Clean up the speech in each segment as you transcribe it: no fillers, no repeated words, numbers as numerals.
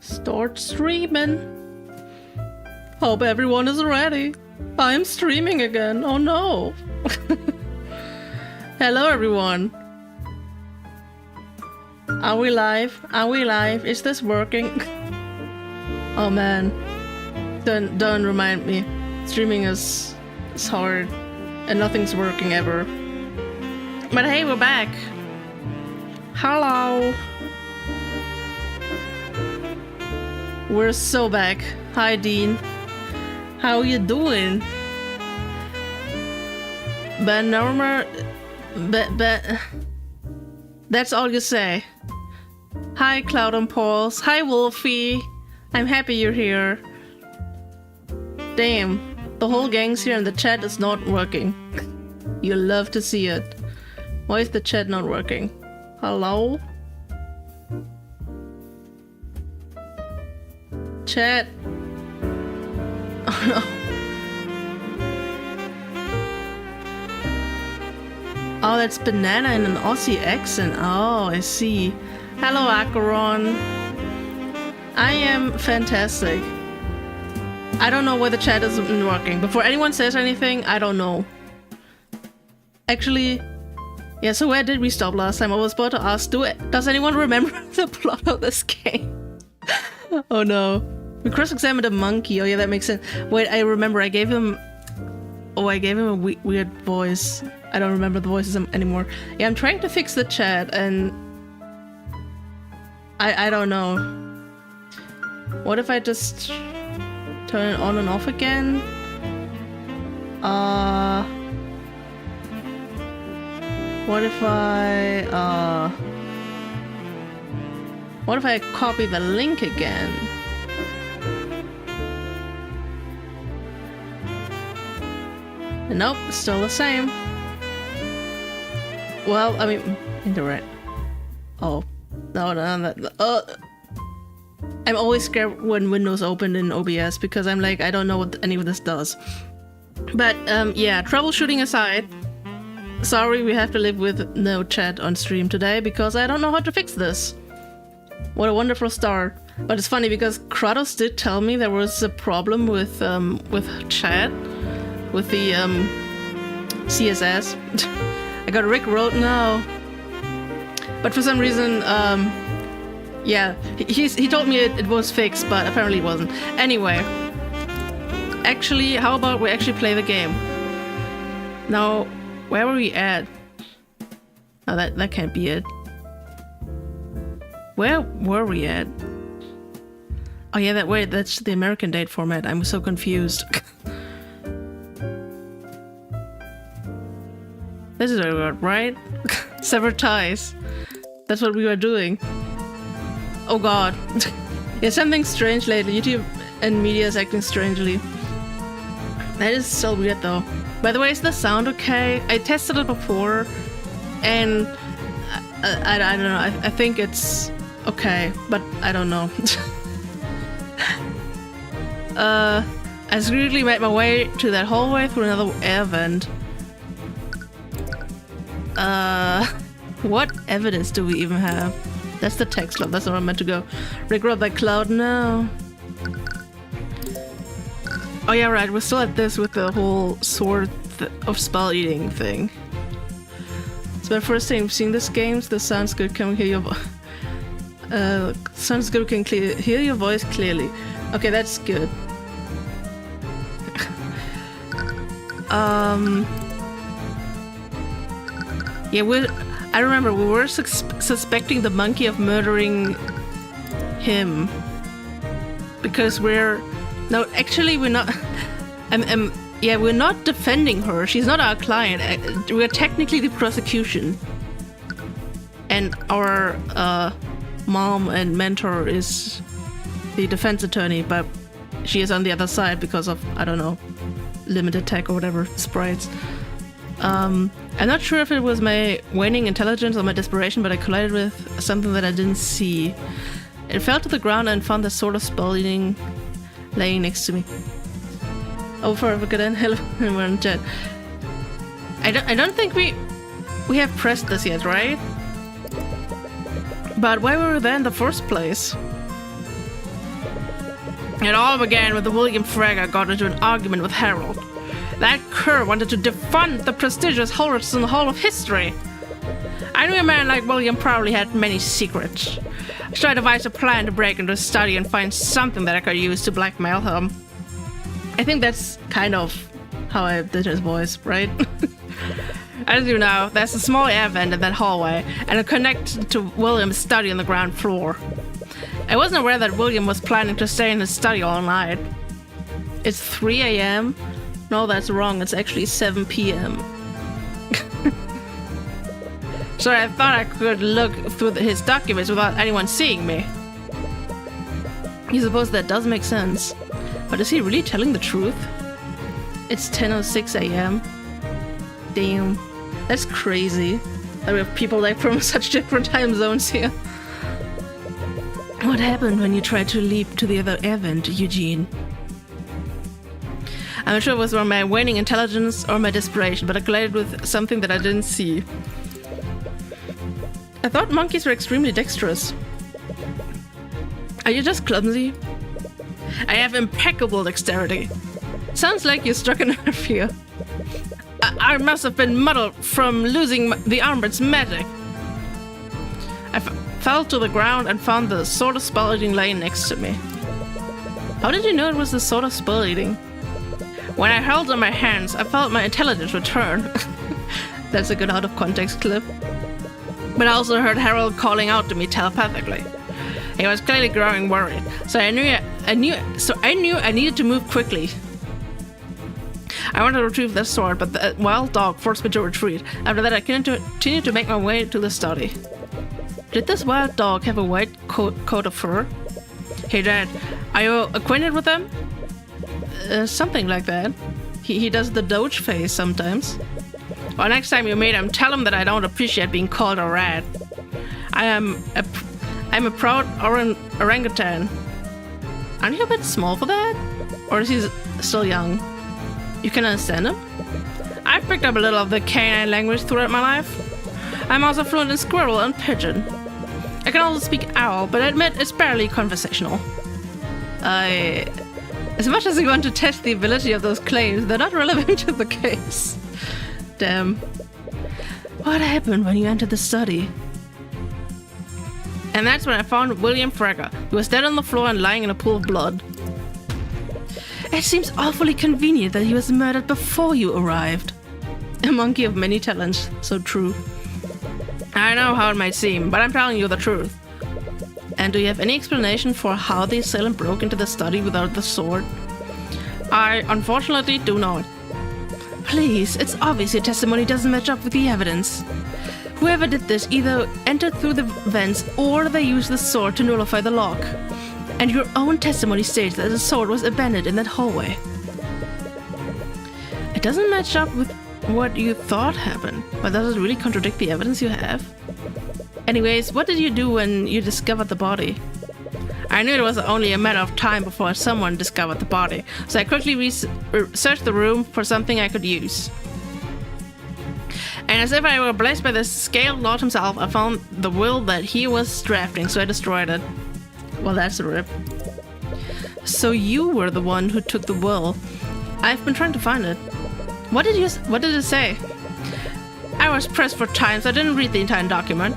Start streaming. Hope everyone is ready. I'm streaming again. Oh no. Hello everyone. Are we live? Are we live? Is this working? Oh man. Don't remind me. Streaming is hard and nothing's working ever. But hey, we're back. Hello. We're so back. Hi Dean. How you doing? That's all you say. Hi Cloud and Pauls. Hi Wolfie. I'm happy you're here. Damn, the whole gang's here and the chat is not working. You'll love to see it. Why is the chat not working? Hello? Chat. Oh no. Oh, that's banana in an Aussie accent. Oh, I see. Hello, Acheron. I am fantastic. I don't know why the chat isn't working. Before anyone says anything, I don't know. Actually, yeah, so where did we stop last time? I was about to ask, does anyone remember the plot of this game? Oh no. We cross-examined a monkey. Oh yeah, that makes sense. Wait, I remember. I gave him a weird voice. I don't remember the voices anymore. Yeah, I'm trying to fix the chat and I don't know. What if I just turn it on and off again? What if I copy the link again? Nope, still the same. Well, I mean, internet. Oh, no, I'm always scared when Windows open in OBS because I'm like, I don't know what any of this does. But yeah, troubleshooting aside, sorry we have to live with no chat on stream today because I don't know how to fix this. What a wonderful start. But it's funny because Kratos did tell me there was a problem with chat, with the CSS. I got Rickrolled now. But for some reason, yeah, he told me it was fixed, but apparently it wasn't. Anyway, actually, how about we actually play the game? Now, where were we at? Oh, that can't be it. Where were we at? Oh yeah, that's the American date format. I'm so confused. This is right? Sever ties. That's what we were doing. Oh god. Yeah, something's strange lately. YouTube and media is acting strangely. That is so weird though. By the way, is the sound okay? I tested it before and I don't know. I think it's okay, but I don't know. I secretly made my way to that hallway through another air vent. What evidence do we even have? That's the text log, that's where I'm meant to go. Rickroll that cloud now. Oh yeah, right, we're still at this with the whole sword of spell eating thing. It's my first time seeing this game, so this sounds good, can we hear your sounds good, we can hear your voice clearly. Okay, that's good. Yeah, I remember we were suspecting the monkey of murdering him because we're not. Yeah, we're not defending her. She's not our client. We're technically the prosecution, and our mom and mentor is the defense attorney, but she is on the other side because of, I don't know, limited tech or whatever, sprites. I'm not sure if it was my waning intelligence or my desperation, but I collided with something that I didn't see. It fell to the ground and found the sword of spell eating laying next to me. Oh, forever good and hello, we're in chat. I don't think we have pressed this yet, right? But why were we there in the first place? It all began with William Frege got into an argument with Harold. That cur wanted to defund the prestigious Holston Hall of History. I knew a man like William probably had many secrets, so I devised a plan to break into his study and find something that I could use to blackmail him. I think that's kind of how I did his voice, right? As you know, there's a small air vent in that hallway, and it connects to William's study on the ground floor. I wasn't aware that William was planning to stay in his study all night. It's 3 a.m.? No, that's wrong. It's actually 7 p.m. So I thought I could look through his documents without anyone seeing me. I suppose that does make sense. But is he really telling the truth? It's 10:06 a.m. Damn. That's crazy. That we have people like from such different time zones here. What happened when you tried to leap to the other air vent, Eugene? I'm not sure it was from my waning intelligence or my desperation, but I collided with something that I didn't see. I thought monkeys were extremely dexterous. Are you just clumsy? I have impeccable dexterity. Sounds like you struck a nerve here. I must have been muddled from losing the armor's magic. I fell to the ground and found the sword of spell eating laying next to me. How did you know it was the sword of spell eating? When I held in my hands, I felt my intelligence return. That's a good out of context clip. But I also heard Harold calling out to me telepathically. He was clearly growing worried, so I knew I needed to move quickly. I wanted to retrieve the sword, but the wild dog forced me to retreat. After that, I continued to make my way to the study. Did this wild dog have a white coat of fur? Hey Dad, are you acquainted with him? Something like that. He does the doge face sometimes. Well, next time you meet him, tell him that I don't appreciate being called a rat. I'm a proud orangutan. Aren't you a bit small for that? Or is he still young? You can understand him? I've picked up a little of the canine language throughout my life. I'm also fluent in squirrel and pigeon. I can also speak owl, but I admit it's barely conversational. As much as we want to test the ability of those claims, they're not relevant to the case. Damn. What happened when you entered the study? And that's when I found William Frege. He was dead on the floor and lying in a pool of blood. It seems awfully convenient that he was murdered before you arrived. A monkey of many talents, so true. I know how it might seem, but I'm telling you the truth. And do you have any explanation for how the assailant broke into the study without the sword? I unfortunately do not. Please, it's obvious your testimony doesn't match up with the evidence. Whoever did this either entered through the vents or they used the sword to nullify the lock. And your own testimony states that the sword was abandoned in that hallway. It doesn't match up with what you thought happened, but does it really contradict the evidence you have? Anyways, what did you do when you discovered the body? I knew it was only a matter of time before someone discovered the body, so I quickly searched the room for something I could use. And as if I were blessed by the scaled lord himself, I found the will that he was drafting, so I destroyed it. Well, that's a rip. So you were the one who took the will. I've been trying to find it. What did it say? I was pressed for time, so I didn't read the entire document.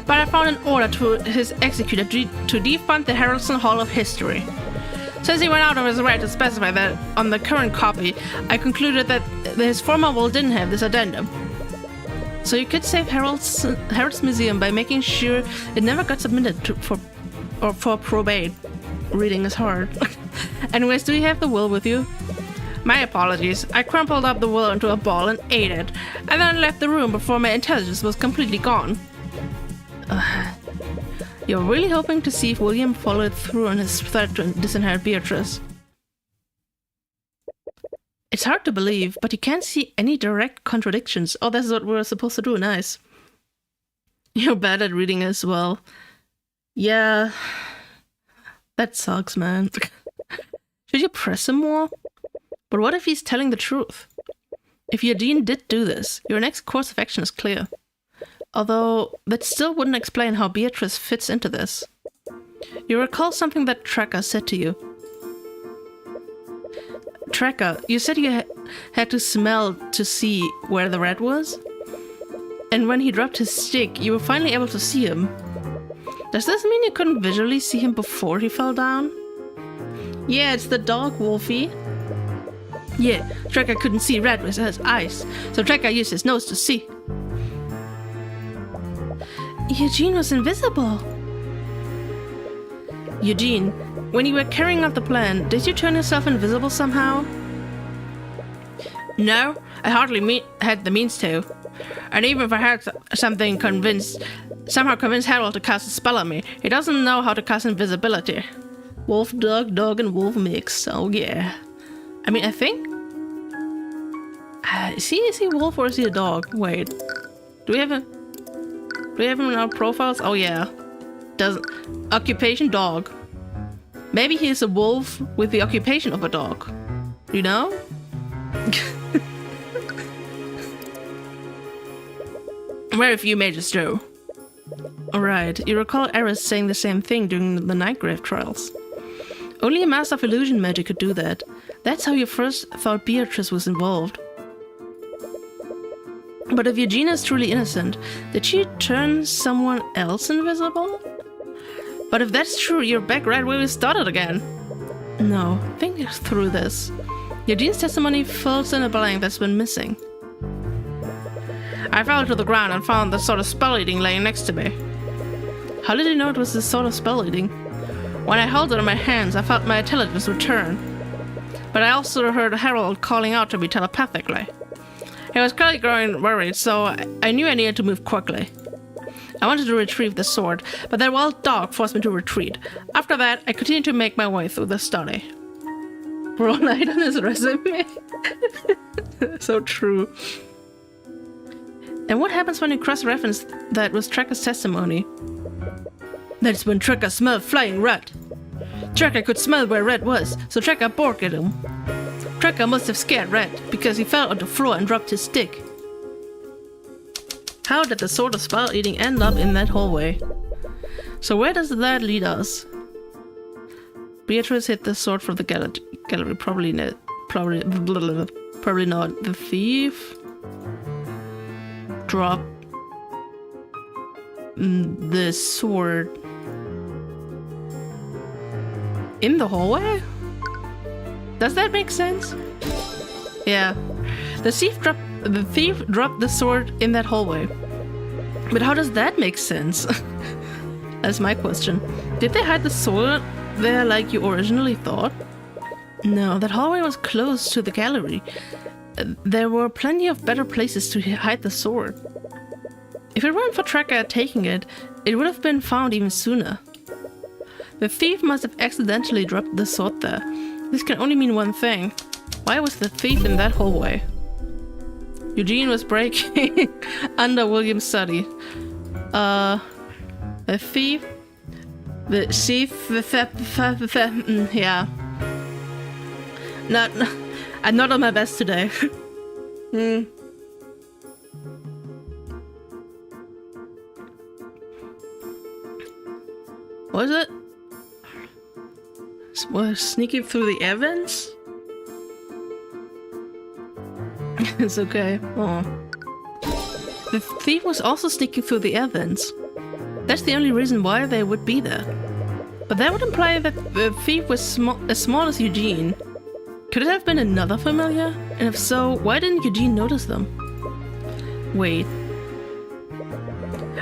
But I found an order to his executor to defund the Holston Hall of History. Since he went out of his way to specify that on the current copy, I concluded that his former will didn't have this addendum. So you could save Harold's museum by making sure it never got submitted for probate. Reading is hard. Anyways, do you have the will with you? My apologies. I crumpled up the will into a ball and ate it, and then left the room before my intelligence was completely gone. You're really hoping to see if William followed through on his threat to disinherit Beatrice. It's hard to believe, but you can't see any direct contradictions. Oh, that's what we're supposed to do. Nice. You're bad at reading as well. Yeah. That sucks, man. Should you press him more? But what if he's telling the truth? If your dean did do this, your next course of action is clear. Although, that still wouldn't explain how Beatrice fits into this. You recall something that Tracker said to you. Tracker, you said you had to smell to see where the rat was? And when he dropped his stick, you were finally able to see him. Does this mean you couldn't visually see him before he fell down? Yeah, it's the dog, Wolfie. Yeah, Tracker couldn't see rat with his eyes, so Tracker used his nose to see. Eugene was invisible. Eugene, when you were carrying out the plan, did you turn yourself invisible somehow? No, I hardly had the means to. And even if I had somehow convinced Harold to cast a spell on me, he doesn't know how to cast invisibility. Wolf, dog, and wolf mix. Oh yeah. I mean, I think... is he a wolf or is he a dog? Wait. Do we have him in our profiles? Oh yeah. Occupation dog. Maybe he is a wolf with the occupation of a dog. You know? Very few mages do. Alright, you recall Eris saying the same thing during the Nightgrave trials. Only a master of illusion magic could do that. That's how you first thought Beatrice was involved. But if Eugene is truly innocent, did she turn someone else invisible? But if that's true, you're back right where we started again. No, think through this. Eugene's testimony fills in a blank that's been missing. I fell to the ground and found the sword of spell eating laying next to me. How did you know it was the sword of spell eating? When I held it in my hands, I felt my intelligence return. But I also heard Harold calling out to me telepathically. He was clearly growing worried, so I knew I needed to move quickly. I wanted to retrieve the sword, but that wild dog forced me to retreat. After that, I continued to make my way through the study. Bro lied on his resume. So true. And what happens when you cross-reference that with Tracker's testimony? That's when Tracker smelled flying rat. Tracker could smell where rat was, so Tracker barked at him. Tracker must have scared rat, because he fell on the floor and dropped his stick. How did the sword of spell eating end up in that hallway? So where does that lead us? Beatrice hit the sword from the gallery. Probably not. Probably not. The thief dropped the sword in the hallway? Does that make sense? Yeah. The thief dropped the sword in that hallway. But how does that make sense? That's my question. Did they hide the sword there like you originally thought? No, that hallway was close to the gallery. There were plenty of better places to hide the sword. If it weren't for Tracker taking it, it would have been found even sooner. The thief must have accidentally dropped the sword there. This can only mean one thing. Why was the thief in that hallway? Eugene was breaking under William's study. The thief... yeah. I'm not on my best today. What is it? Was sneaking through the Evans? It's okay. Oh. The thief was also sneaking through the Evans. That's the only reason why they would be there. But that would imply that the thief was as small as Eugene. Could it have been another familiar? And if so, why didn't Eugene notice them? Wait.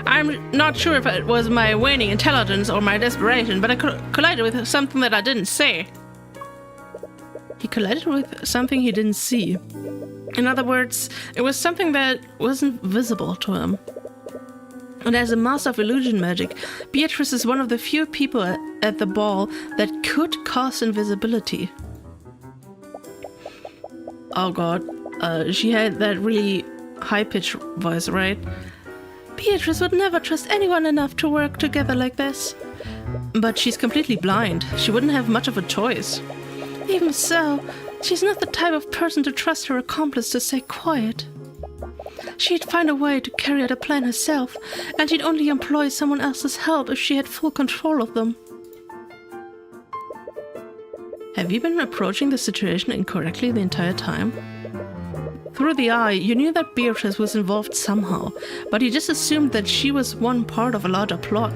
I'm not sure if it was my waning intelligence or my desperation, but I collided with something that I didn't see. He collided with something he didn't see. In other words, it was something that wasn't visible to him. And as a master of illusion magic, Beatrice is one of the few people at the ball that could cause invisibility. Oh god, she had that really high-pitched voice, right? Beatrice would never trust anyone enough to work together like this. But she's completely blind. She wouldn't have much of a choice. Even so, she's not the type of person to trust her accomplice to stay quiet. She'd find a way to carry out a plan herself, and she'd only employ someone else's help if she had full control of them. Have you been approaching the situation incorrectly the entire time? Through the eye, you knew that Beatrice was involved somehow, but you just assumed that she was one part of a larger plot.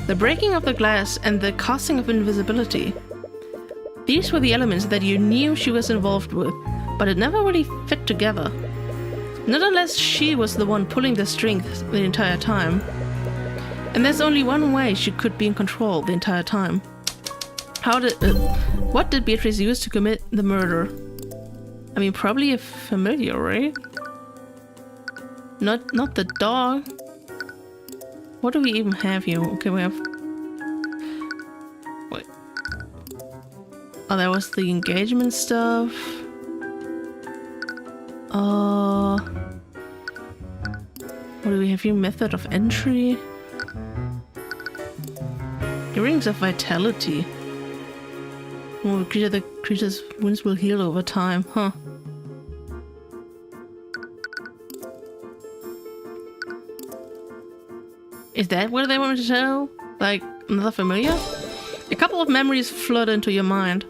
The breaking of the glass and the casting of invisibility. These were the elements that you knew she was involved with, but it never really fit together. Nonetheless, she was the one pulling the strings the entire time. And there's only one way she could be in control the entire time. What did Beatrice use to commit the murder? I mean, probably a familiar, right? Not the dog. What do we even have here? Okay, we have... Wait. Oh, that was the engagement stuff. What do we have here? Method of entry. Earrings of vitality. Oh, the creature's wounds will heal over time, huh? Is that what they want me to tell? Like, another familiar? A couple of memories flood into your mind.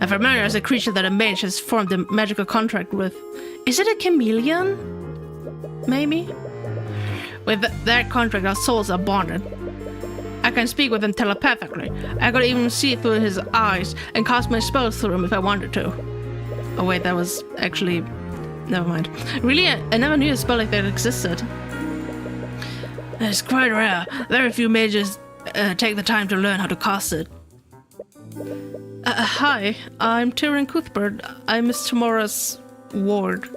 A familiar is a creature that a mage has formed a magical contract with. Is it a chameleon? Maybe? With that contract, our souls are bonded. I can speak with him telepathically. I could even see through his eyes and cast my spells through him if I wanted to. Oh wait, that was actually... Never mind. Really, I never knew a spell like that existed. It's quite rare. Very few mages take the time to learn how to cast it. Hi, I'm Tyrion Cuthbert. I'm Miss Tamora's ward.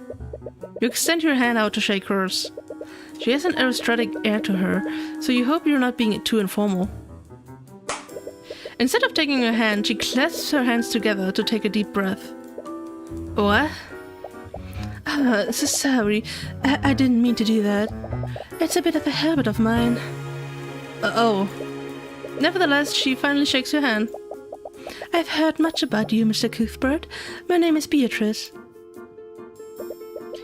You extend your hand out to shake hers. She has an aristocratic air to her, so you hope you're not being too informal. Instead of taking her hand, she clasps her hands together to take a deep breath. What? So sorry. I didn't mean to do that. It's a bit of a habit of mine. Oh. Nevertheless, she finally shakes your hand. I've heard much about you, Mr. Cuthbert. My name is Beatrice.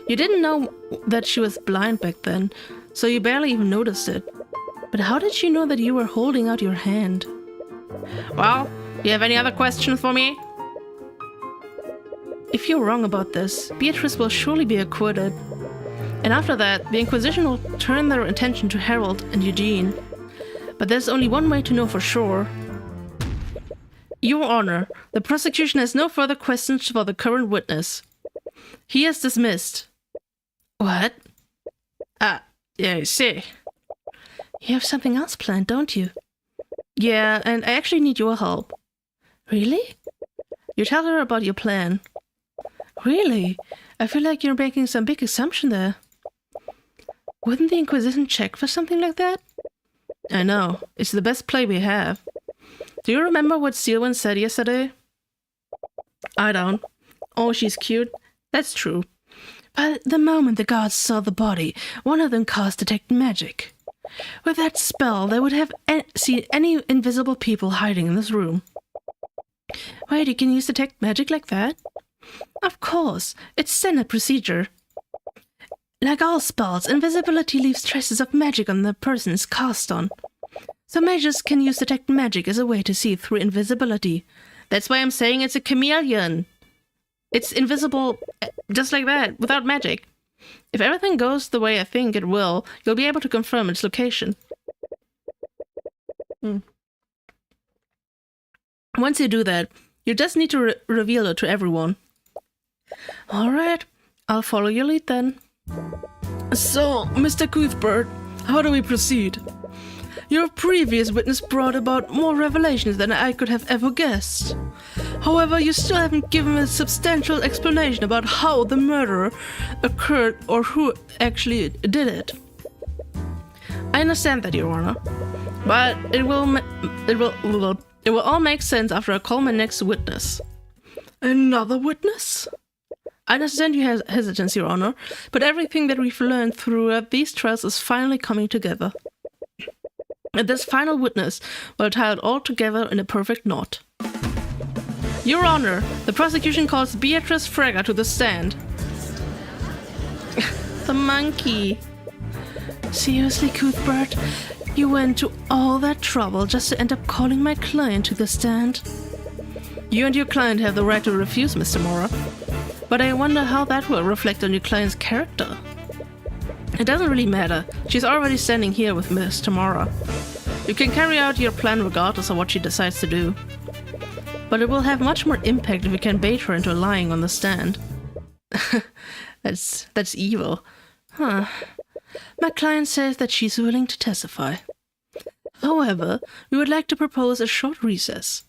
You didn't know that she was blind back then, so you barely even noticed it. But how did she know that you were holding out your hand? Well, you have any other questions for me? If you're wrong about this, Beatrice will surely be acquitted. And after that, the Inquisition will turn their attention to Harold and Eugene. But there's only one way to know for sure. Your Honor, the prosecution has no further questions for the current witness. He is dismissed. What? Yeah, I see. You have something else planned, don't you? Yeah, and I actually need your help. Really? You tell her about your plan. Really? I feel like you're making some big assumption there. Wouldn't the Inquisition check for something like that? I know. It's the best play we have. Do you remember what Sylvan said yesterday? I don't. Oh, she's cute. That's true. But the moment the guards saw the body, one of them cast Detect Magic. With that spell, they would have seen any invisible people hiding in this room. Wait, you can use Detect Magic like that? Of course, it's standard procedure. Like all spells, invisibility leaves traces of magic on the person it's cast on. So mages can use Detect Magic as a way to see through invisibility. That's why I'm saying it's a chameleon. It's invisible just like that, without magic. If everything goes the way I think it will, you'll be able to confirm its location. Once you do that, you just need to reveal it to everyone. Alright, I'll follow your lead then. So, Mr. Cuthbert, how do we proceed? Your previous witness brought about more revelations than I could have ever guessed. However, you still haven't given a substantial explanation about how the murder occurred or who actually did it. I understand that, Your Honor, but it will all make sense after I call my next witness. Another witness? I understand your hesitance, Your Honor, but everything that we've learned throughout these trials is finally coming together. And this final witness will tie it all together in a perfect knot. Your Honor, the prosecution calls Beatrice Frega to the stand. The monkey. Seriously, Cuthbert? You went to all that trouble just to end up calling my client to the stand? You and your client have the right to refuse, Mr. Mora. But I wonder how that will reflect on your client's character. It doesn't really matter. She's already standing here with Mr. Mora. You can carry out your plan regardless of what she decides to do. But it will have much more impact if you can bait her into lying on the stand. That's evil. Huh. My client says that she's willing to testify. However, we would like to propose a short recess.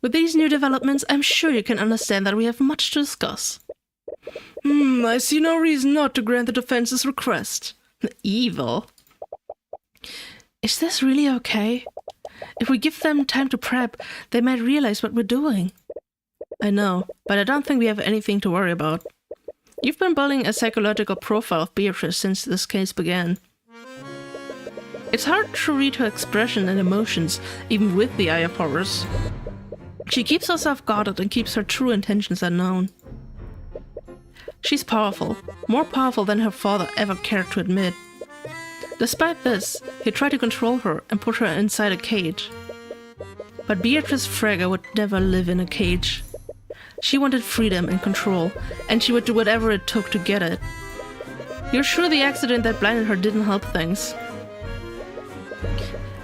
With these new developments, I'm sure you can understand that we have much to discuss. I see no reason not to grant the defense's request. Evil. Is this really okay? If we give them time to prep, they might realize what we're doing. I know, but I don't think we have anything to worry about. You've been building a psychological profile of Beatrice since this case began. It's hard to read her expression and emotions, even with the Eye of Horrors. She keeps herself guarded and keeps her true intentions unknown. She's powerful, more powerful than her father ever cared to admit. Despite this, he tried to control her and put her inside a cage. But Beatrice Fraga would never live in a cage. She wanted freedom and control, and she would do whatever it took to get it. You're sure the accident that blinded her didn't help things?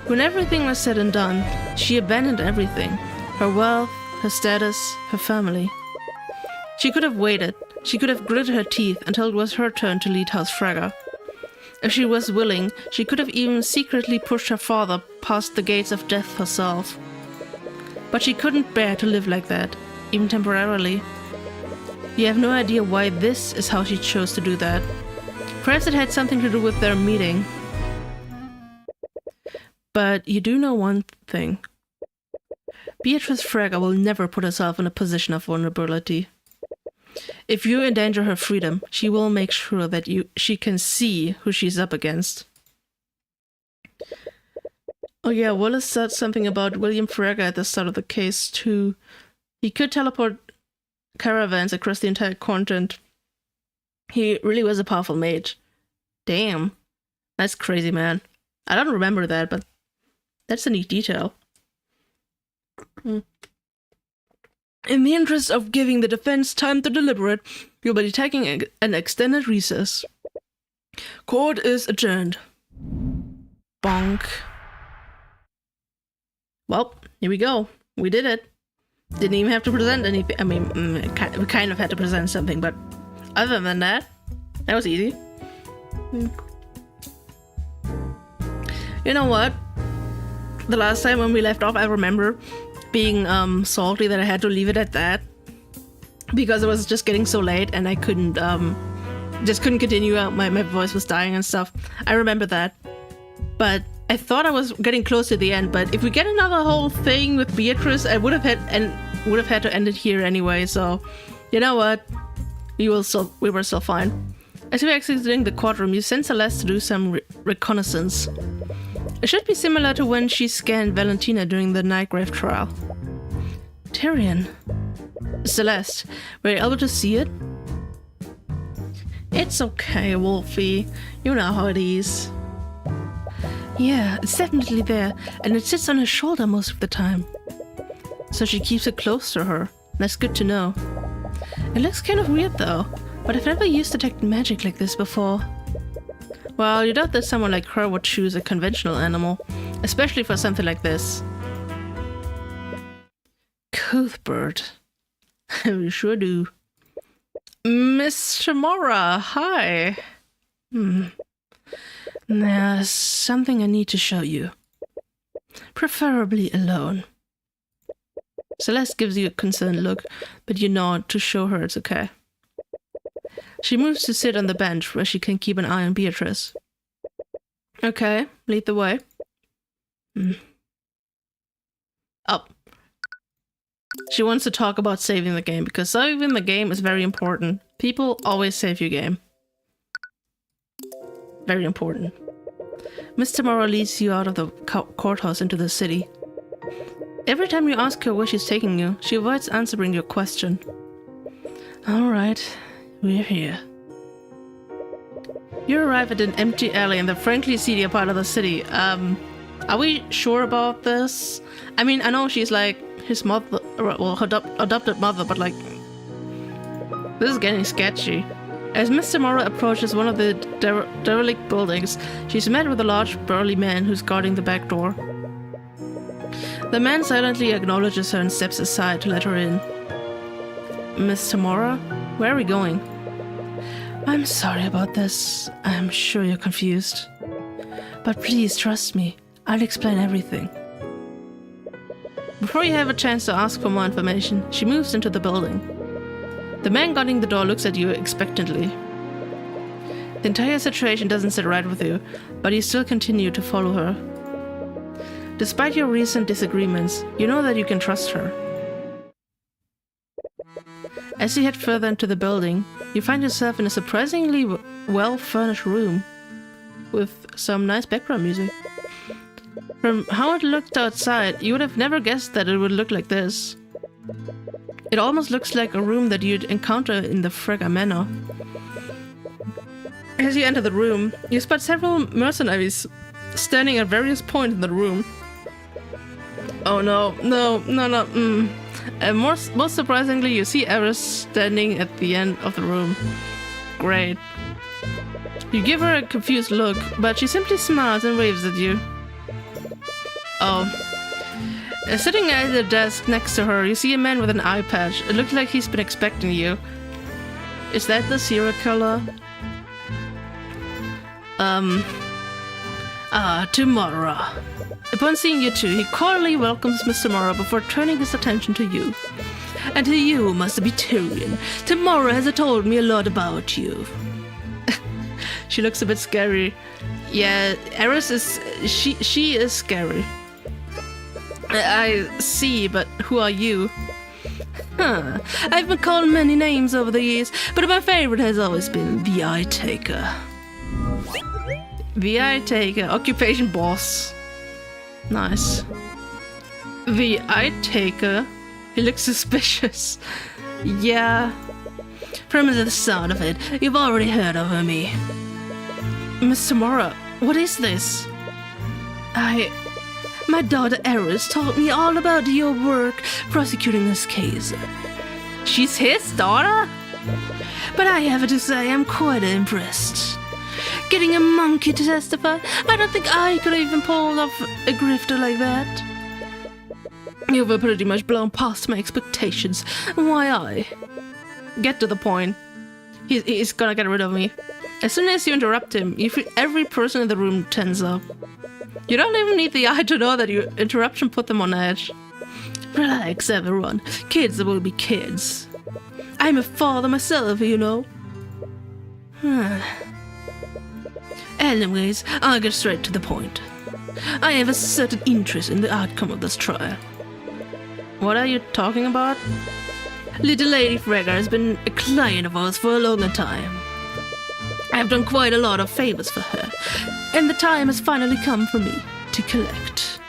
When everything was said and done, she abandoned everything. Her wealth, her status, her family. She could have waited. She could have gritted her teeth until it was her turn to lead House Fraga. If she was willing, she could have even secretly pushed her father past the gates of death herself. But she couldn't bear to live like that, even temporarily. You have no idea why this is how she chose to do that. Perhaps it had something to do with their meeting. But you do know one thing. Beatrice Fraga will never put herself in a position of vulnerability. If you endanger her freedom, she will make sure that she can see who she's up against. Oh yeah, Wallace said something about William Fraga at the start of the case too. He could teleport caravans across the entire continent. He really was a powerful mage. Damn. That's crazy, man. I don't remember that, but that's a neat detail. In the interest of giving the defense time to deliberate, you'll be taking an extended recess. Court is adjourned. Bonk. Well, here we go. We did it. Didn't even have to present anything. I mean, we kind of had to present something, but other than that, that was easy. You know what? The last time when we left off, I remember being salty that I had to leave it at that because it was just getting so late and I couldn't continue. My voice was dying and stuff. I remember that, but I thought I was getting close to the end. But if we get another whole thing with Beatrice, I would have had to end it here anyway. So you know what, we were still fine. As we were exiting the courtroom, you sent Celeste to do some reconnaissance. It should be similar to when she scanned Valentina during the Nightgrave trial. Tyrion. Celeste, were you able to see it? It's okay, Wolfie. You know how it is. Yeah, it's definitely there, and it sits on her shoulder most of the time. So she keeps it close to her. That's good to know. It looks kind of weird though, but I've never used detect magic like this before. Well, you doubt that someone like her would choose a conventional animal, especially for something like this. Cuthbert. We sure do. Mr. Mora, hi. There's something I need to show you. Preferably alone. Celeste gives you a concerned look, but you nod to show her it's okay. She moves to sit on the bench where she can keep an eye on Beatrice. Okay, lead the way. Up. She wants to talk about saving the game, because saving the game is very important. People always save your game. Very important. Mr. Mora leads you out of the courthouse into the city. Every time you ask her where she's taking you, she avoids answering your question. Alright, we're here. You arrive at an empty alley in the frankly seedier part of the city. Are we sure about this? I mean, I know she's like his mother, well, her adopted mother, but like, this is getting sketchy. As Miss Samora approaches one of the derelict buildings, she's met with a large burly man who's guarding the back door. The man silently acknowledges her and steps aside to let her in. Miss Tamora, where are we going? I'm sorry about this. I'm sure you're confused. But please trust me. I'll explain everything. Before you have a chance to ask for more information, she moves into the building. The man guarding the door looks at you expectantly. The entire situation doesn't sit right with you, but you still continue to follow her. Despite your recent disagreements, you know that you can trust her. As you head further into the building, you find yourself in a surprisingly well-furnished room with some nice background music. From how it looked outside, you would have never guessed that it would look like this. It almost looks like a room that you'd encounter in the Frega Manor. As you enter the room, you spot several mercenaries standing at various points in the room. Oh no. And most surprisingly, you see Eris standing at the end of the room. Great. You give her a confused look, but she simply smiles and waves at you. Oh. Sitting at the desk next to her, you see a man with an eye patch. It looks like he's been expecting you. Is that the serial killer? Tamara. Upon seeing you two, he cordially welcomes Miss Tamara before turning his attention to you. And to you, Master be Tyrion. Tamara has told me a lot about you. She looks a bit scary. Yeah, Eris is... She is scary. I see, but who are you? Huh. I've been called many names over the years, but my favorite has always been the Eye Taker. The Eye Taker, occupation boss. Nice. The Eye Taker? He looks suspicious. Yeah. From the sound of it, you've already heard of me. Miss Tamara, what is this? My daughter Eris told me all about your work prosecuting this case. She's his daughter? But I have to say I'm quite impressed. Getting a monkey to testify? I don't think I could even pull off a grifter like that. You've pretty much blown past my expectations. Why I? Get to the point. He's gonna get rid of me. As soon as you interrupt him, you feel every person in the room tense up. You don't even need the eye to know that your interruption put them on edge. Relax, everyone. Kids will be kids. I'm a father myself, you know. Anyways, I'll get straight to the point. I have a certain interest in the outcome of this trial. What are you talking about? Little Lady Frega has been a client of ours for a long time. I've done quite a lot of favors for her, and the time has finally come for me to collect.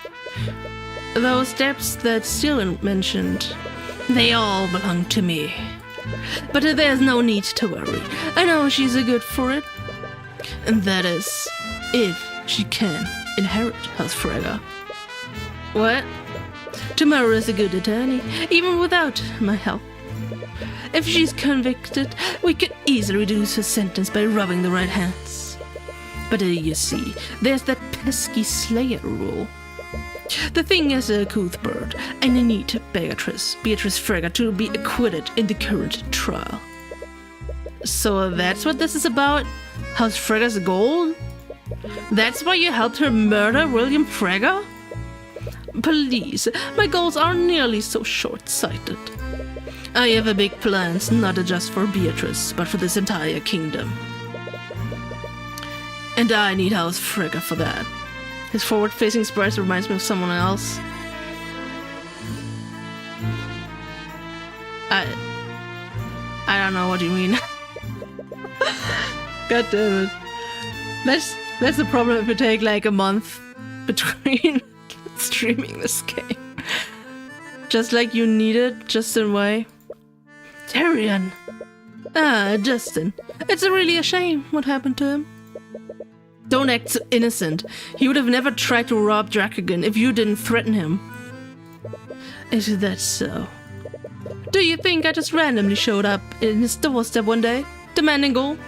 Those debts that Tyrion mentioned, they all belong to me. But there's no need to worry. I know she's good for it. And that is, if she can inherit House Frega. What? Tamara is a good attorney, even without my help. If she's convicted, we could easily reduce her sentence by rubbing the right hands. But you see, there's that pesky Slayer rule. The thing is, Cuthbert, I need Beatrice Frega to be acquitted in the current trial. So that's what this is about? House Frega's goal? That's why you helped her murder William Frega? Please, my goals aren't nearly so short-sighted. I have big plans, not just for Beatrice, but for this entire kingdom. And I need House Frega for that. His forward-facing sprite reminds me of someone else. I don't know what you mean. God damn it. That's the problem if you take like a month between streaming this game. Just like you needed, Justin Way. Tyrion. Justin. It's really a shame what happened to him. Don't act so innocent. He would have never tried to rob Dracagon if you didn't threaten him. Is that so? Do you think I just randomly showed up in his doorstep one day, demanding gold?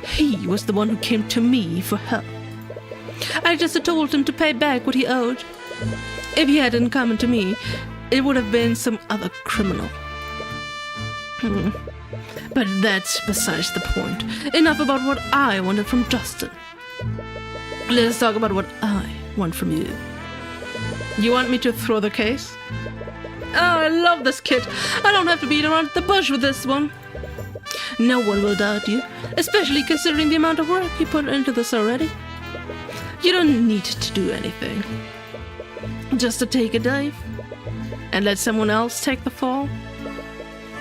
He was the one who came to me for help. I just told him to pay back what he owed. If he hadn't come to me, it would have been some other criminal. But that's besides the point. Enough about what I wanted from Justin. Let's talk about what I want from you. You want me to throw the case? Oh, I love this kid. I don't have to beat around the bush with this one. No one will doubt you, especially considering the amount of work you put into this already. You don't need to do anything. Just to take a dive and let someone else take the fall.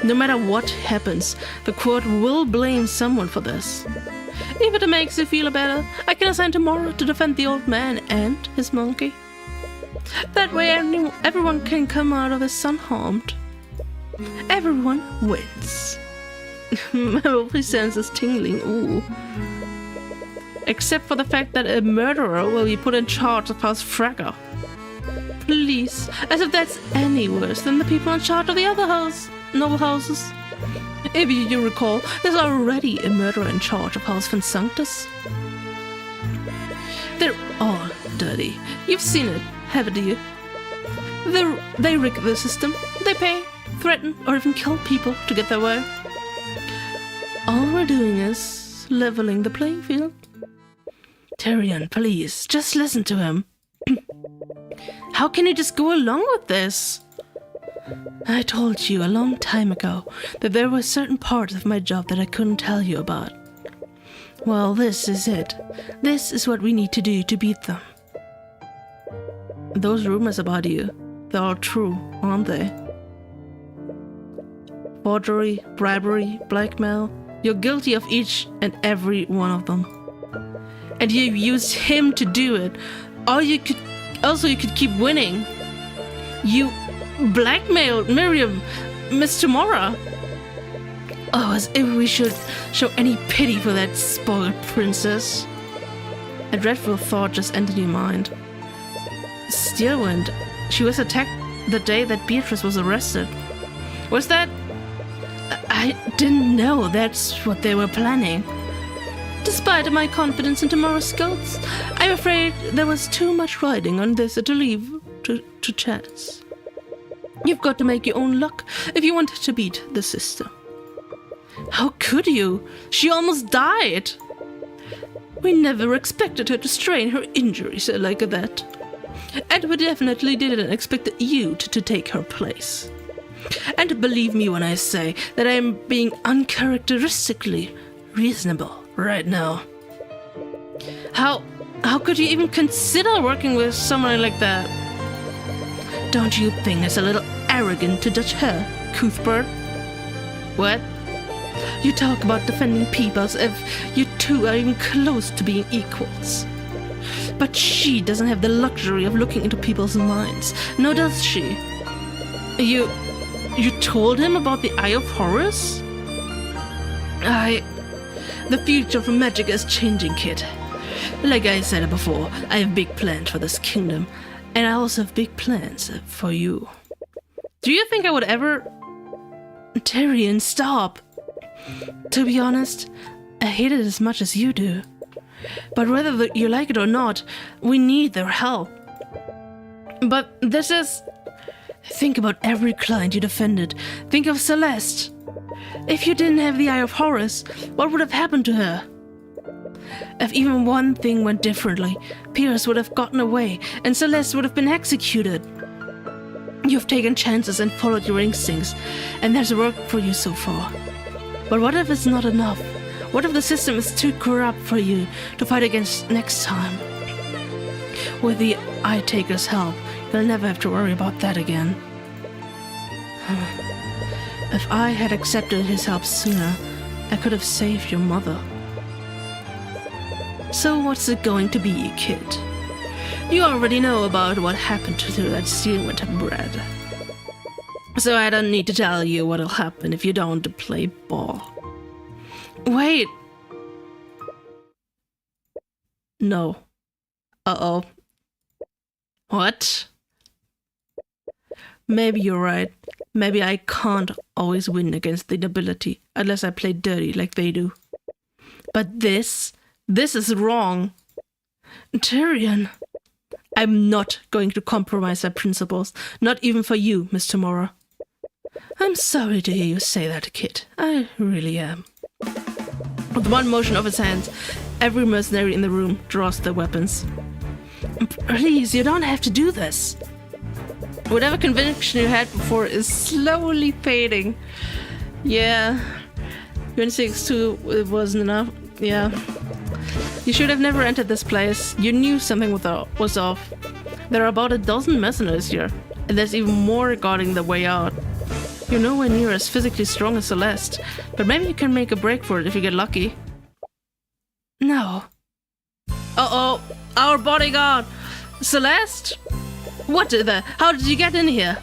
No matter what happens, the court will blame someone for this. If it makes you feel better, I can assign tomorrow to defend the old man and his monkey. That way everyone can come out of this unharmed. Everyone wins. My every sense is tingling, ooh. Except for the fact that a murderer will be put in charge of House Fragger. Please, as if that's any worse than the people in charge of the other noble houses. If you recall, there's already a murderer in charge of House Van Sanctus. They're all dirty. You've seen it, haven't you? They rig the system. They pay, threaten, or even kill people to get their way. All we're doing is leveling the playing field. Tyrion, please, just listen to him. How can you just go along with this? I told you a long time ago that there were certain parts of my job that I couldn't tell you about. Well, this is it. This is what we need to do to beat them. Those rumors about you, they're all true, aren't they? Forgery, bribery, blackmail. You're guilty of each and every one of them. And you used him to do it. You could keep winning. You blackmailed Miriam, Miss Tamora. Oh, as if we should show any pity for that spoiled princess. A dreadful thought just entered your mind. Steelwind, she was attacked the day that Beatrice was arrested. Was that? I didn't know that's what they were planning. Despite my confidence in tomorrow's skills, I'm afraid there was too much riding on this to leave to chance. You've got to make your own luck if you want to beat the system. How could you? She almost died. We never expected her to strain her injuries like that. And we definitely didn't expect you to take her place. And believe me when I say that I'm being uncharacteristically reasonable right now. How could you even consider working with someone like that? Don't you think it's a little arrogant to judge her, Cuthbert? What? You talk about defending people as if you two are even close to being equals. But she doesn't have the luxury of looking into people's minds, nor does she. You told him about the Eye of Horus? The future of magic is changing, kid. Like I said before, I have big plans for this kingdom, and I also have big plans for you. Do you think I would ever... Tyrion, stop! To be honest, I hate it as much as you do. But whether you like it or not, we need their help. But this is... Think about every client you defended. Think of Celeste. If you didn't have the Eye of Horus, what would have happened to her? If even one thing went differently, Pierce would have gotten away, and Celeste would have been executed. You've taken chances and followed your instincts, and there's work for you so far. But what if it's not enough? What if the system is too corrupt for you to fight against next time? With the Eye Taker's help, you'll never have to worry about that again. If I had accepted his help sooner, I could have saved your mother. So what's it going to be, kid? You already know about what happened to that Steelwind bred. So I don't need to tell you what'll happen if you don't play ball. Wait. No. Uh-oh. What? Maybe you're right. Maybe I can't always win against the nobility unless I play dirty like they do. But this is wrong. Tyrion, I'm not going to compromise my principles, not even for you, Mr. Mora. I'm sorry to hear you say that, kid. I really am. With one motion of his hands, every mercenary in the room draws their weapons. Please, you don't have to do this. Whatever conviction you had before is slowly fading. Yeah. 26-2, it wasn't enough. Yeah. You should have never entered this place. You knew something was off. There are about a dozen mercenaries here, and there's even more guarding the way out. You're nowhere near as physically strong as Celeste, but maybe you can make a break for it if you get lucky. No. Uh-oh, our bodyguard! Celeste? What the? How did you get in here?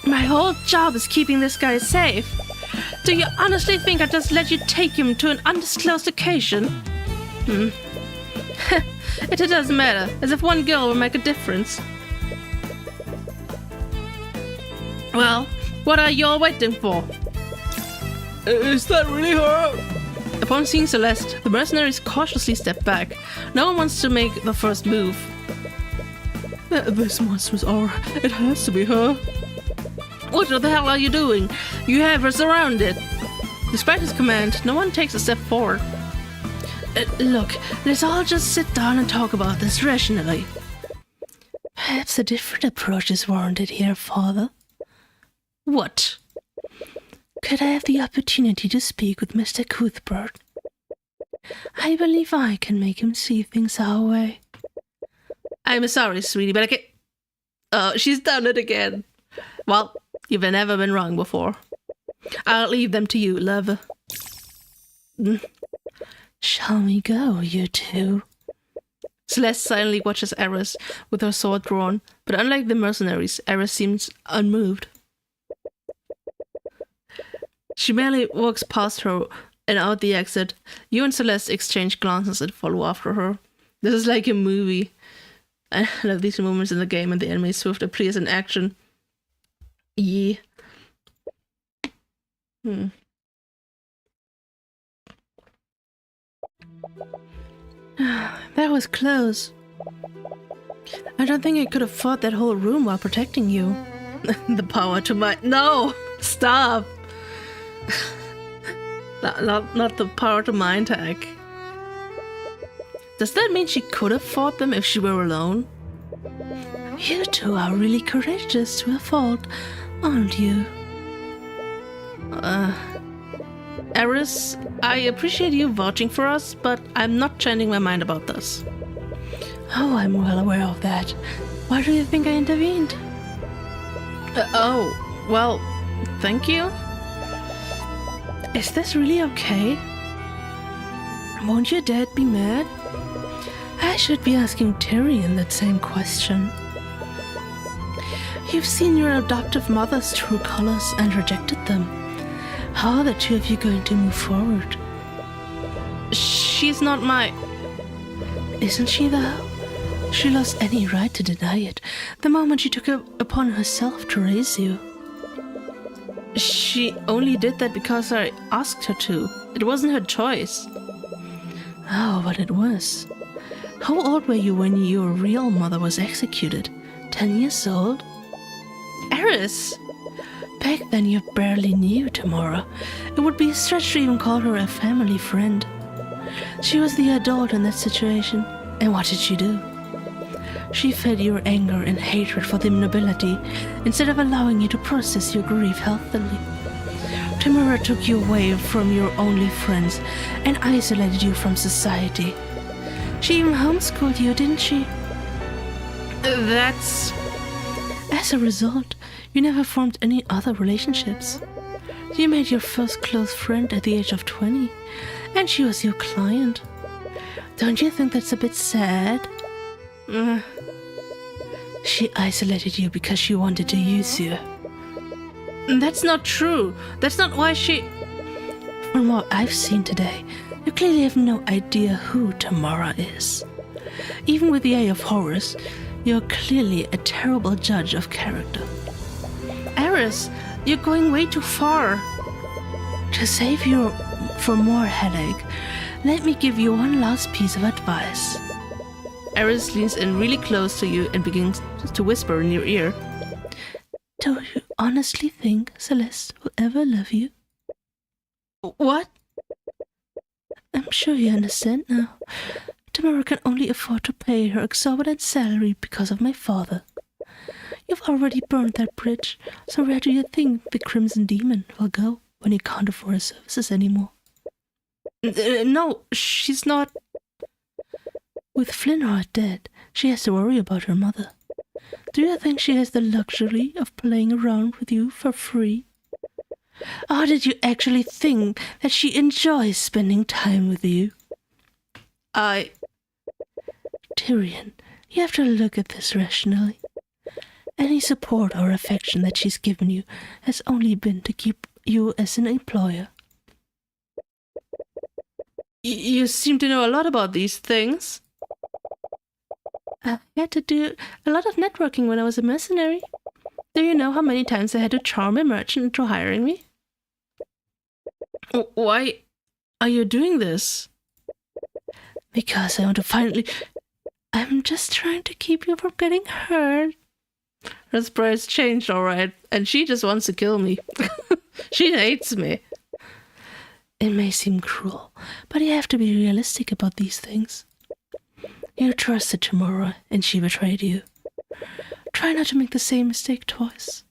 My whole job is keeping this guy safe. Do you honestly think I'd just let you take him to an undisclosed location? It doesn't matter, as if one girl will make a difference. Well, what are you all waiting for? Is that really her? Upon seeing Celeste, the mercenaries cautiously step back. No one wants to make the first move. This monstrous aura. It has to be her. What the hell are you doing? You have her surrounded. Despite his command, no one takes a step forward. Look, let's all just sit down and talk about this rationally. Perhaps a different approach is warranted here, Father. What? Could I have the opportunity to speak with Mr. Cuthbert? I believe I can make him see things our way. I'm sorry, sweetie, but I can't... Oh, she's done it again. Well, you've never been wrong before. I'll leave them to you, love. Shall we go, you two? Celeste silently watches Eris with her sword drawn, but unlike the mercenaries, Eris seems unmoved. She merely walks past her and out the exit. You and Celeste exchange glances and follow after her. This is like a movie. I love these moments in the game and the enemy's swift appears in action. Yeah. That was close. I don't think I could have fought that whole room while protecting you. The power to my... No! Stop! not the power to mind tag. Does that mean she could have fought them if she were alone? You two are really courageous to a fault, aren't you? Eris, I appreciate you vouching for us, but I'm not changing my mind about this. Oh, I'm well aware of that. Why do you think I intervened? Oh, well, thank you. Is this really okay? Won't your dad be mad? I should be asking Tyrion that same question. You've seen your adoptive mother's true colors and rejected them. How are the two of you going to move forward? She's not my... Isn't she though? She lost any right to deny it the moment she took it upon herself to raise you. She only did that because I asked her to. It wasn't her choice. Oh, but it was. How old were you when your real mother was executed? 10 years old? Eris! Back then you barely knew Tamora. It would be a stretch to even call her a family friend. She was the adult in that situation, and what did she do? She fed your anger and hatred for the nobility instead of allowing you to process your grief healthily. Tamora took you away from your only friends and isolated you from society. She even homeschooled you, didn't she? That's... As a result, you never formed any other relationships. You made your first close friend at the age of 20, and she was your client. Don't you think that's a bit sad? She isolated you because she wanted to use you. That's not true. That's not why she... From what I've seen today, you clearly have no idea who Tamara is. Even with the Eye of Horus, you're clearly a terrible judge of character. Eris, you're going way too far. To save you from more headache, let me give you one last piece of advice. Eris leans in really close to you and begins to whisper in your ear. Do you honestly think Celeste will ever love you? What? I'm sure you understand now. Tamara can only afford to pay her exorbitant salary because of my father. You've already burned that bridge, so where do you think the Crimson Demon will go when he can't afford her services anymore? No, she's not. With Flinrod dead, she has to worry about her mother. Do you think she has the luxury of playing around with you for free? Or did you actually think that she enjoys spending time with you? Tyrion, you have to look at this rationally. Any support or affection that she's given you has only been to keep you as an employer. You seem to know a lot about these things. I had to do a lot of networking when I was a mercenary. Do you know how many times I had to charm a merchant into hiring me? Why are you doing this? Because I want to finally... I'm just trying to keep you from getting hurt. Her sprite's changed, alright, and she just wants to kill me. She hates me. It may seem cruel, but you have to be realistic about these things. You trusted Tamara, and she betrayed you. Try not to make the same mistake twice.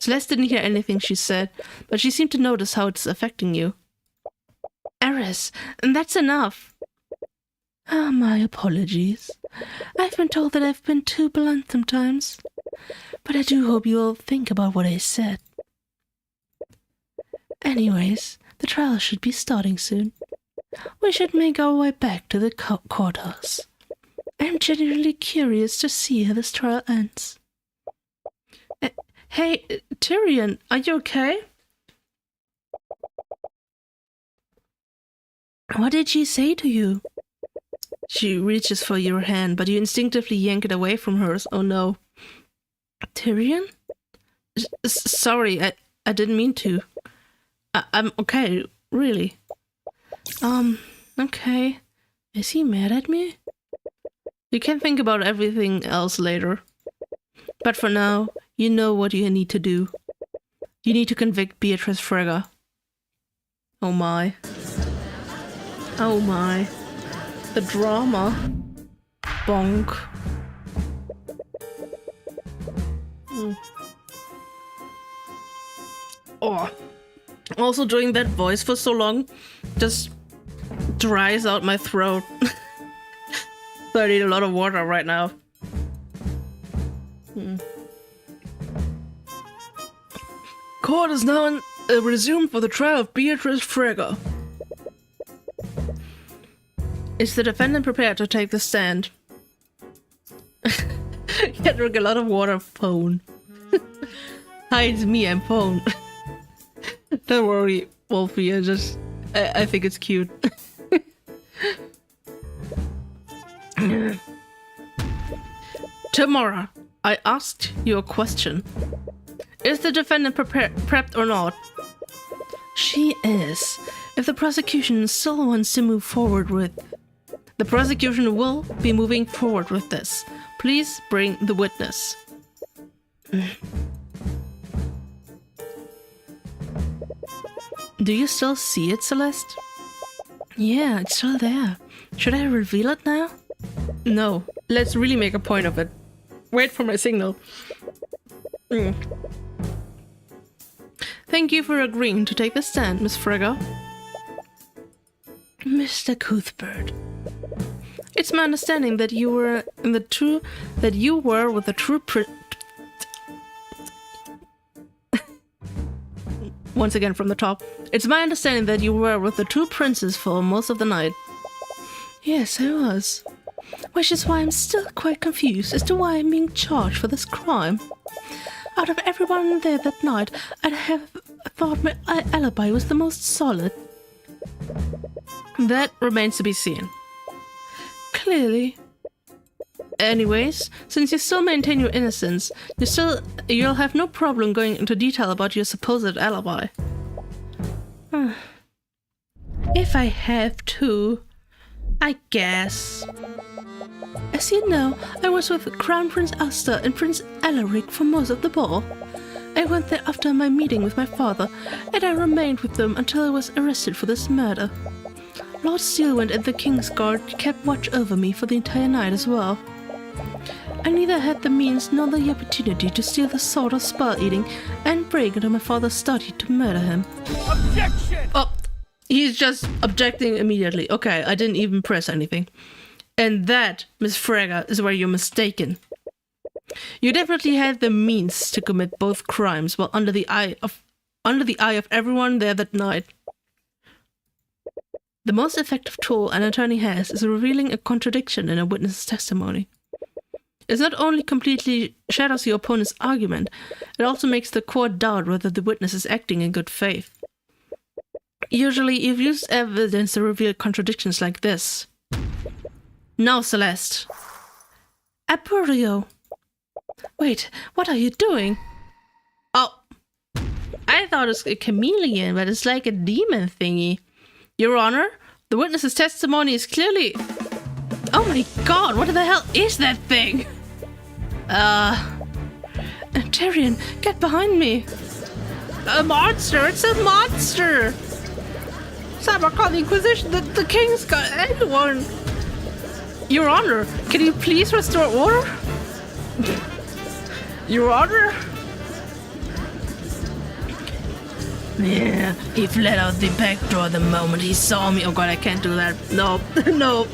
Celeste didn't hear anything she said, but she seemed to notice how it's affecting you. Eris, that's enough. My apologies. I've been told that I've been too blunt sometimes, but I do hope you'll think about what I said. Anyways, the trial should be starting soon. We should make our way back to the courthouse. I'm genuinely curious to see how this trial ends. Hey, Tyrion, are you okay? What did she say to you? She reaches for your hand, but you instinctively yank it away from hers. Oh no. Tyrion? Sorry, I didn't mean to. I'm okay, really. Okay. Is he mad at me? You can think about everything else later. But for now, you know what you need to do. You need to convict Beatrice Frege. Oh my. Oh my. The drama. Bonk. Oh. Also doing that voice for so long just dries out my throat. So I need a lot of water right now. Court is now resumed for the trial of Beatrice Frege. Is the defendant prepared to take the stand? Can't drink a lot of water, phone. Hi, it's me, I'm phone. Don't worry, Wolfie, I think it's cute. Tamara, I asked you a question. Is the defendant prepped or not? She is. If the prosecution still wants to move forward with... The prosecution will be moving forward with this. Please bring the witness. Do you still see it, Celeste? Yeah, it's still there. Should I reveal it now? No, let's really make a point of it. Wait for my signal. Thank you for agreeing to take the stand, Miss Frege. Mr. Cuthbert. It's my understanding that you were with the true Once again from the top. It's my understanding that you were with the two princes for most of the night. Yes, I was. Which is why I'm still quite confused as to why I'm being charged for this crime. Out of everyone there that night, I'd have thought my alibi was the most solid. That remains to be seen. Clearly. Anyways, since you still maintain your innocence, you'll have no problem going into detail about your supposed alibi. If I have to, I guess. As you know, I was with Crown Prince Asta and Prince Alaric for most of the ball. I went there after my meeting with my father, and I remained with them until I was arrested for this murder. Lord Steelwind and the King's Guard kept watch over me for the entire night as well. I neither had the means nor the opportunity to steal the sword of spell-eating and break into my father's study to murder him. Objection! Oh, he's just objecting immediately. Okay, I didn't even press anything. And that, Miss Frega, is where you're mistaken. You definitely had the means to commit both crimes while under the eye of everyone there that night. The most effective tool an attorney has is revealing a contradiction in a witness's testimony. It not only completely shatters your opponent's argument, it also makes the court doubt whether the witness is acting in good faith. Usually, you've used evidence to reveal contradictions like this. Now, Celeste. Apurio. Wait, what are you doing? Oh, I thought it was a chameleon, but it's like a demon thingy. Your Honor, the witness's testimony is clearly... Oh my god, what the hell is that thing? Tyrion, get behind me. A monster, it's a monster. Someone call the Inquisition, the King's got anyone. Your Honor, can you please restore order? Your Honor? Yeah, he fled out the back door the moment he saw me. Oh god, I can't do that. No,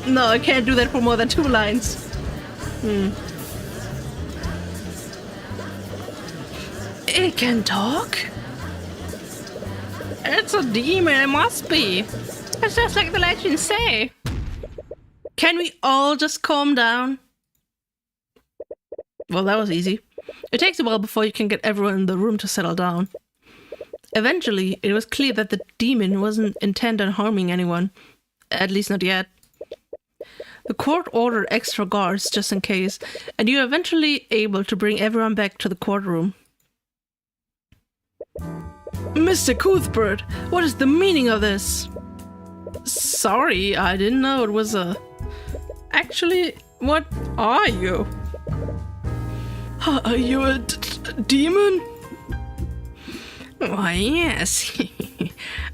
no, I can't do that for more than 2 lines. It can talk? It's a demon, it must be. It's just like the legends say. Can we all just calm down? Well, that was easy. It takes a while before you can get everyone in the room to settle down. Eventually, it was clear that the demon wasn't intent on harming anyone. At least not yet. The court ordered extra guards just in case, and you were eventually able to bring everyone back to the courtroom. Mr. Cuthbert, what is the meaning of this? Sorry, I didn't know it was a... Actually, what are you? Are you a demon? Why, yes.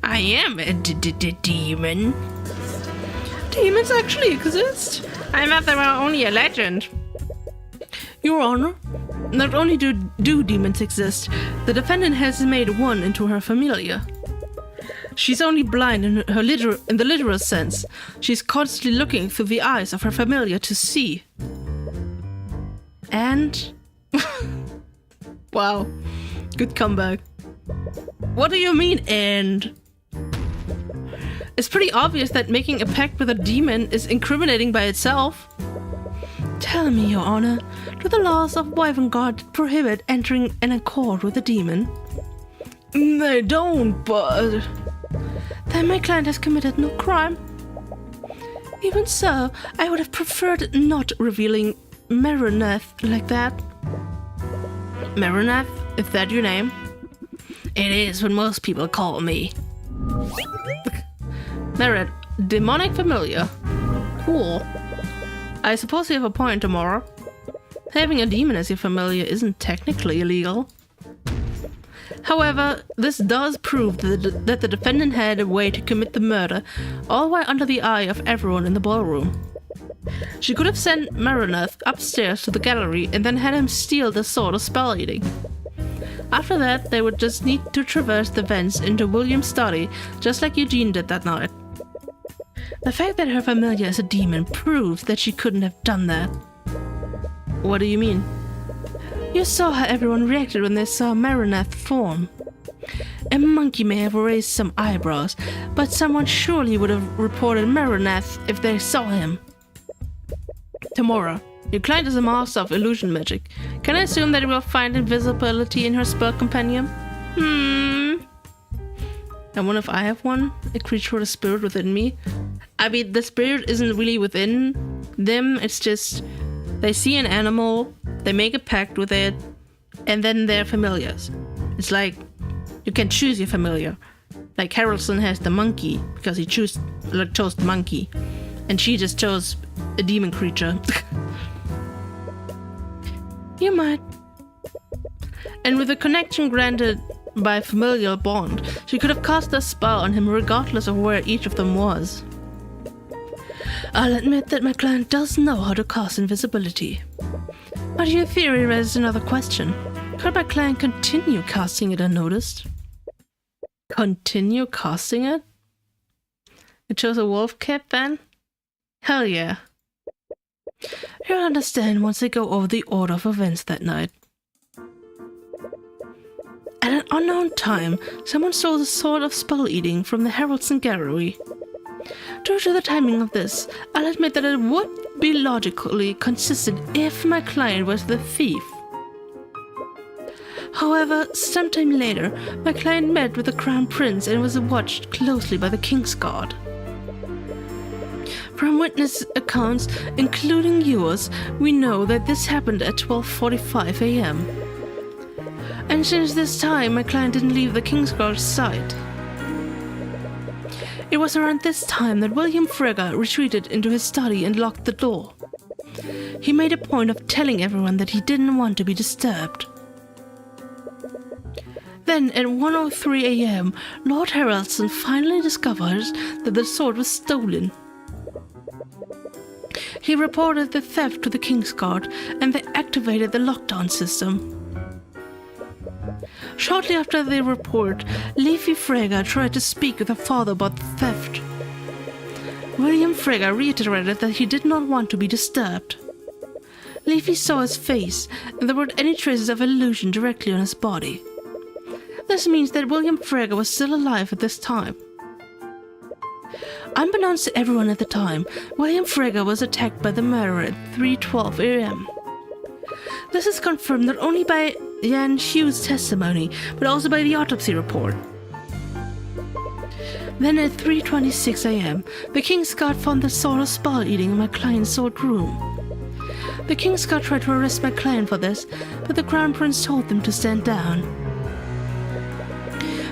I am a demon. Demons actually exist? I thought they were only a legend. Your Honor, not only do demons exist, the defendant has made one into her familiar. She's only blind in the literal sense. She's constantly looking through the eyes of her familiar to see. And... Wow, good comeback. What do you mean, and? It's pretty obvious that making a pact with a demon is incriminating by itself. Tell me, Your Honor, do the laws of Wyvern prohibit entering an accord with a demon? They don't, but... Then my client has committed no crime. Even so, I would have preferred not revealing Marineth like that. Marineth? Is that your name? It is what most people call me. Merit, demonic familiar. Cool. I suppose you have a point, Tamora. Having a demon as your familiar isn't technically illegal. However, this does prove that the defendant had a way to commit the murder, all while under the eye of everyone in the ballroom. She could have sent Marineth upstairs to the gallery and then had him steal the sword of spell-eating. After that, they would just need to traverse the vents into William's study, just like Eugene did that night. The fact that her familiar is a demon proves that she couldn't have done that. What do you mean? You saw how everyone reacted when they saw Marineth form. A monkey may have raised some eyebrows, but someone surely would have reported Marineth if they saw him. Tamora, your client is a master of illusion magic. Can I assume that you will find invisibility in her spell companion? I wonder if I have one? A creature with a spirit within me? I mean, the spirit isn't really within them, it's just They see an animal, they make a pact with it, and then they're familiars. It's like you can choose your familiar. Like Harrelson has the monkey because he chose the monkey, and she just chose a demon creature. You might. And with the connection granted by familial bond, she could have cast a spell on him regardless of where each of them was. I'll admit that my client does know how to cast invisibility. But your theory raises another question. Could my client continue casting it unnoticed? Continue casting it? You chose a wolf cat then? Hell yeah. You'll understand once I go over the order of events that night. At an unknown time, someone stole the Sword of Spell Eating from the Harrelson Gallery. Due to the timing of this, I'll admit that it would be logically consistent if my client was the thief. However, sometime later, my client met with the Crown Prince and was watched closely by the King's Guard. From witness accounts, including yours, we know that this happened at 12:45 a.m. And since this time, my client didn't leave the King's Guard's sight. It was around this time that William Frege retreated into his study and locked the door. He made a point of telling everyone that he didn't want to be disturbed. Then, at 1:03 a.m., Lord Harrelson finally discovers that the sword was stolen. He reported the theft to the King's Guard, and they activated the lockdown system. Shortly after the report, Leafy Frege tried to speak with her father about the theft. William Frege reiterated that he did not want to be disturbed. Leafy saw his face, and there weren't any traces of illusion directly on his body. This means that William Frege was still alive at this time. Unbeknownst to everyone at the time, William Frege was attacked by the murderer at 3:12 a.m. This is confirmed not only by Jan Hughes' testimony, but also by the autopsy report. Then at 3:26 a.m., the King's Guard found the Sword of Spell Eating in my client's sword room. The King's Guard tried to arrest my client for this, but the Crown Prince told them to stand down.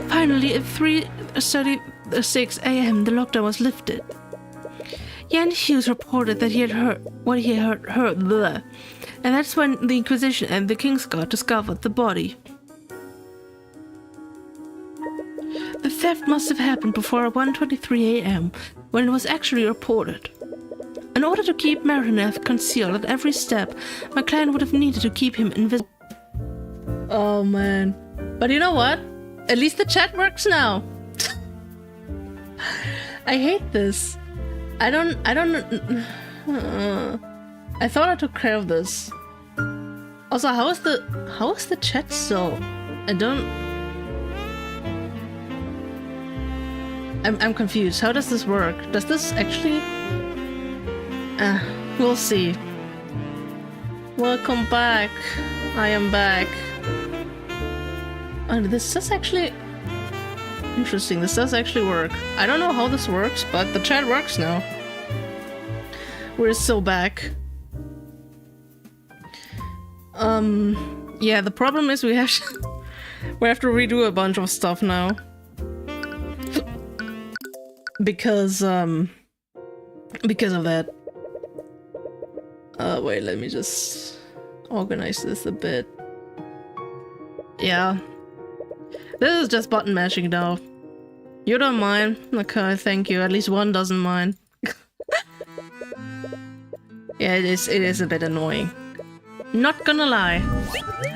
Finally, at 3:36 a.m., the lockdown was lifted. Jan Hughes reported that he had heard what he had heard, bleh, and that's when the Inquisition and the King's Guard discovered the body. The theft must have happened before 1:23 a.m., when it was actually reported. In order to keep Marineth concealed at every step, my client would have needed to keep him invisible. Oh man. But you know what? At least the chat works now. I hate this. I thought I took care of this. Also, how is the chat still? I'm confused. How does this work? Does this actually... we'll see. Welcome back. I am back. Oh, this does actually... Interesting, this does actually work. I don't know how this works, but the chat works now. We're still back. Yeah, the problem is we have to redo a bunch of stuff now. Because of that. Wait, let me just organize this a bit. Yeah. This is just button mashing now. You don't mind? Okay, thank you. At least one doesn't mind. Yeah, it is a bit annoying. Not gonna lie.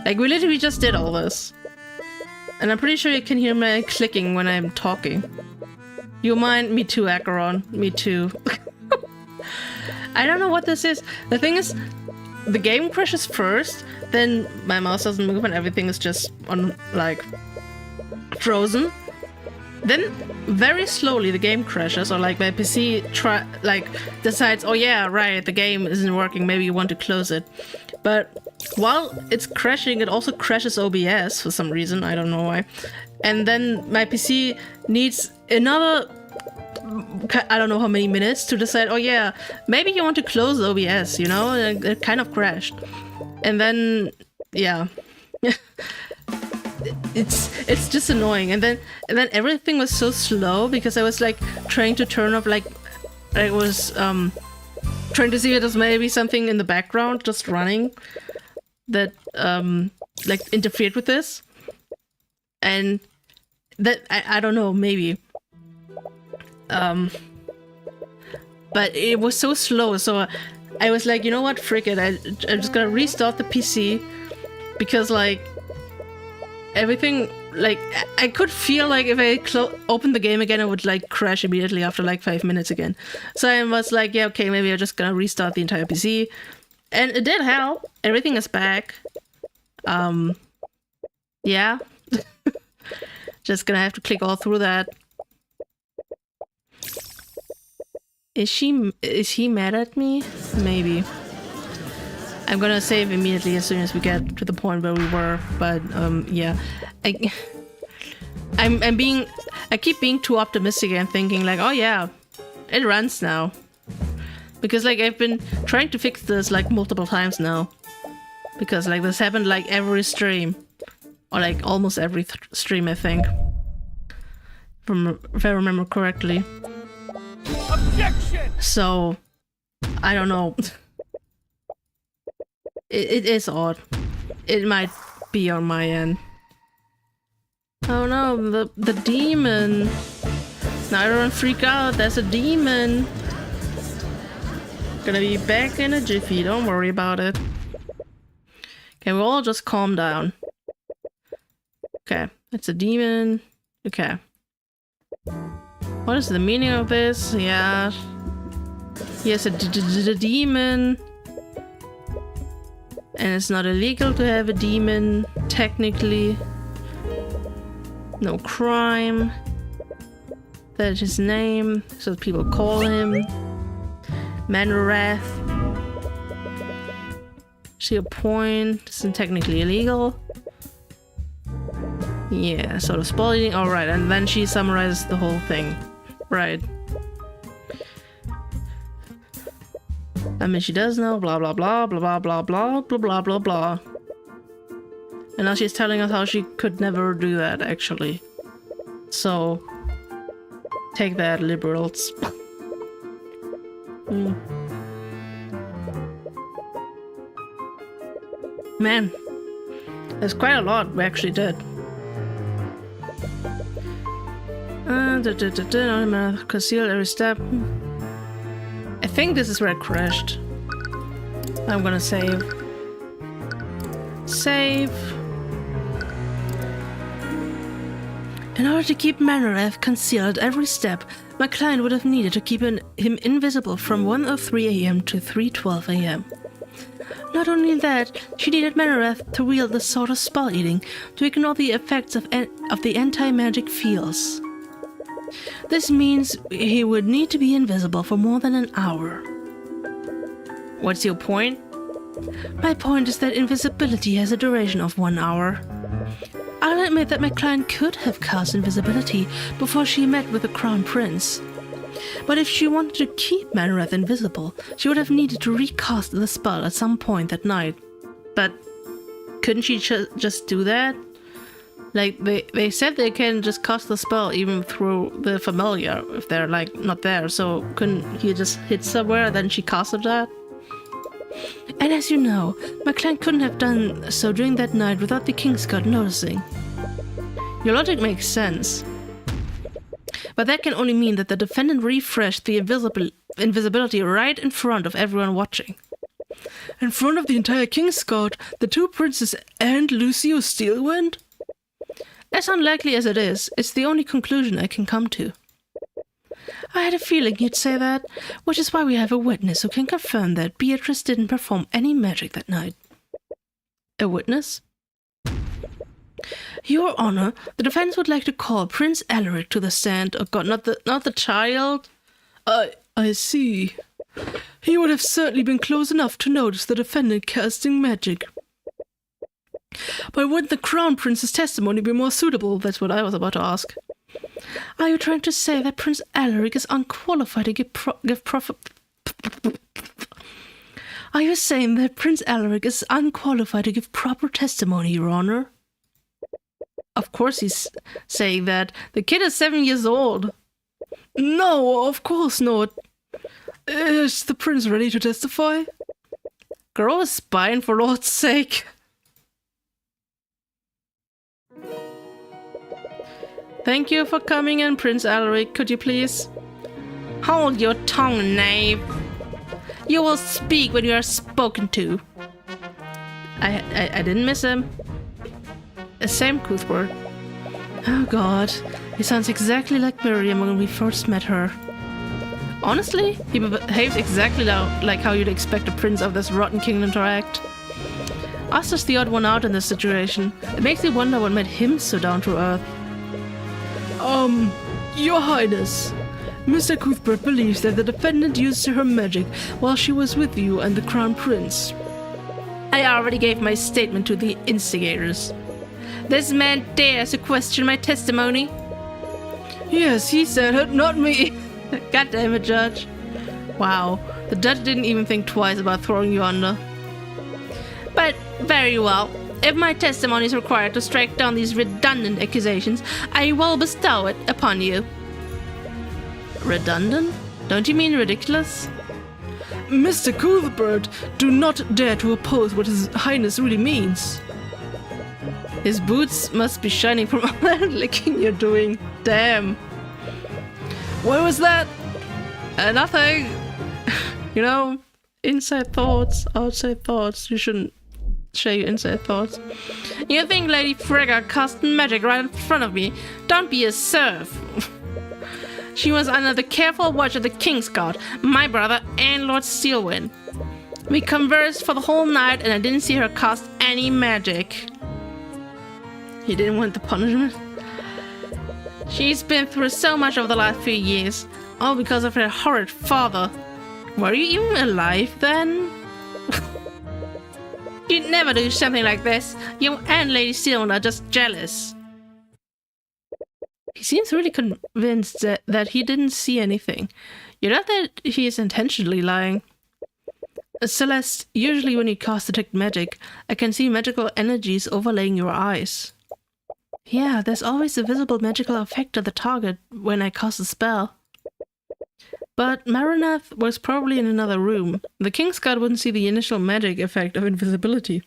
Like, we literally just did all this. And I'm pretty sure you can hear me clicking when I'm talking. You mind? Me too, Acheron. Me too. I don't know what this is. The thing is, the game crashes first, then my mouse doesn't move and everything is just on, like, frozen. Then, very slowly, the game crashes, or like my PC decides, oh yeah, right, the game isn't working, maybe you want to close it. But while it's crashing, it also crashes OBS for some reason, I don't know why. And then my PC needs another I don't know how many minutes to decide, oh yeah, maybe you want to close OBS, you know? It kind of crashed. And then, yeah. It's just annoying. And then everything was so slow because I was like trying to turn off, like I was trying to see if there's maybe something in the background just running that like interfered with this. And that I don't know, maybe. But it was so slow, so I was like, you know what, frick it, I'm just gonna restart the PC because like everything, like I could feel like if I opened the game again, it would like crash immediately after like 5 minutes again. So I was like, yeah, okay, maybe I'm just gonna restart the entire PC, and it did help. Everything is back. Yeah. Just gonna have to click all through that. Is he mad at me? Maybe. I'm gonna save immediately as soon as we get to the point where we were, but yeah. I keep being too optimistic and thinking like, oh yeah, it runs now. Because like I've been trying to fix this like multiple times now. Because like this happened like every stream. Or like almost every stream, I think. If I remember correctly. Objection! So, I don't know. It is odd. It might be on my end. Oh no, the demon. Now everyone freak out, there's a demon. Gonna be back in a jiffy, don't worry about it. Okay, we'll all just calm down. Okay, it's a demon. Okay. What is the meaning of this? Yeah. Yes, a demon. And it's not illegal to have a demon, technically. No crime. That's his name, so people call him. Manwrath. See a point. Isn't technically illegal. Yeah, sort of spoiling. Alright, and then she summarizes the whole thing. Right. I mean, she does know, blah blah blah, blah blah blah blah, blah blah blah blah. And now she's telling us how she could never do that, actually. So, take that, liberals. Man, there's quite a lot we actually did. Conceal every step. I think this is where I crashed. I'm gonna save. Save. In order to keep Manwrath concealed at every step, my client would have needed to keep him invisible from 1:03 AM to 3:12 AM. Not only that, she needed Manwrath to wield the sword of spell eating to ignore the effects of the anti-magic fields. This means he would need to be invisible for more than an hour. What's your point? My point is that invisibility has a duration of 1 hour. I'll admit that my client could have cast invisibility before she met with the Crown Prince. But if she wanted to keep Manwrath invisible, she would have needed to recast the spell at some point that night. But couldn't she just do that? Like, they said they can just cast the spell even through the familiar if they're, like, not there. So couldn't he just hit somewhere and then she casted that? And as you know, my client couldn't have done so during that night without the King's Guard noticing. Your logic makes sense. But that can only mean that the defendant refreshed the invisibility right in front of everyone watching. In front of the entire King's Guard, the two princes and Lucio Steelwind? As unlikely as it is, it's the only conclusion I can come to. I had a feeling you'd say that, which is why we have a witness who can confirm that Beatrice didn't perform any magic that night. A witness? Your Honor, the defense would like to call Prince Alaric to the stand. Oh God, not the child. I see. He would have certainly been close enough to notice the defendant casting magic. But would the Crown Prince's testimony be more suitable? That's what I was about to ask. Are you trying to say that Prince Alaric is unqualified to Are you saying that Prince Alaric is unqualified to give proper testimony, Your Honor? Of course he's saying that. The kid is 7 years old. No, of course not. Is the prince ready to testify? Grow a spine, for Lord's sake. Thank you for coming in, Prince Alaric. Could you please? Hold your tongue, knave. You will speak when you are spoken to. I didn't miss him. Same Cuthbert. Oh god, he sounds exactly like Miriam when we first met her. Honestly, he behaves exactly like how you'd expect a prince of this rotten kingdom to act. Us is the odd one out in this situation. It makes me wonder what made him so down to earth. Your Highness, Mr. Cuthbert believes that the defendant used her magic while she was with you and the Crown Prince. I already gave my statement to the instigators. This man dares to question my testimony. Yes, he said it, not me. God damn it, Judge. Wow, the judge didn't even think twice about throwing you under. But very well. If my testimony is required to strike down these redundant accusations, I will bestow it upon you. Redundant? Don't you mean ridiculous? Mr. Cuthbert, do not dare to oppose what His Highness really means. His boots must be shining from all that licking you're doing. Damn. What was that? Nothing. You know, inside thoughts, outside thoughts. You shouldn't share your inside thoughts. You think Lady Frigga cast magic right in front of me? Don't be a serf. She was under the careful watch of the King's Guard, my brother, and Lord Steelwind. We conversed for the whole night and I didn't see her cast any magic. You didn't want the punishment? She's been through so much over the last few years, all because of her horrid father. Were you even alive then? You'd never do something like this. You and Lady Steelwind are just jealous. He seems really convinced that he didn't see anything. You know that he is intentionally lying. Celeste, usually when you cast detect magic, I can see magical energies overlaying your eyes. Yeah, there's always a visible magical effect of the target when I cast a spell. But Marinath was probably in another room. The King's Guard wouldn't see the initial magic effect of invisibility.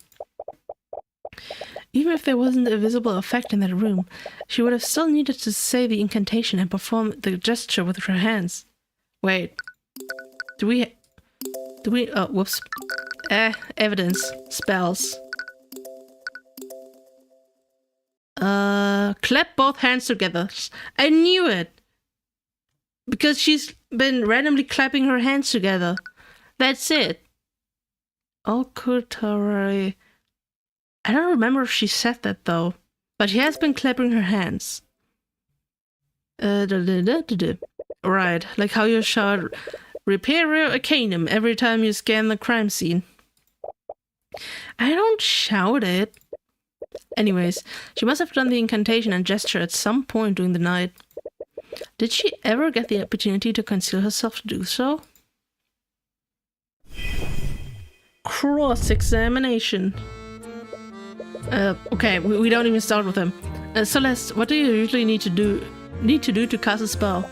Even if there wasn't a visible effect in that room, she would have still needed to say the incantation and perform the gesture with her hands. Wait. Do we... oh, whoops. Evidence. Spells. Clap both hands together. I knew it! Because she's been randomly clapping her hands together. That's it. Ocultary. I don't remember if she said that though. But she has been clapping her hands. Right, like how you shout Repair Arcanum every time you scan the crime scene. I don't shout it. Anyways, she must have done the incantation and gesture at some point during the night. Did she ever get the opportunity to conceal herself to do so? Cross-examination. Okay, we don't even start with him. Celeste, what do you usually need to do to cast a spell?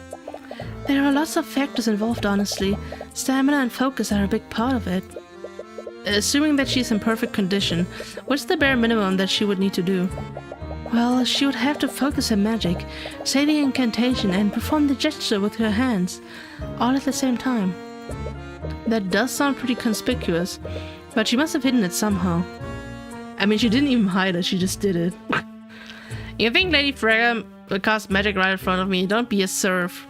There are lots of factors involved, honestly. Stamina and focus are a big part of it. Assuming that she's in perfect condition, what's the bare minimum that she would need to do? Well, she would have to focus her magic, say the incantation, and perform the gesture with her hands, all at the same time. That does sound pretty conspicuous, but she must have hidden it somehow. I mean, she didn't even hide it, she just did it. You think Lady Frigga would cast magic right in front of me? Don't be a serf.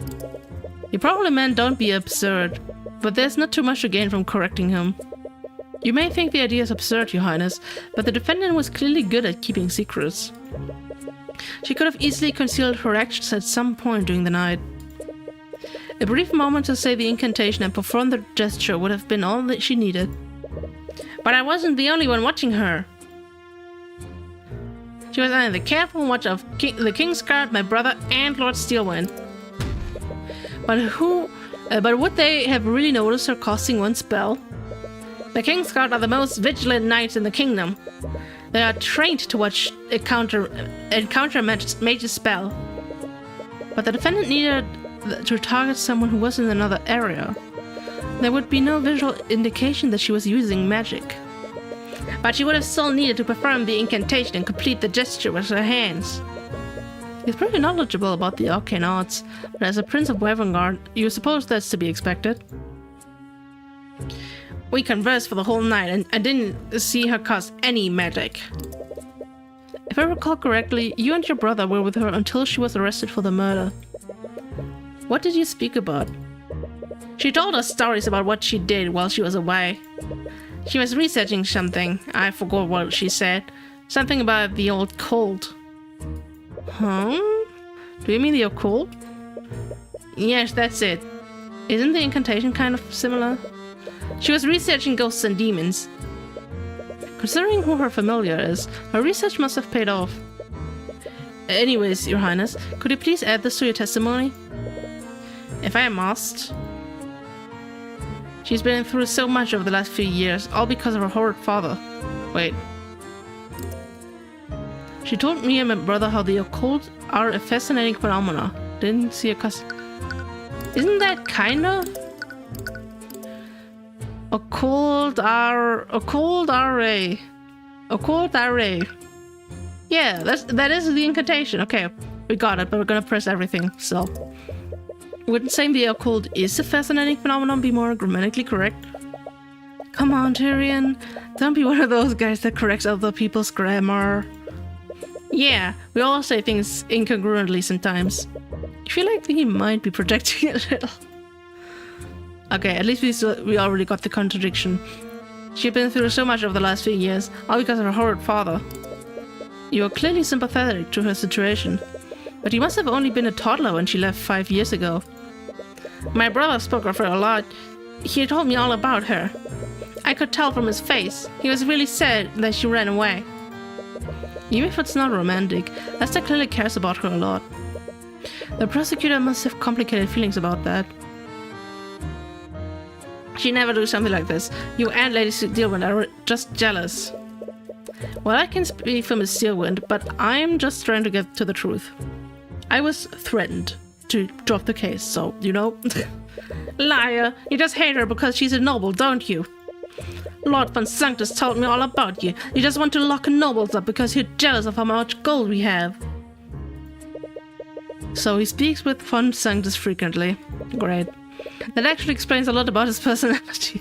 He probably meant don't be absurd, but there's not too much to gain from correcting him. You may think the idea is absurd, Your Highness, but the defendant was clearly good at keeping secrets. She could have easily concealed her actions at some point during the night. A brief moment to say the incantation and perform the gesture would have been all that she needed. But I wasn't the only one watching her. She was under the careful watch of the King's Guard, my brother, and Lord Steelwind. But would they have really noticed her casting one spell? The King's Guard are the most vigilant knights in the kingdom. They are trained to watch encounter major spell. But the defendant needed to target someone who was in another area. There would be no visual indication that she was using magic. But she would have still needed to perform the incantation and complete the gesture with her hands. He's pretty knowledgeable about the arcane arts, but as a Prince of Wyvern, you suppose that's to be expected. We conversed for the whole night, and I didn't see her cast any magic. If I recall correctly, you and your brother were with her until she was arrested for the murder. What did you speak about? She told us stories about what she did while she was away. She was researching something. I forgot what she said. Something about the old cult. Huh? Do you mean the occult? Yes, that's it. Isn't the incantation kind of similar? She was researching ghosts and demons. Considering who her familiar is, her research must have paid off. Anyways, Your Highness, could you please add this to your testimony? If I must. She's been through so much over the last few years, all because of her horrid father. Wait. She told me and my brother how the occult are a fascinating phenomena. Didn't see a cuss. Isn't that kind of? Occult are a. Yeah, that is the incantation. Okay, we got it, but we're gonna press everything, so. Wouldn't saying the occult is a fascinating phenomenon be more grammatically correct? Come on, Tyrion. Don't be one of those guys that corrects other people's grammar. Yeah, we all say things incongruently sometimes. I feel like he might be projecting a little. Okay, at least we already got the contradiction. She'd been through so much over the last few years, all because of her horrid father. You are clearly sympathetic to her situation, but you must have only been a toddler when she left 5 years ago. My brother spoke of her a lot. He told me all about her. I could tell from his face. He was really sad that she ran away. Even if it's not romantic, Lester clearly cares about her a lot. The prosecutor must have complicated feelings about that. She'd never do something like this. You and Lady Steelwind are just jealous. Well, I can speak for Miss Steelwind, but I'm just trying to get to the truth. I was threatened to drop the case, so, you know. Liar! You just hate her because she's a noble, don't you? Lord Von Sanctus told me all about you. You just want to lock nobles up because you're jealous of how much gold we have. So he speaks with Von Sanctus frequently. Great. That actually explains a lot about his personality.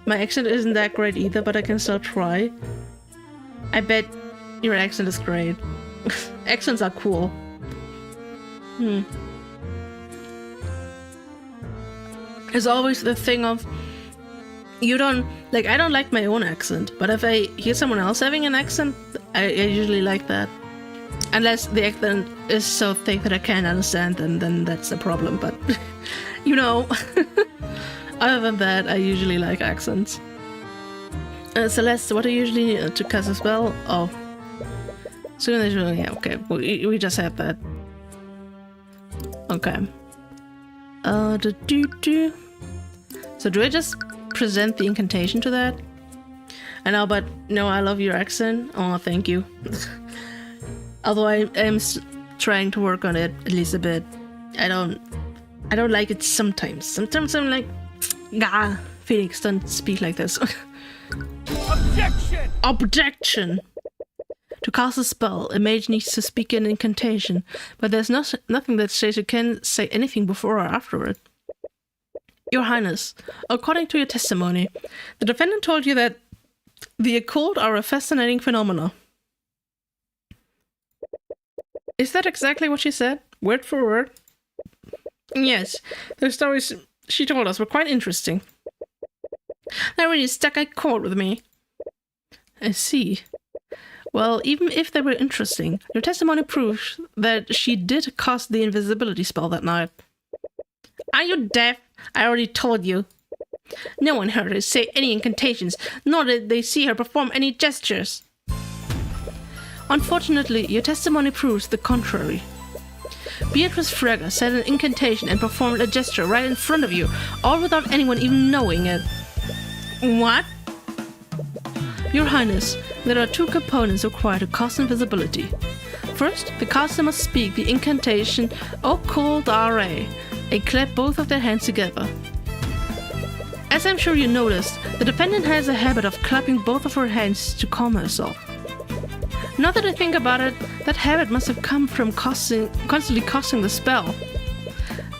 My accent isn't that great either, but I can still try. I bet your accent is great. Accents are cool. There's always the thing of I don't like my own accent, but if I hear someone else having an accent, I usually like that. Unless the accent is so thick that I can't understand, then that's a problem, but you know. Other than that, I usually like accents. Celeste, what do you usually need to cast as well? Oh. Soon as yeah, okay. We just had that. Okay. So do I just present the incantation to that? I know, but no, I love your accent. Oh, thank you. Although I am trying to work on it at least a bit. I don't like it sometimes. Sometimes I'm like, nah, Phoenix, don't speak like this. Objection! Objection! To cast a spell, a mage needs to speak an incantation, but there's nothing that says you can say anything before or after it. Your Highness, according to your testimony, the defendant told you that the occult are a fascinating phenomena. Is that exactly what she said? Word for word? Yes, the stories she told us were quite interesting. They really stuck a chord with me. I see. Well, even if they were interesting, your testimony proves that she did cast the invisibility spell that night. Are you deaf? I already told you. No one heard her say any incantations, nor did they see her perform any gestures. Unfortunately, your testimony proves the contrary. Beatrice Frege said an incantation and performed a gesture right in front of you, all without anyone even knowing it. What? Your Highness, there are two components required to cast invisibility. First, the caster must speak the incantation Occult Array and clap both of their hands together. As I'm sure you noticed, the defendant has a habit of clapping both of her hands to calm herself. Now that I think about it, that habit must have come from constantly casting the spell.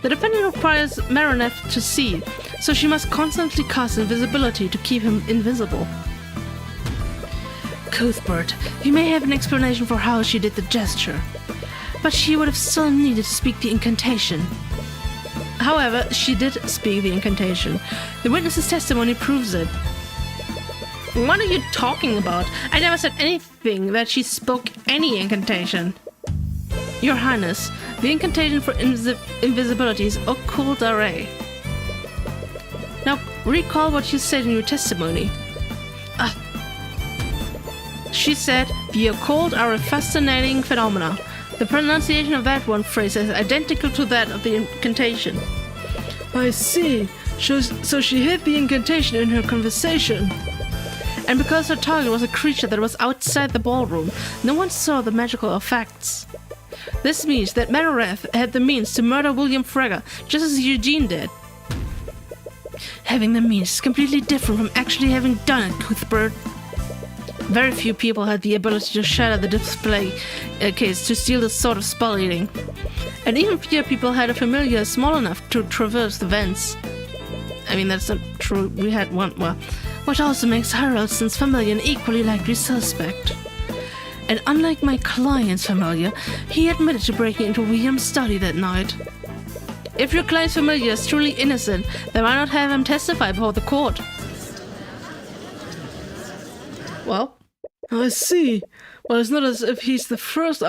The defendant requires Marineth to see, so she must constantly cast invisibility to keep him invisible. Cuthbert, you may have an explanation for how she did the gesture, but she would have still needed to speak the incantation. However, she did speak the incantation. The witness's testimony proves it. What are you talking about? I never said anything that she spoke any incantation. Your Highness, the incantation for invisibility is Occult Array. Now, recall what you said in your testimony. She said, the occult are a fascinating phenomena. The pronunciation of that one phrase is identical to that of the incantation. I see. So she hid the incantation in her conversation. And because her target was a creature that was outside the ballroom, no one saw the magical effects. This means that Marineth had the means to murder William Frege, just as Eugene did. Having the means is completely different from actually having done it, Cuthbert. Very few people had the ability to shatter the display case to steal this sort of spell eating. And even fewer people had a familiar small enough to traverse the vents. I mean, that's not true. We had one, well, which also makes Haraldson's familiar an equally likely suspect. And unlike my client's familiar, he admitted to breaking into William's study that night. If your client's familiar is truly innocent, then why not have him testify before the court? Well, I see. Well, it's not as if he's the first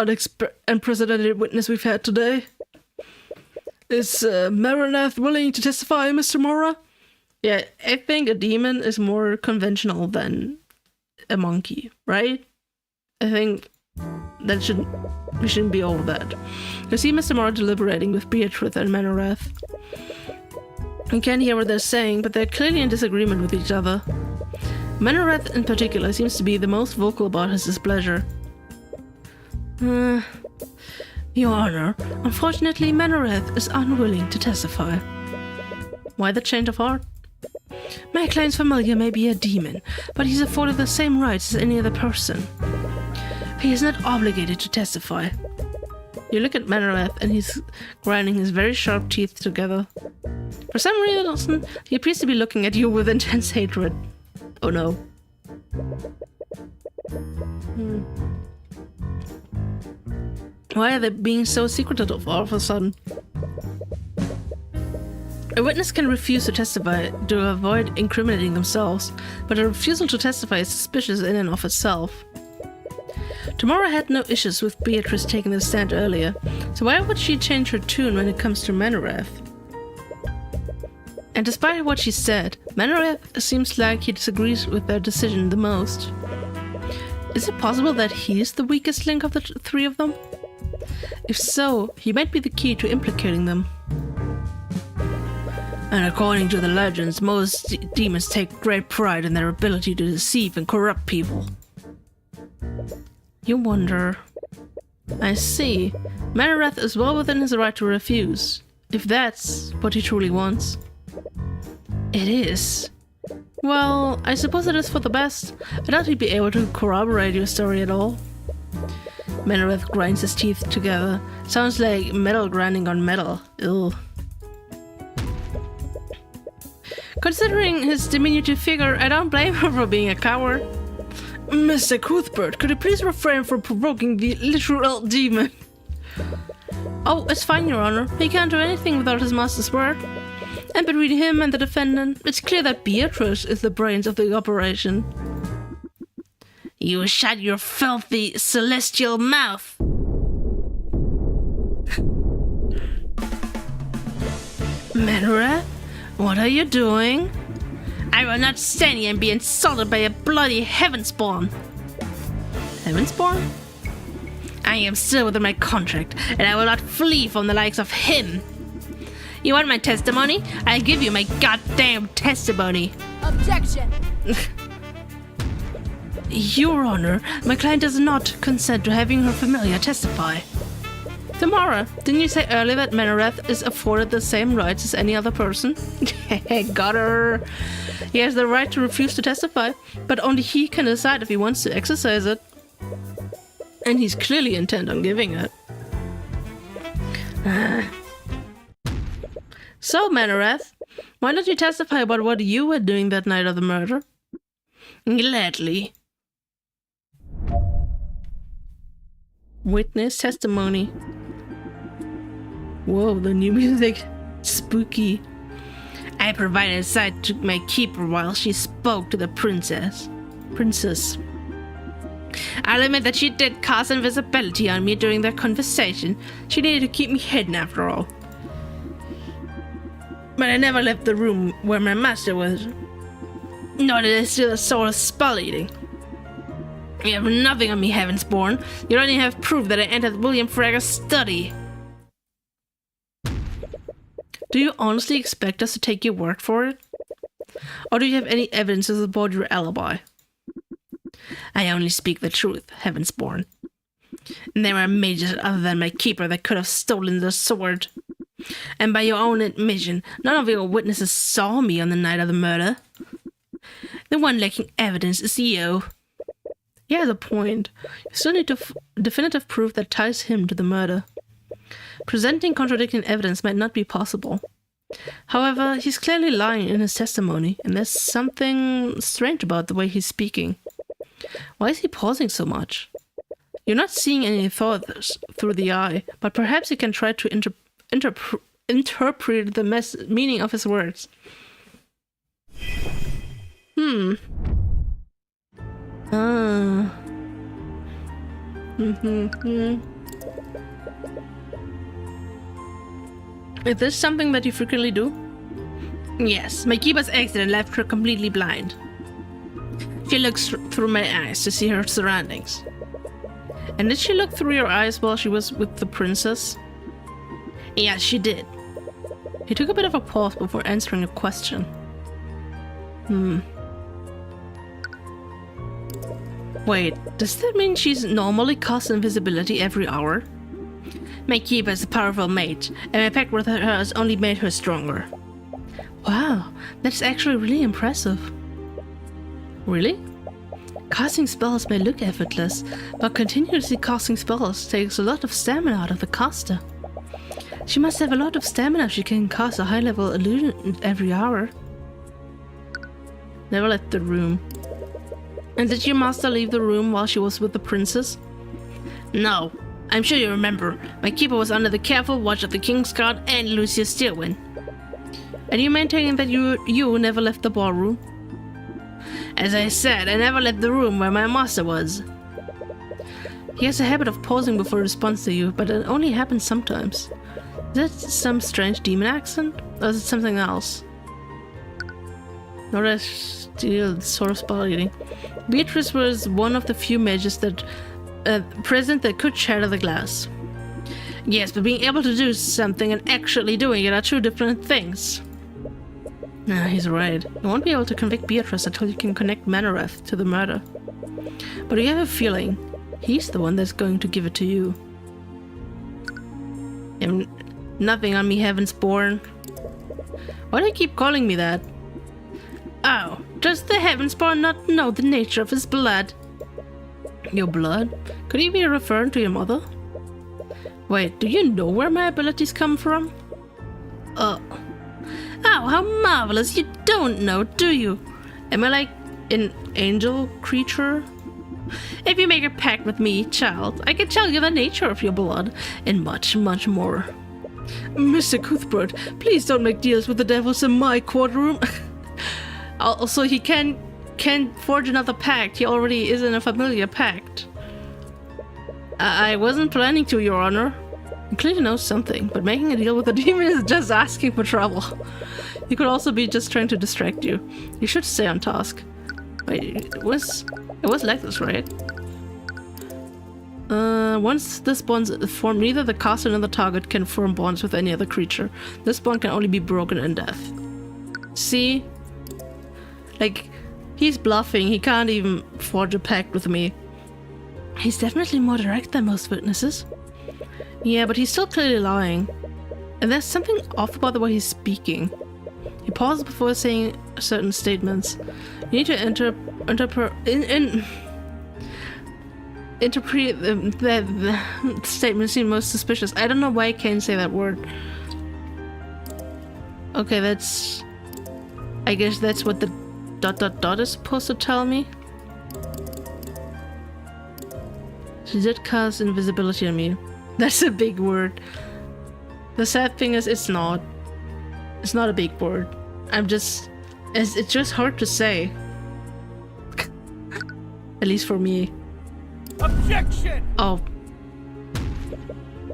unprecedented witness we've had today. Is Marineth willing to testify, Mr. Mora? Yeah, I think a demon is more conventional than a monkey, right? I think that we shouldn't be over that. You see Mr. Mora deliberating with Beatrice and Marineth. You can't hear what they're saying, but they're clearly in disagreement with each other. Marineth in particular seems to be the most vocal about his displeasure. Your Honor, unfortunately Marineth is unwilling to testify. Why the change of heart? My client's familiar may be a demon, but he's afforded the same rights as any other person. He is not obligated to testify. You look at Marineth and he's grinding his very sharp teeth together. For some reason, he appears to be looking at you with intense hatred. Oh no. Why are they being so secretive all of a sudden? A witness can refuse to testify to avoid incriminating themselves, but a refusal to testify is suspicious in and of itself. Tamara had no issues with Beatrice taking the stand earlier, so why would she change her tune when it comes to Marineth? And despite what she said, Marineth seems like he disagrees with their decision the most. Is it possible that he's the weakest link of the three of them? If so, he might be the key to implicating them. And according to the legends, most demons take great pride in their ability to deceive and corrupt people. You wonder... I see. Marineth is well within his right to refuse, if that's what he truly wants. It is. Well, I suppose it is for the best. I doubt he'd be able to corroborate your story at all. Marineth grinds his teeth together. Sounds like metal grinding on metal. Ugh. Considering his diminutive figure, I don't blame her for being a coward. Mr. Cuthbert, could you please refrain from provoking the literal demon? Oh, it's fine, Your Honor. He can't do anything without his master's word. And between him and the defendant, it's clear that Beatrice is the brains of the operation. You shut your filthy, celestial mouth! Marineth, what are you doing? I will not stand here and be insulted by a bloody heavenspawn. Heavenspawn? I am still within my contract, and I will not flee from the likes of him. You want my testimony? I'll give you my goddamn testimony. Objection! Your Honor, my client does not consent to having her familiar testify. Tamara, didn't you say earlier that Manareth is afforded the same rights as any other person? Got her. He has the right to refuse to testify, but only he can decide if he wants to exercise it. And he's clearly intent on giving it. So, Manareth, why don't you testify about what you were doing that night of the murder? Gladly. Witness testimony. Whoa, the new music. Spooky. I provided sight to my keeper while she spoke to the princess. I'll admit that she did cast invisibility on me during their conversation. She needed to keep me hidden after all. But I never left the room where my master was. Nor did I steal a soul of spell eating. You have nothing on me, Heavensborn. You don't even have proof that I entered William Fragger's study. Do you honestly expect us to take your word for it? Or do you have any evidence to support your alibi? I only speak the truth, Heavensborn. And there are mages other than my keeper that could have stolen the sword. And by your own admission, none of your witnesses saw me on the night of the murder. The one lacking evidence is you. He has a point. You still need definitive proof that ties him to the murder. Presenting contradicting evidence might not be possible. However, he's clearly lying in his testimony, and there's something strange about the way he's speaking. Why is he pausing so much? You're not seeing any thoughts through the eye, but perhaps you can try to interpret the meaning of his words. Is this something that you frequently do? Yes, my keeper's accident left her completely blind. She looks through my eyes to see her surroundings. And did she look through your eyes while she was with the princess? Yes, she did. He took a bit of a pause before answering a question. Wait, does that mean she's normally casts invisibility every hour? My keeper is a powerful mage, and my pact with her has only made her stronger. Wow, that's actually really impressive. Really? Casting spells may look effortless, but continuously casting spells takes a lot of stamina out of the caster. She must have a lot of stamina if she can cast a high-level illusion every hour. Never left the room. And did your master leave the room while she was with the princess? No. I'm sure you remember. My keeper was under the careful watch of the King's Guard and Lucius Steelwind. And you maintaining that you never left the ballroom? As I said, I never left the room where my master was. He has a habit of pausing before he responds to you, but it only happens sometimes. Is that some strange demon accent? Or is it something else? Not a steel sort of spell eating. Beatrice was one of the few mages that present that could shatter the glass. Yes, but being able to do something and actually doing it are two different things. Nah, he's right. You won't be able to convict Beatrice until you can connect Manareth to the murder. But you have a feeling he's the one that's going to give it to you. And nothing on me, Heavensborn. Why do you keep calling me that? Oh, does the Heavensborn not know the nature of his blood? Your blood? Could he be referring to your mother? Wait, do you know where my abilities come from? Oh, how marvelous! You don't know, do you? Am I like an angel creature? If you make a pact with me, child, I can tell you the nature of your blood, and much, much more. Mr. Cuthbert, please don't make deals with the devils in my courtroom. Also, he can't forge another pact. He already is in a familiar pact. I wasn't planning to, Your Honor. You clearly know something, but making a deal with a demon is just asking for trouble. He could also be just trying to distract you. You should stay on task. Wait, it was like this, right? Once this bond is formed, neither the caster nor the target can form bonds with any other creature. This bond can only be broken in death. See? Like, he's bluffing. He can't even forge a pact with me. He's definitely more direct than most witnesses. Yeah, but he's still clearly lying. And there's something off about the way he's speaking. He pauses before saying certain statements. You need to interpret the statement seems most suspicious. I don't know why I can't say that word. Okay, that's... I guess that's what the ... is supposed to tell me. She did cast invisibility on me. That's a big word. The sad thing is, it's not. It's not a big word. It's just hard to say. At least for me. Objection! Oh.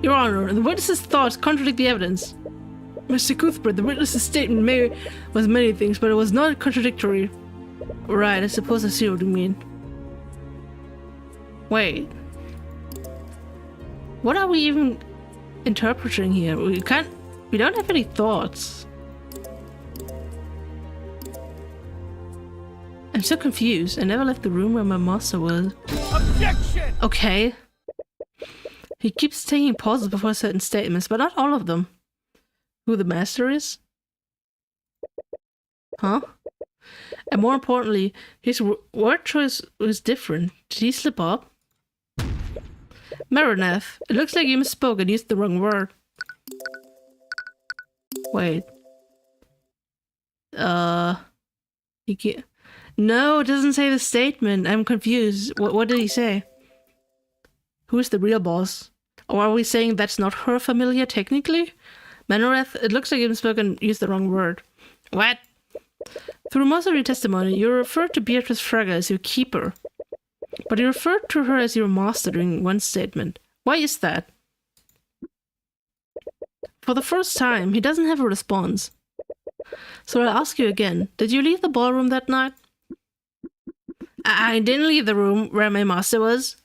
Your Honor, the witness's thoughts contradict the evidence. Mr. Cuthbert, the witness's statement was many things, but it was not contradictory. Right, I suppose I see what you mean. Wait. What are we even interpreting here? We don't have any thoughts. I'm so confused. I never left the room where my master was. Objection! Okay. He keeps taking pauses before certain statements, but not all of them. Who the master is? Huh? And more importantly, his word choice was different. Did he slip up? Marineth, it looks like you misspoke and used the wrong word. Wait. He can't... No, it doesn't say the statement. I'm confused. What did he say? Who's the real boss? Or are we saying that's not her familiar technically? Manoreth, it looks like you misspoke and used the wrong word. What? Through most of your testimony, you referred to Beatrice Fraga as your keeper. But you referred to her as your master during one statement. Why is that? For the first time, he doesn't have a response. So I'll ask you again. Did you leave the ballroom that night? I didn't leave the room where my master was.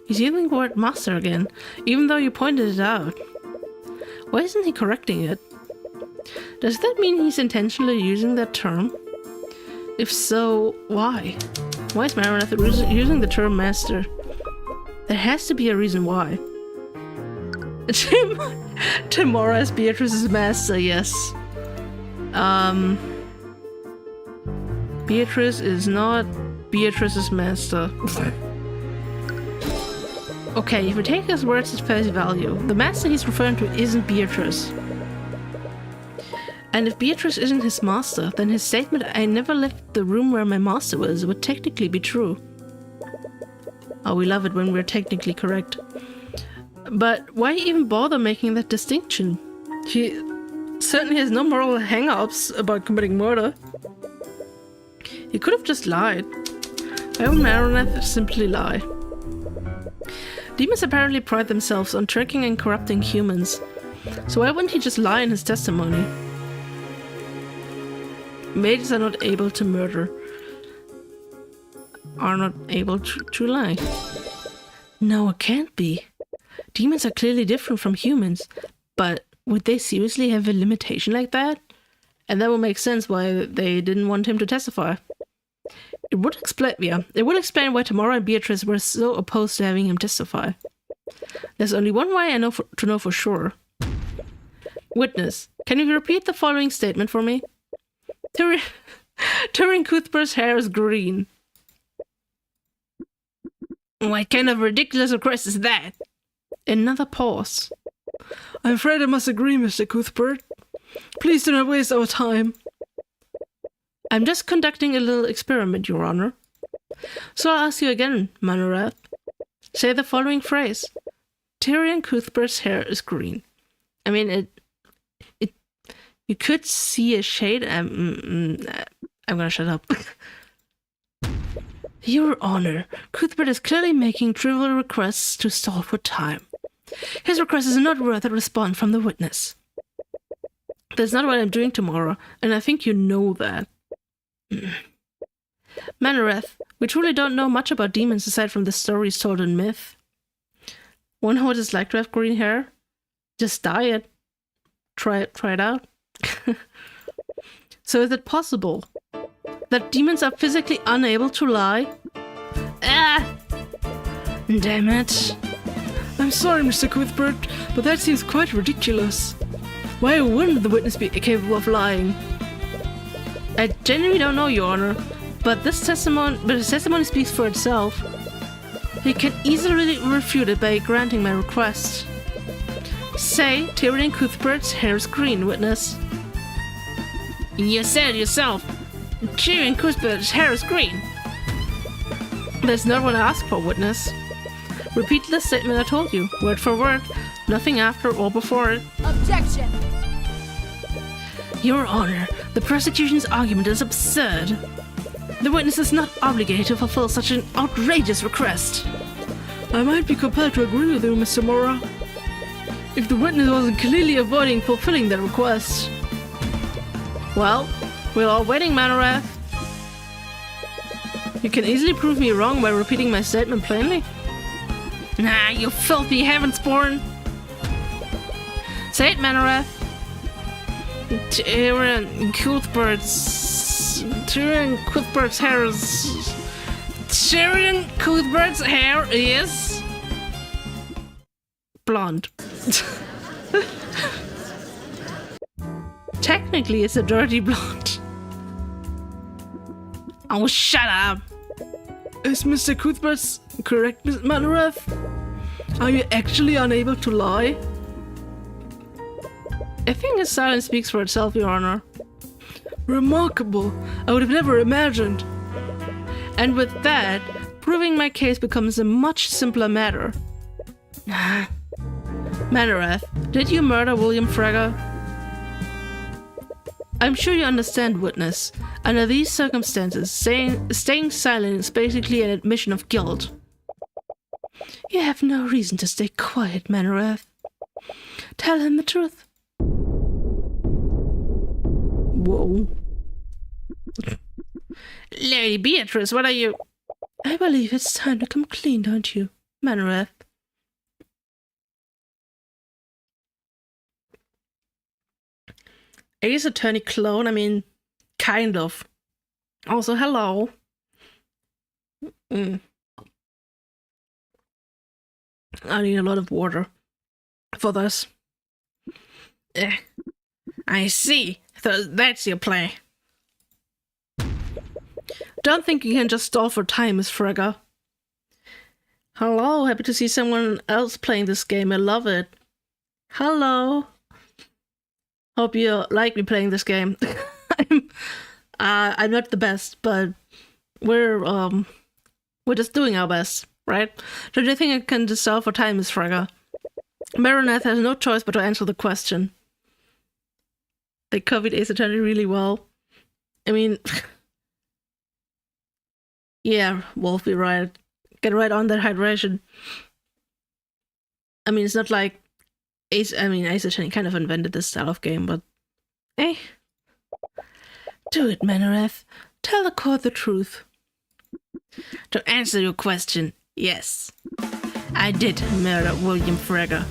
He's using the word master again, even though you pointed it out. Why isn't he correcting it? Does that mean he's intentionally using that term? If so, why? Why is Marineth using the term master? There has to be a reason why. Tamora is Beatrice's master, yes. Beatrice is not Beatrice's master. Okay, if we take his words at face value, the master he's referring to isn't Beatrice. And if Beatrice isn't his master, then his statement, I never left the room where my master was, would technically be true. Oh, we love it when we're technically correct. But why even bother making that distinction? He certainly has no moral hang-ups about committing murder. He could have just lied. Why would Marineth simply lie? Demons apparently pride themselves on tricking and corrupting humans. So why wouldn't he just lie in his testimony? Mages are not able to murder. Are not able to lie. No, it can't be. Demons are clearly different from humans, but would they seriously have a limitation like that? And that would make sense why they didn't want him to testify. It would explain why Tamora and Beatrice were so opposed to having him testify. There's only one way I know to know for sure. Witness, can you repeat the following statement for me? Tyrion Cuthbert's hair is green. What kind of ridiculous request is that? Another pause. I'm afraid I must agree, Mr. Cuthbert. Please do not waste our time. I'm just conducting a little experiment, Your Honor. So I'll ask you again, Manorath. Say the following phrase. Tyrion Cuthbert's hair is green. I mean, you could see a shade. I'm gonna shut up. Your Honor, Cuthbert is clearly making trivial requests to stall for time. His request is not worth a response from the witness. That's not what I'm doing tomorrow, and I think you know that. Manoreth, we truly don't know much about demons aside from the stories told in myth. Wonder what it's like to have green hair? Just dye it. Try it out. So is it possible that demons are physically unable to lie? Ah! Damn it. I'm sorry, Mr. Cuthbert, but that seems quite ridiculous. Why wouldn't the witness be capable of lying? I genuinely don't know, Your Honor, but his testimony speaks for itself. He can easily refute it by granting my request. Say Tyrion Cuthbert's hair is green, witness. You said it yourself. Tyrion Cuthbert's hair is green. That's not what I asked for, witness. Repeat the statement I told you, word for word, nothing after or before it. Objection! Your Honor, the prosecution's argument is absurd. The witness is not obligated to fulfill such an outrageous request. I might be compelled to agree with you, Mr. Mora. If the witness wasn't clearly avoiding fulfilling that request. Well, we're all waiting, Manarath. You can easily prove me wrong by repeating my statement plainly. Nah, you filthy heavensborn! Say it, Manarath. Tyrion Cuthbert's hair is... Tyrion Cuthbert's hair is... blonde. Technically, it's a dirty blonde. Oh, shut up! Is Mr. Cuthbert's correct, Miss Manarath? Are you actually unable to lie? I think his silence speaks for itself, Your Honor. Remarkable. I would have never imagined. And with that, proving my case becomes a much simpler matter. Manarath, did you murder William Fragger? I'm sure you understand, witness. Under these circumstances, staying silent is basically an admission of guilt. You have no reason to stay quiet, Manarath. Tell him the truth. Whoa. Lady Beatrice, what are you... I believe it's time to come clean, don't you, Manarath? Ace Attorney clone, I mean, kind of. Also, hello. I need a lot of water for this. I see. So that's your play. Don't think you can just stall for time, Miss Fragger. Hello, happy to see someone else playing this game. I love it. Hello. Hope you like me playing this game. I'm not the best, but we're just doing our best, right? Don't you think I can just stall for time, Miss Fragger? Marinette has no choice but to answer the question. They copied Ace Attorney really well. I mean, yeah, Wolf, you're right. Get right on that hydration. I mean, it's not like Ace Attorney kind of invented this style of game, but do it, Manarath. Tell the court the truth. To answer your question, yes, I did murder William Fragger.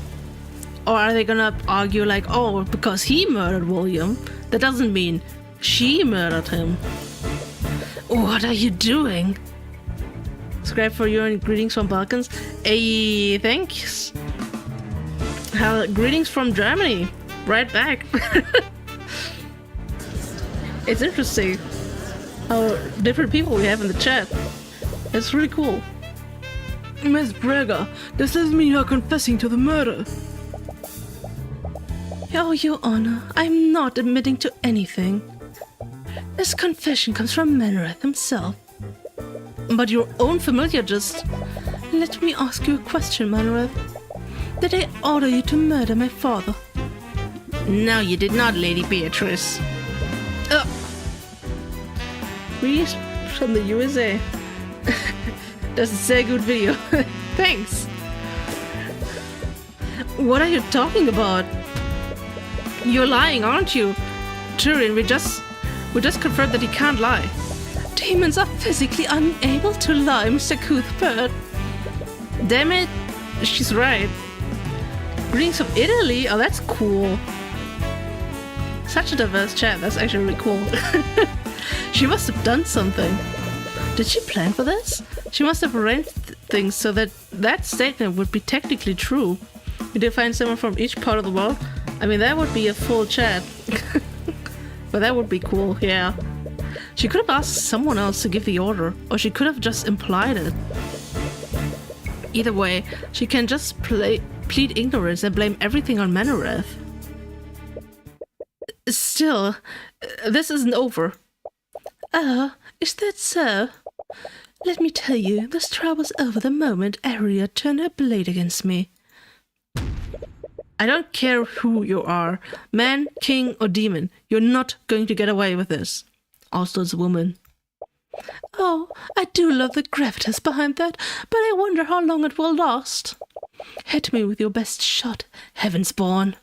Or are they gonna argue like, oh, because he murdered William, that doesn't mean she murdered him? What are you doing? Subscribe for your greetings from Balkans. Hey, thanks. Greetings from Germany. Right back. It's interesting how different people we have in the chat. It's really cool. Miss Braga, does this mean you're confessing to the murder? Oh, Your Honor, I'm not admitting to anything. This confession comes from Manarath himself. But your own familiar just... Let me ask you a question, Manarath. Did I order you to murder my father? No, you did not, Lady Beatrice. Greetings from the USA. That's a very good video. Thanks. What are you talking about? You're lying, aren't you? Tyrion, we just confirmed that he can't lie. Demons are physically unable to lie, Mr. Cuthbert. Damn it. she's right. Greetings from Italy? Oh, that's cool. Such a diverse chat. That's actually really cool. She must have done something. Did she plan for this? She must have arranged things so that that statement would be technically true. We did find someone from each part of the world. I mean, that would be a full chat. But that would be cool, yeah. She could have asked someone else to give the order, or she could have just implied it. Either way, she can just plead ignorance and blame everything on Manareth. Still, this isn't over. Oh, is that so? Let me tell you, this trial was over the moment Aria turned her blade against me. I don't care who you are, man, king, or demon. You're not going to get away with this. Also, it's a woman. Oh, I do love the gravitas behind that, but I wonder how long it will last. Hit me with your best shot, Heavensborn.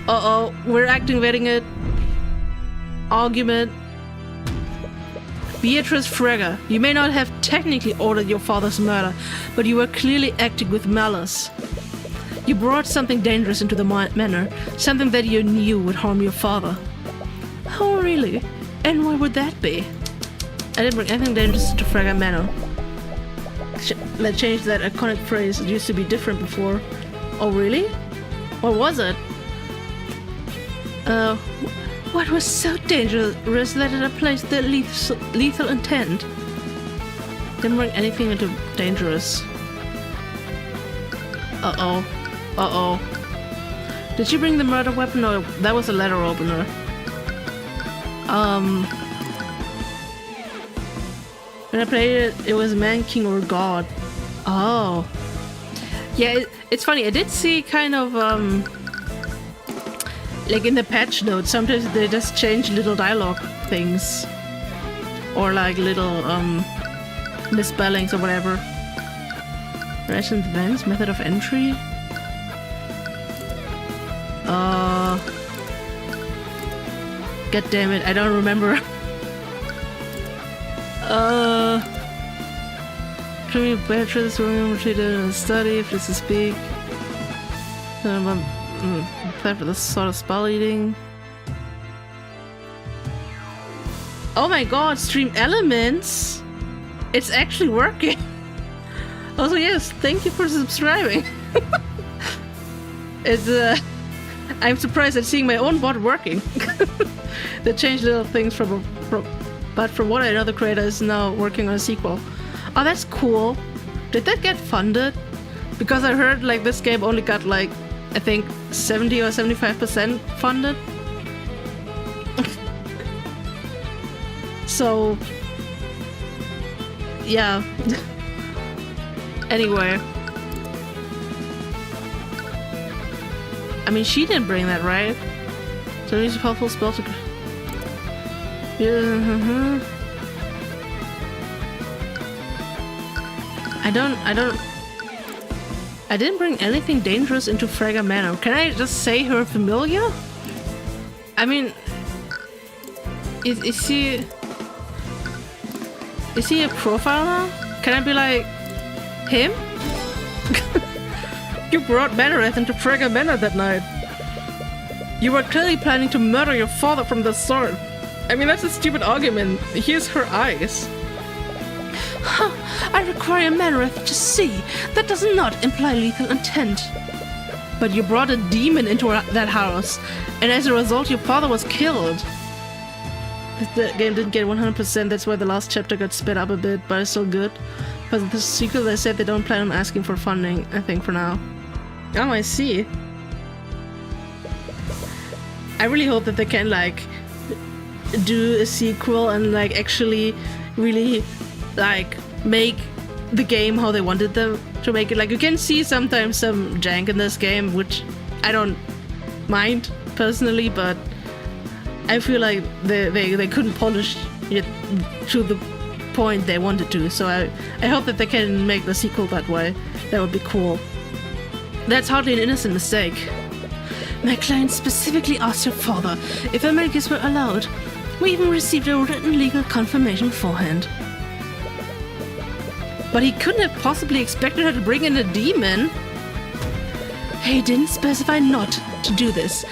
Uh-oh, we're activating it. Argument. Beatrice Frege, you may not have technically ordered your father's murder, but you were clearly acting with malice. You brought something dangerous into the manor, something that you knew would harm your father. Oh, really? And what would that be? I didn't bring anything dangerous into Frege Manor. Let's change that iconic phrase. It used to be different before. Oh, really? What was it? What was so dangerous that it replaced the lethal intent? Didn't bring anything into dangerous. Uh-oh. Uh-oh. Did she bring the murder weapon? No, that was a letter opener. When I played it, it was man, king, or god. Oh. Yeah, it's funny. I did see kind of, like in the patch notes, sometimes they just change little dialogue things. Or like little, misspellings or whatever. Rations events, method of entry. God damn it, I don't remember. Trimmy Beatrice, remember she did study, if this to speak. Prepare for this sort of spell eating. Oh my god, stream elements! It's actually working! Also, yes, thank you for subscribing. It's, I'm surprised at seeing my own bot working. They changed little things but from what I know, the creator is now working on a sequel. Oh, that's cool. Did that get funded? Because I heard like this game only got like, I think 70 or 75% funded. So, yeah. Anyway. I mean, she didn't bring that, right? So use a powerful spell to... Yeah, I didn't bring anything dangerous into Frege Manor. Can I just say her familiar? I mean... Is he a profile now? Can I be like... him? You brought Manareth into Frege Manor that night. You were clearly planning to murder your father from the start. I mean, that's a stupid argument. Here's her eyes. Huh, I require Manareth to see. That does not imply lethal intent. But you brought a demon into that house, and as a result, your father was killed. The game didn't get 100%, that's why the last chapter got sped up a bit, but it's still good. But the sequel, they said they don't plan on asking for funding, I think, for now. Oh, I see. I really hope that they can, like, do a sequel and, like, actually really, like, make the game how they wanted them to make it. Like, you can see sometimes some jank in this game, which I don't mind, personally, but I feel like they couldn't polish it to the point they wanted to, so I hope that they can make the sequel that way. That would be cool. That's hardly an innocent mistake. My client specifically asked your father if Americans were allowed. We even received a written legal confirmation beforehand. But he couldn't have possibly expected her to bring in a demon. He didn't specify not to do this.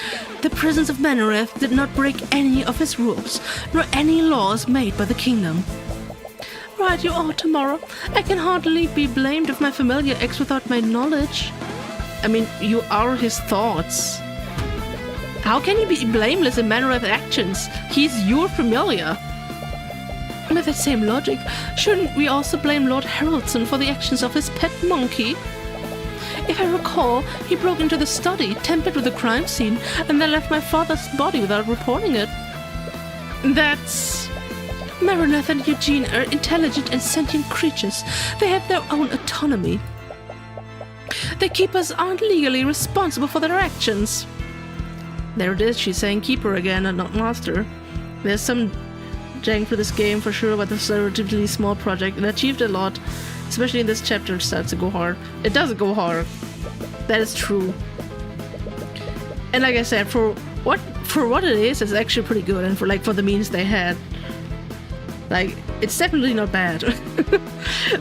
The presence of Manareth did not break any of his rules, nor any laws made by the kingdom. Right you are, tomorrow. I can hardly be blamed if my familiar acts without my knowledge. I mean, you are his thoughts. How can you be blameless in Manareth's actions? He's your familiar. With that same logic, shouldn't we also blame Lord Haraldson for the actions of his pet monkey? If I recall, he broke into the study, tampered with the crime scene, and then left my father's body without reporting it. That's... Marineth and Eugene are intelligent and sentient creatures. They have their own autonomy. The keepers aren't legally responsible for their actions. There it is, she's saying keeper again and not master. There's some jank for this game for sure, but it's a relatively small project. It achieved a lot, especially in this chapter. It starts to go hard. It does go hard. That is true. And like I said, for what it is, it's actually pretty good, and for the means they had. Like, it's definitely not bad.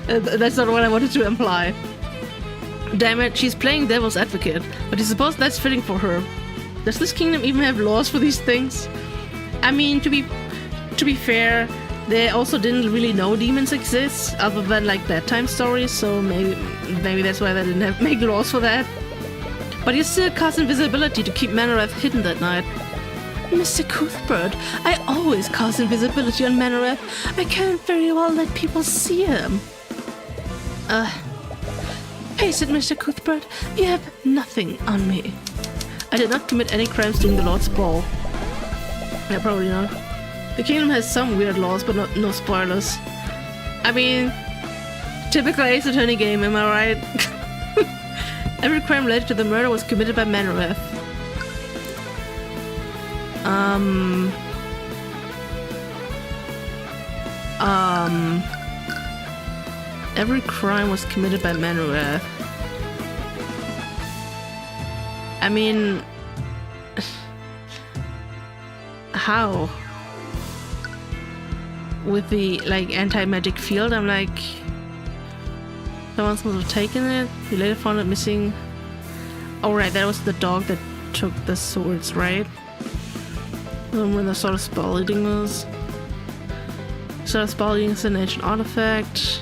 That's not what I wanted to imply. Damn it, she's playing devil's advocate, but you suppose that's fitting for her. Does this kingdom even have laws for these things? I mean, to be fair, they also didn't really know demons exist, other than like bedtime stories, so maybe that's why they didn't make laws for that. But you still cast invisibility to keep Manareth hidden that night. Mr. Cuthbert, I always cast invisibility on Manareth. I can't very well let people see him. Face it, Mr. Cuthbert, you have nothing on me. I did not commit any crimes during the Lord's Ball. Yeah, probably not. The kingdom has some weird laws, but no spoilers. I mean, typical Ace Attorney game, am I right? Every crime related to the murder was committed by Manareth. Every crime was committed by Manareth. I mean... How? With the, anti-magic field, I'm like... Someone's supposed to have taken it? You later found it missing... Oh right, that was the dog that took the swords, right? When the sort of spell eating was. Sort of spell eating is an ancient artifact.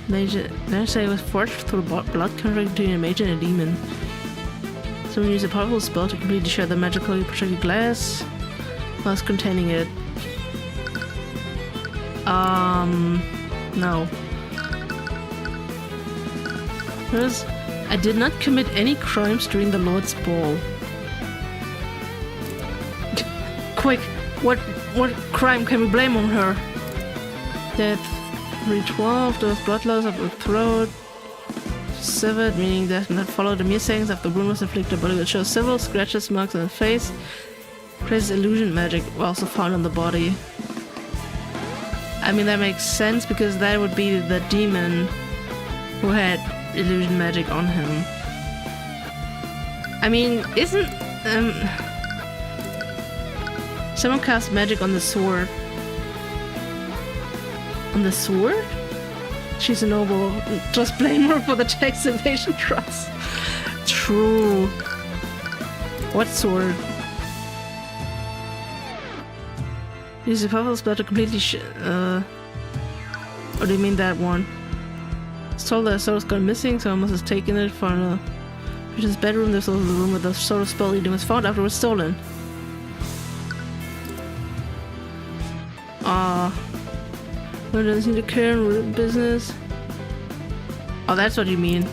Major say it was forged through blood contact between a mage and a demon. Someone used a powerful spell to completely share the magically protected glass whilst containing it. No. First, I did not commit any crimes during the Lord's Ball. Quick, what crime can we blame on her? Death 312, there was blood loss of the throat. Severed, meaning death did not follow the mere seconds after the wound was inflicted, but it will show several scratches, marks on the face. Crazy illusion magic were also found on the body. I mean, that makes sense because that would be the demon who had illusion magic on him. I mean, isn't... Someone cast magic on the sword. On the sword? She's a noble. Just blame her for the tax evasion trust. True. What sword? Use a powerful spell to completely or do you mean that one? It's told that the sword has gone missing, so I must have taken it from the patient's bedroom. There's also the room where the sword of spell eating was found after it was stolen. When does need to care in business? Oh, that's what you mean.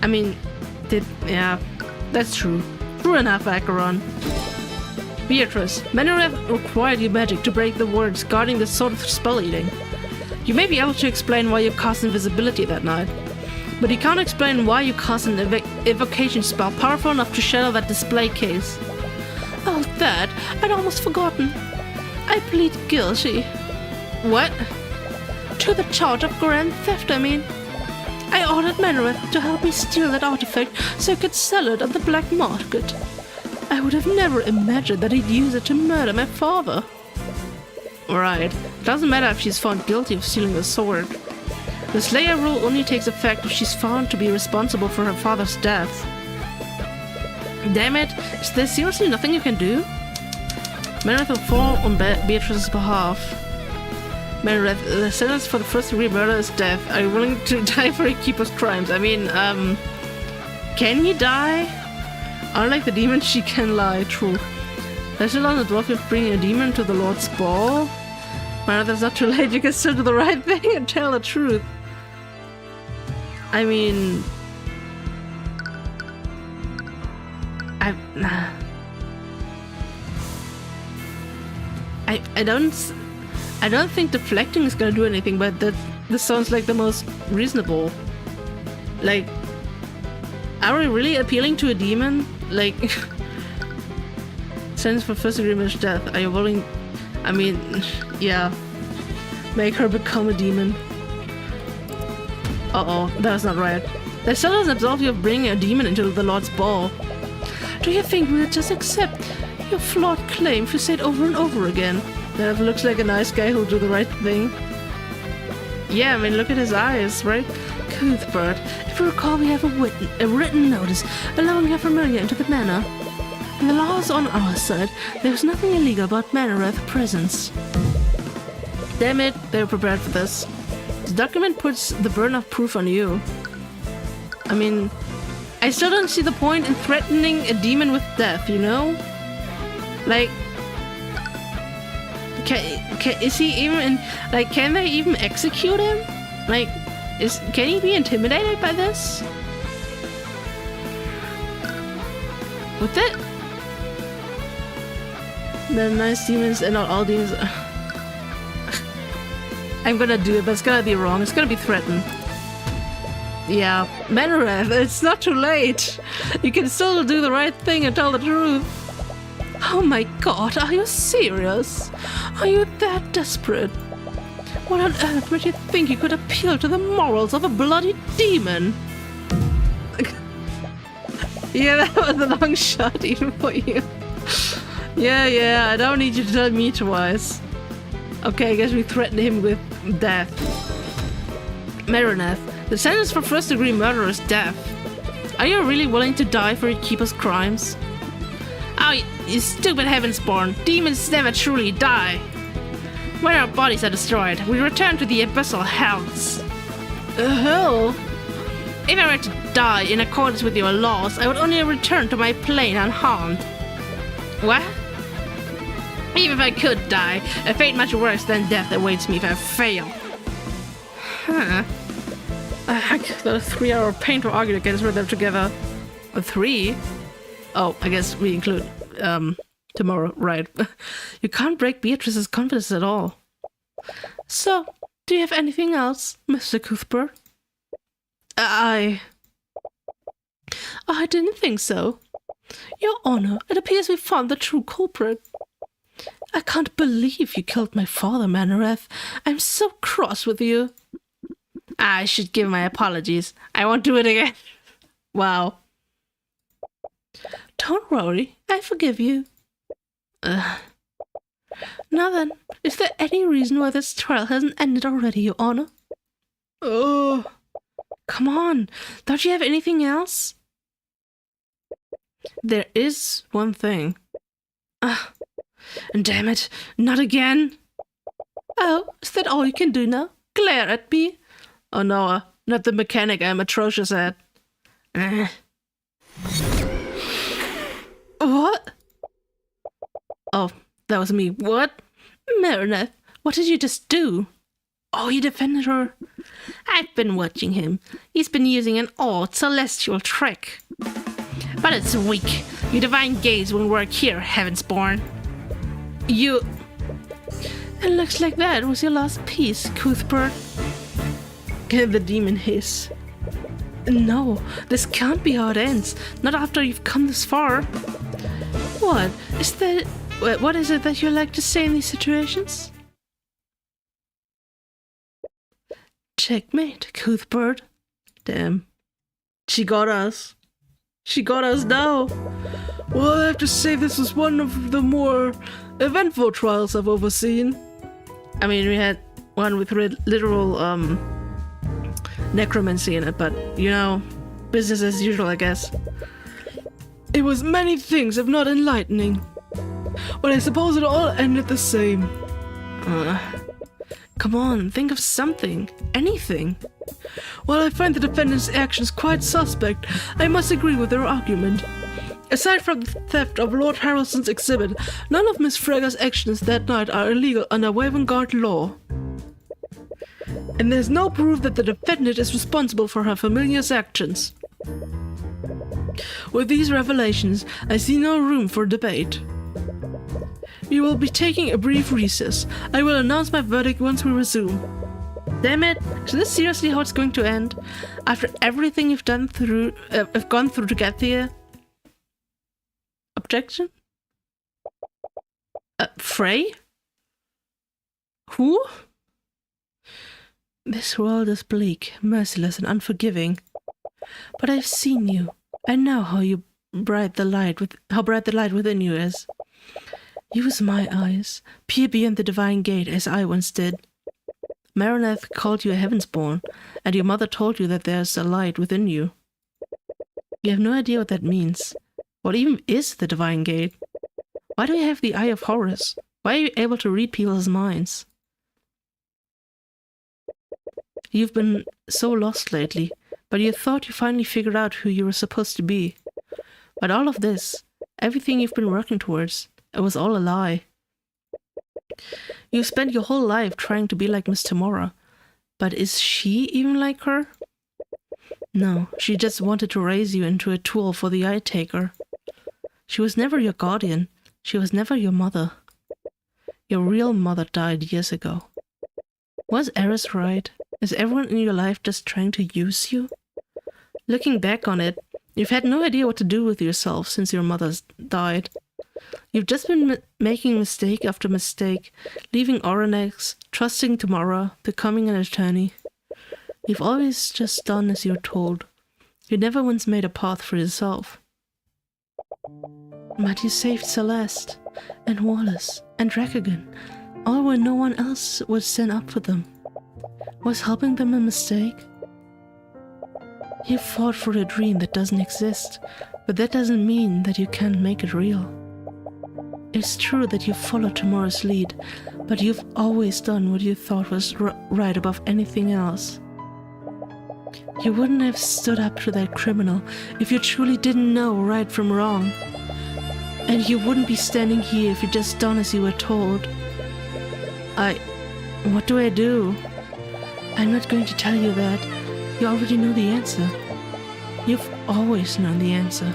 I mean, yeah, that's true. True enough, Acheron. Beatrice, Manareth required your magic to break the wards guarding the sword of spell eating. You may be able to explain why you cast invisibility that night, but you can't explain why you cast an evocation spell powerful enough to shatter that display case. Oh, that, I'd almost forgotten. I plead guilty. What? To the charge of grand theft, I mean. I ordered Manareth to help me steal that artifact so I could sell it on the black market. I would have never imagined that he'd use it to murder my father. Right. Doesn't matter if she's found guilty of stealing the sword. The Slayer rule only takes effect if she's found to be responsible for her father's death. Damn it, is there seriously nothing you can do? Meredith will fall on Beatrice's behalf. Meredith, the sentence for the first-degree murder is death. Are you willing to die for a keeper's crimes? I mean, can he die? Unlike the demon, she can lie. True. There's still on the dwarf of bringing a demon to the Lord's ball. Meredith, it's not too late. You can still do the right thing and tell the truth. I mean, I don't think deflecting is gonna do anything, but this sounds like the most reasonable. Like, are we really appealing to a demon? Like, sentence for first degree murder death. Are you willing? I mean, yeah. Make her become a demon. Uh-oh, that was not right. That still doesn't absolve you of bringing a demon into the Lord's ball. Do you think we would just accept your flawed claim if you say it over and over again? That looks like a nice guy who'll do the right thing. Yeah, I mean, look at his eyes, right? Cuthbert, if you recall, we have a written notice allowing your familiar into the manor. And the law is on our side. There's nothing illegal about Manoreth presence. Damn it, they were prepared for this. The document puts the burden of proof on you. I mean, I still don't see the point in threatening a demon with death, you know? Like, is he even like, can they even execute him? Like, can he be intimidated by this? With it? The nice demons and not all demons. I'm gonna do it, but it's gonna be wrong. It's gonna be threatened. Yeah, Manoreth, it's not too late. You can still do the right thing and tell the truth. Oh my god, are you serious? Are you that desperate? What on earth would you think you could appeal to the morals of a bloody demon? Yeah, that was a long shot even for you. Yeah, I don't need you to tell me twice. Okay, I guess we threatened him with death. Marineth, the sentence for first-degree murder is death. Are you really willing to die for your keeper's crimes? Oh, you stupid Heavensborn. Demons never truly die. When our bodies are destroyed, we return to the abyssal hells. Hell? If I were to die in accordance with your laws, I would only return to my plane unharmed. What? Even if I could die, a fate much worse than death awaits me if I fail. Huh. That was 3-hour painful argument against them together. A 3? Oh, I guess we include tomorrow, right? You can't break Beatrice's confidence at all. So, do you have anything else, Mr. Cuthbert? I didn't think so. Your Honor, it appears we found the true culprit. I can't believe you killed my father, Manoreth. I'm so cross with you. I should give my apologies. I won't do it again. Wow. Don't worry, I forgive you. Now then, is there any reason why this trial hasn't ended already, Your Honor? Oh, come on, don't you have anything else? There is one thing. Damn it, not again. Oh, is that all you can do now? Glare at me? Oh no, not the mechanic I'm atrocious at. What? Oh, that was me. What? Marineth, what did you just do? Oh, you defended her? I've been watching him. He's been using an odd celestial trick. But it's weak. Your divine gaze won't work here, Heavensborn. You... It looks like that was your last piece, Cuthbert. The demon hiss. No, this can't be how it ends. Not after you've come this far. What is that? What is it that you like to say in these situations? Checkmate, Cuthbert. Damn. She got us. She got us now. Well, I have to say this was one of the more eventful trials I've overseen. I mean, we had one with literal necromancy in it, but you know, business as usual, I guess. It was many things, if not enlightening. But I suppose it all ended the same. Come on, think of something. Anything. While I find the defendant's actions quite suspect, I must agree with their argument. Aside from the theft of Lord Harrelson's exhibit, none of Miss Frega's actions that night are illegal under Wavengard law. And there's no proof that the defendant is responsible for her familiar's actions. With these revelations, I see no room for debate. We will be taking a brief recess. I will announce my verdict once we resume. Damn it! Is this seriously how it's going to end? After everything you've gone through to get here? Objection? Frey? Who? This world is bleak, merciless, and unforgiving. But I've seen you. I know how bright the light within you is. Use my eyes. Peer beyond the divine gate as I once did. Marineth called you a heavensborn, and your mother told you that there's a light within you. You have no idea what that means. What even is the divine gate? Why do you have the Eye of Horus? Why are you able to read people's minds? You've been so lost lately, but you thought you finally figured out who you were supposed to be. But all of this, everything you've been working towards, it was all a lie. You spent your whole life trying to be like Miss Tamora, but is she even like her? No, she just wanted to raise you into a tool for the Eye Taker. She was never your guardian. She was never your mother. Your real mother died years ago. Was Eris right? Is everyone in your life just trying to use you? Looking back on it, you've had no idea what to do with yourself since your mother died. You've just been making mistake after mistake, leaving Oranex, trusting Tamora, becoming an attorney. You've always just done as you're told. You never once made a path for yourself. But you saved Celeste, and Wallace, and Drakagon, all when no one else would stand up for them. Was helping them a mistake? You fought for a dream that doesn't exist, but that doesn't mean that you can't make it real. It's true that you followed Tamora's lead, but you've always done what you thought was right above anything else. You wouldn't have stood up to that criminal if you truly didn't know right from wrong. And you wouldn't be standing here if you'd just done as you were told. What do I do? I'm not going to tell you that. You already know the answer. You've always known the answer.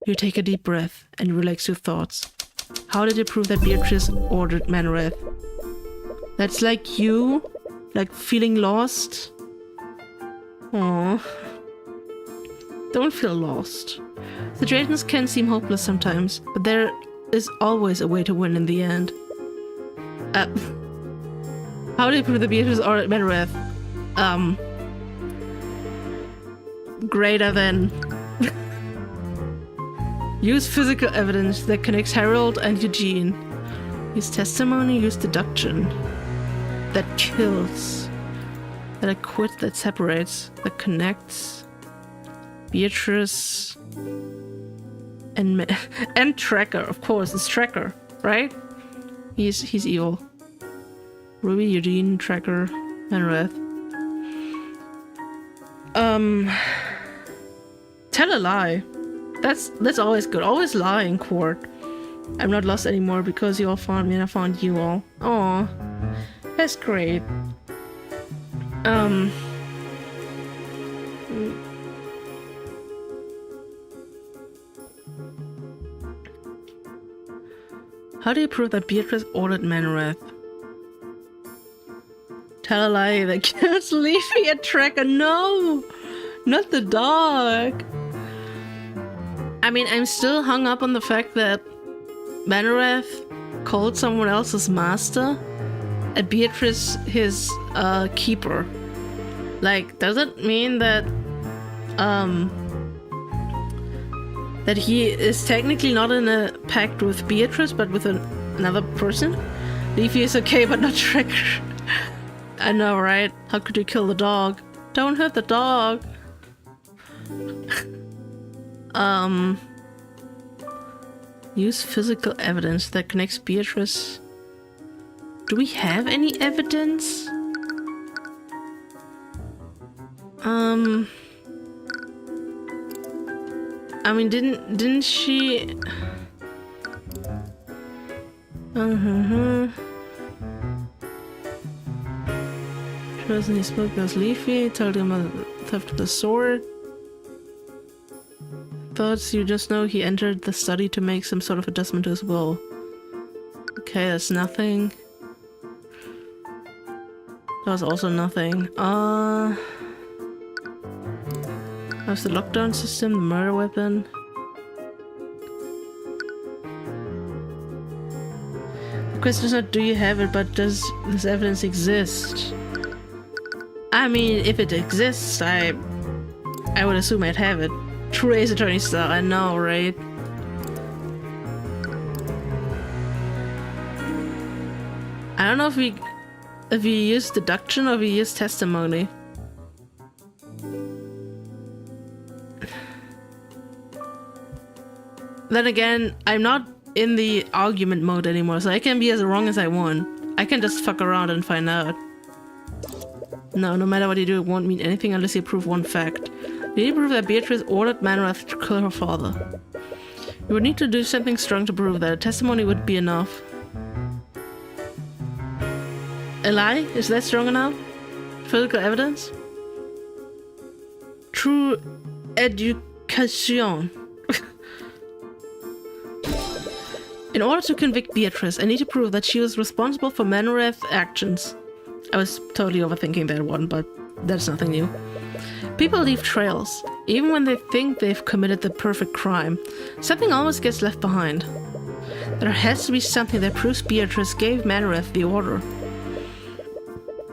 You take a deep breath and relax your thoughts. How did you prove that Beatrice ordered Manareth? That's like you? Like feeling lost? Aww. Don't feel lost. Situations can seem hopeless sometimes, but there is always a way to win in the end. How do you prove that Beatrice ordered Manareth? Greater than. Use physical evidence that connects Harold and Eugene. Use testimony, use deduction. That kills. That acquits, that separates, that connects. Beatrice. And Tracker, of course, it's Tracker, right? He's evil. Ruby, Eugene, Tracker, Manareth. Tell a lie. That's always good. Always lie in court. I'm not lost anymore because you all found me and I found you all. Aw. That's great. How do you prove that Beatrice ordered Manareth? Tell a lie that kills Leafy and Tracker. No! Not the dog. I mean, I'm still hung up on the fact that Manareth called someone else's master and Beatrice his keeper. Like, does it mean that that he is technically not in a pact with Beatrice but with another person? Leafy is okay, but not Shrek. I know, right? How could you kill the dog? Don't hurt the dog. Use physical evidence that connects Beatrice. Do we have any evidence? I mean, didn't she? Person he spoke was Leafy, told him about the theft of the sword. Thoughts you just know he entered the study to make some sort of adjustment to his will. Okay, that's nothing. That was also nothing. How's the lockdown system, the murder weapon? The question is not do you have it, but does this evidence exist? I mean, if it exists, I would assume I'd have it. True Ace Attorney style, I know, right? I don't know if we use deduction or we use testimony. Then again, I'm not in the argument mode anymore, so I can be as wrong as I want. I can just fuck around and find out. No matter what you do, it won't mean anything unless you prove one fact. You need to prove that Beatrice ordered Manrath to kill her father. You would need to do something strong to prove that. A testimony would be enough. A lie? Is that strong enough? Physical evidence? True education. In order to convict Beatrice, I need to prove that she was responsible for Manrath's actions. I was totally overthinking that one, but that's nothing new. People leave trails, even when they think they've committed the perfect crime. Something always gets left behind. There has to be something that proves Beatrice gave Manrath the order.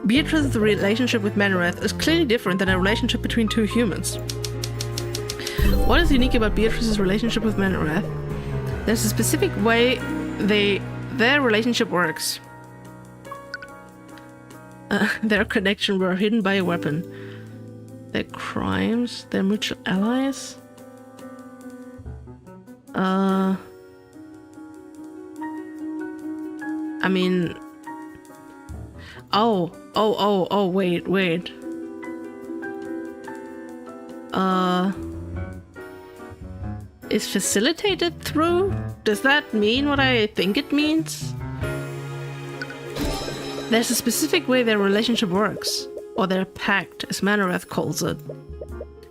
Beatrice's relationship with Manrath is clearly different than a relationship between two humans. What is unique about Beatrice's relationship with Manrath? There's a specific way their relationship works. Their connection were hidden by a weapon. Their crimes, their mutual allies. I mean, wait. Is facilitated through? Does that mean what I think it means? There's a specific way their relationship works, or their pact, as Manrath calls it.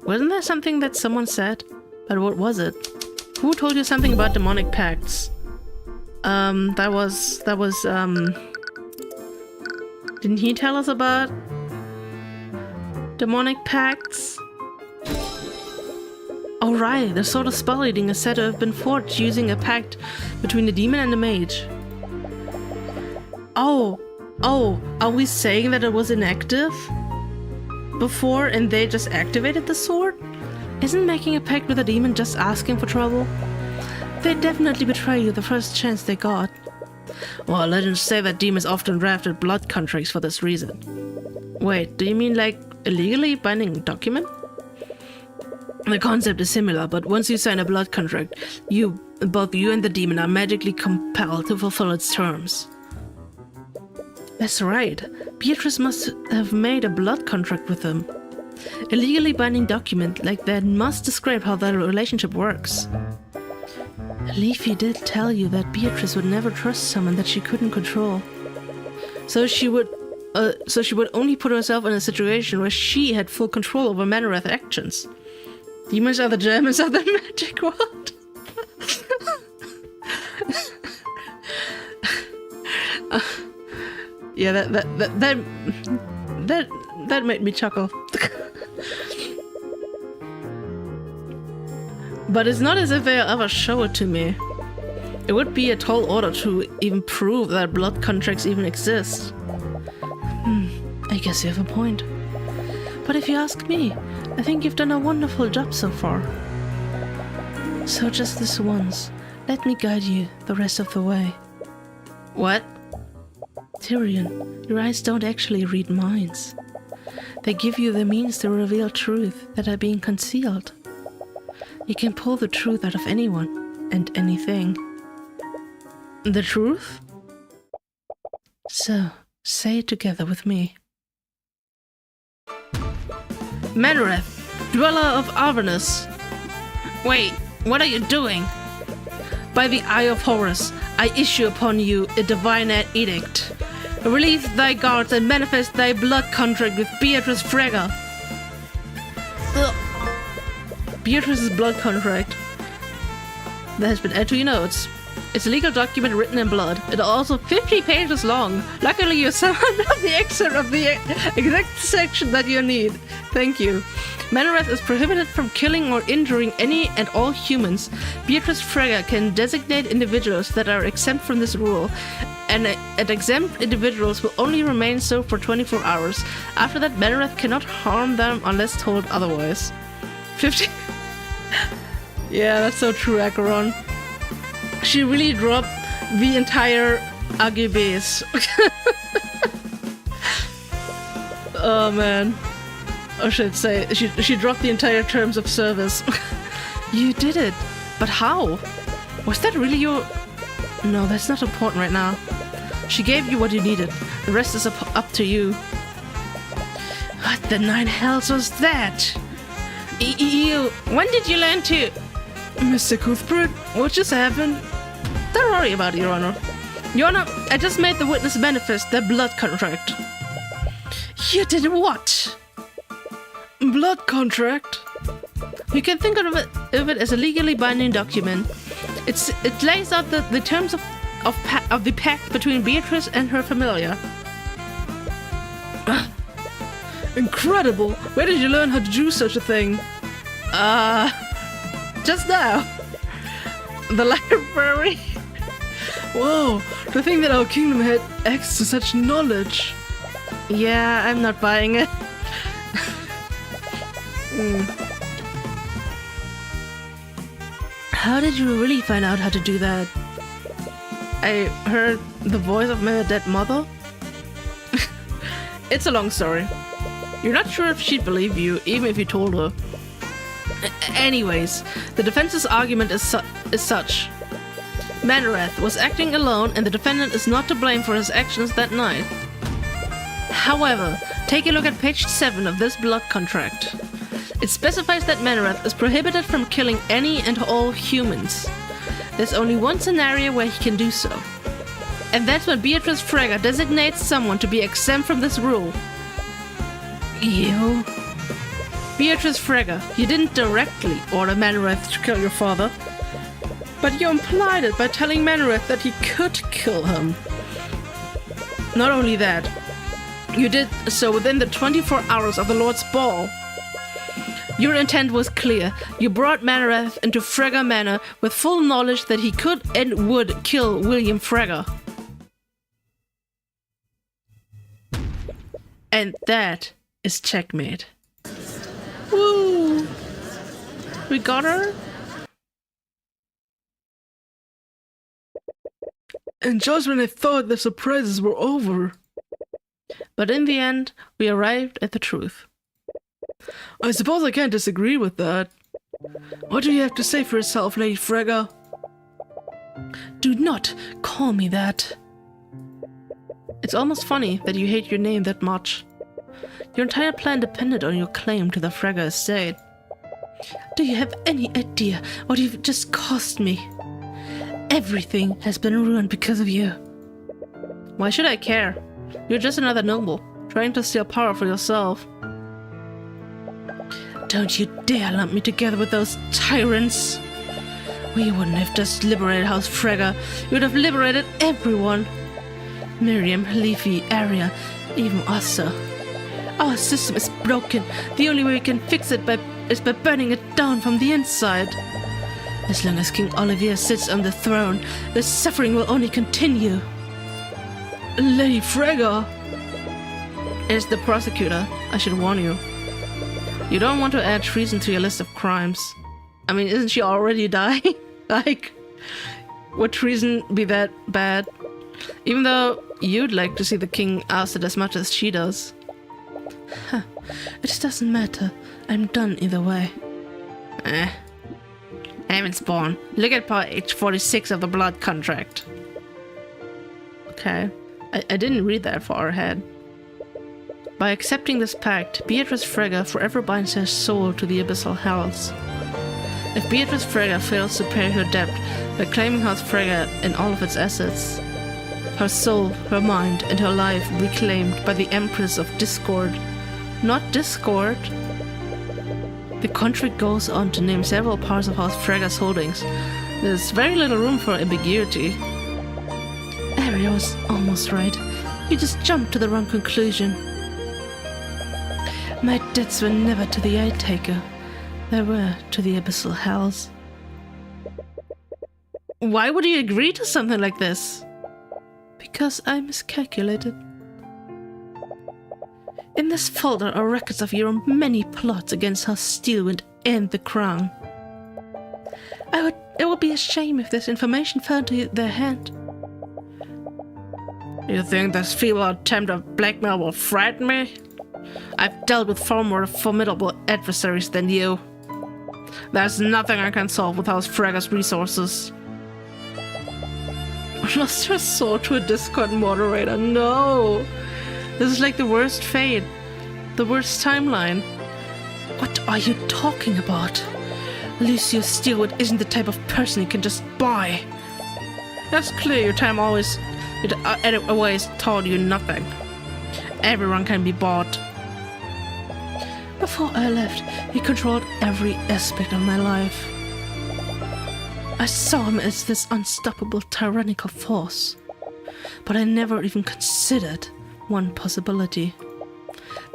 Wasn't there something that someone said? But what was it? Who told you something about demonic pacts? That was, didn't he tell us about demonic pacts? Oh right, the sword of spell reading is said to have been forged using a pact between the demon and the mage. Oh, are we saying that it was inactive before and they just activated the sword? Isn't making a pact with a demon just asking for trouble? They'd definitely betray you the first chance they got. Well, legends say that demons often drafted blood contracts for this reason. Wait, do you mean like a legally binding document? The concept is similar, but once you sign a blood contract, both you and the demon are magically compelled to fulfill its terms. That's right. Beatrice must have made a blood contract with them. A legally binding document like that must describe how their relationship works. Leafy did tell you that Beatrice would never trust someone that she couldn't control. So she would only put herself in a situation where she had full control over Manrath's actions. Demons are the Germans of the magic world. Yeah, that made me chuckle. But it's not as if they'll ever show it to me. It would be a tall order to even prove that blood contracts even exist. I guess you have a point. But if you ask me, I think you've done a wonderful job so far. So just this once, let me guide you the rest of the way. What? Tyrion, your eyes don't actually read minds. They give you the means to reveal truth that are being concealed. You can pull the truth out of anyone and anything. The truth? So, say it together with me. Manareth, dweller of Avernus. Wait, what are you doing? By the Eye of Horus, I issue upon you a divine edict. Release thy guards and manifest thy blood contract with Beatrice Frega. Beatrice's blood contract. That has been added to your notes. It's a legal document written in blood. It's also 50 pages long. Luckily, you summoned up the excerpt of the exact section that you need. Thank you. Manareth is prohibited from killing or injuring any and all humans. Beatrice Frega can designate individuals that are exempt from this rule, and exempt individuals will only remain so for 24 hours. After that, Manareth cannot harm them unless told otherwise. 50. Yeah, that's so true, Acheron. She really dropped the entire AGBs. Oh man. I should say, she dropped the entire terms of service. You did it. But how? Was that really your... No, that's not important right now. She gave you what you needed. The rest is up to you. What the nine hells was that? You... When did you learn to... Mr. Cuthbert, what just happened? Don't worry about it, Your Honor. Your Honor, I just made the witness manifest their blood contract. You did what? Blood contract? You can think of it as a legally binding document. It lays out the terms of the pact between Beatrice and her familiar. Incredible! Where did you learn how to do such a thing? Just now. The library. Whoa, to think that our kingdom had access to such knowledge. Yeah, I'm not buying it. How did you really find out how to do that? I heard the voice of my dead mother. It's a long story. You're not sure if she'd believe you, even if you told her. Anyways, the defense's argument is such. Manareth was acting alone and the defendant is not to blame for his actions that night. However, take a look at page 7 of this blood contract. It specifies that Manareth is prohibited from killing any and all humans. There's only one scenario where he can do so. And that's when Beatrice Frega designates someone to be exempt from this rule. You? Beatrice Frega, you didn't directly order Manareth to kill your father. But you implied it by telling Manareth that he could kill him. Not only that, you did so within the 24 hours of the Lord's Ball. Your intent was clear. You brought Manareth into Frega Manor with full knowledge that he could and would kill William Frega. And that is checkmate. Woo! We got her? And just when I thought the surprises were over. But in the end, we arrived at the truth. I suppose I can't disagree with that. What do you have to say for yourself, Lady Frega? Do not call me that. It's almost funny that you hate your name that much. Your entire plan depended on your claim to the Frega estate. Do you have any idea what you've just cost me? Everything has been ruined because of you. Why should I care? You're just another noble, trying to steal power for yourself. Don't you dare lump me together with those tyrants! We wouldn't have just liberated House Frega, we would have liberated everyone. Miriam, Leafy, Arya, even Ossa. Our system is broken. The only way we can fix it is by burning it down from the inside. As long as King Olivier sits on the throne, the suffering will only continue. Lady Frega! As the prosecutor, I should warn you. You don't want to add treason to your list of crimes. I mean, isn't she already dying? Like, would treason be that bad? Even though you'd like to see the king ousted as much as she does. Huh. It doesn't matter. I'm done either way. Heavenspawn. Look at page 46 of the blood contract. Okay. I didn't read that far ahead. By accepting this pact, Beatrice Frege forever binds her soul to the abyssal hells. If Beatrice Frege fails to pay her debt by claiming House Frege and all of its assets, her soul, her mind, and her life reclaimed by the Empress of Discord. Not Discord. The contract goes on to name several parts of House Frege's holdings. There's very little room for ambiguity. Ariel was almost right. You just jumped to the wrong conclusion. My debts were never to the Eye Taker. They were to the abyssal hells. Why would you agree to something like this? Because I miscalculated. In this folder are records of your many plots against House Steelwind and the Crown. It would be a shame if this information fell into their hand. You think this feeble attempt of blackmail will frighten me? I've dealt with far more formidable adversaries than you. There's nothing I can solve with House Frege's resources. Lost her soul to a Discord moderator. No! This is like the worst fate. The worst timeline. What are you talking about? Lucius Steelwood isn't the type of person you can just buy. That's clear. Your time always taught you nothing. Everyone can be bought. Before I left, he controlled every aspect of my life. I saw him as this unstoppable tyrannical force, but I never even considered one possibility.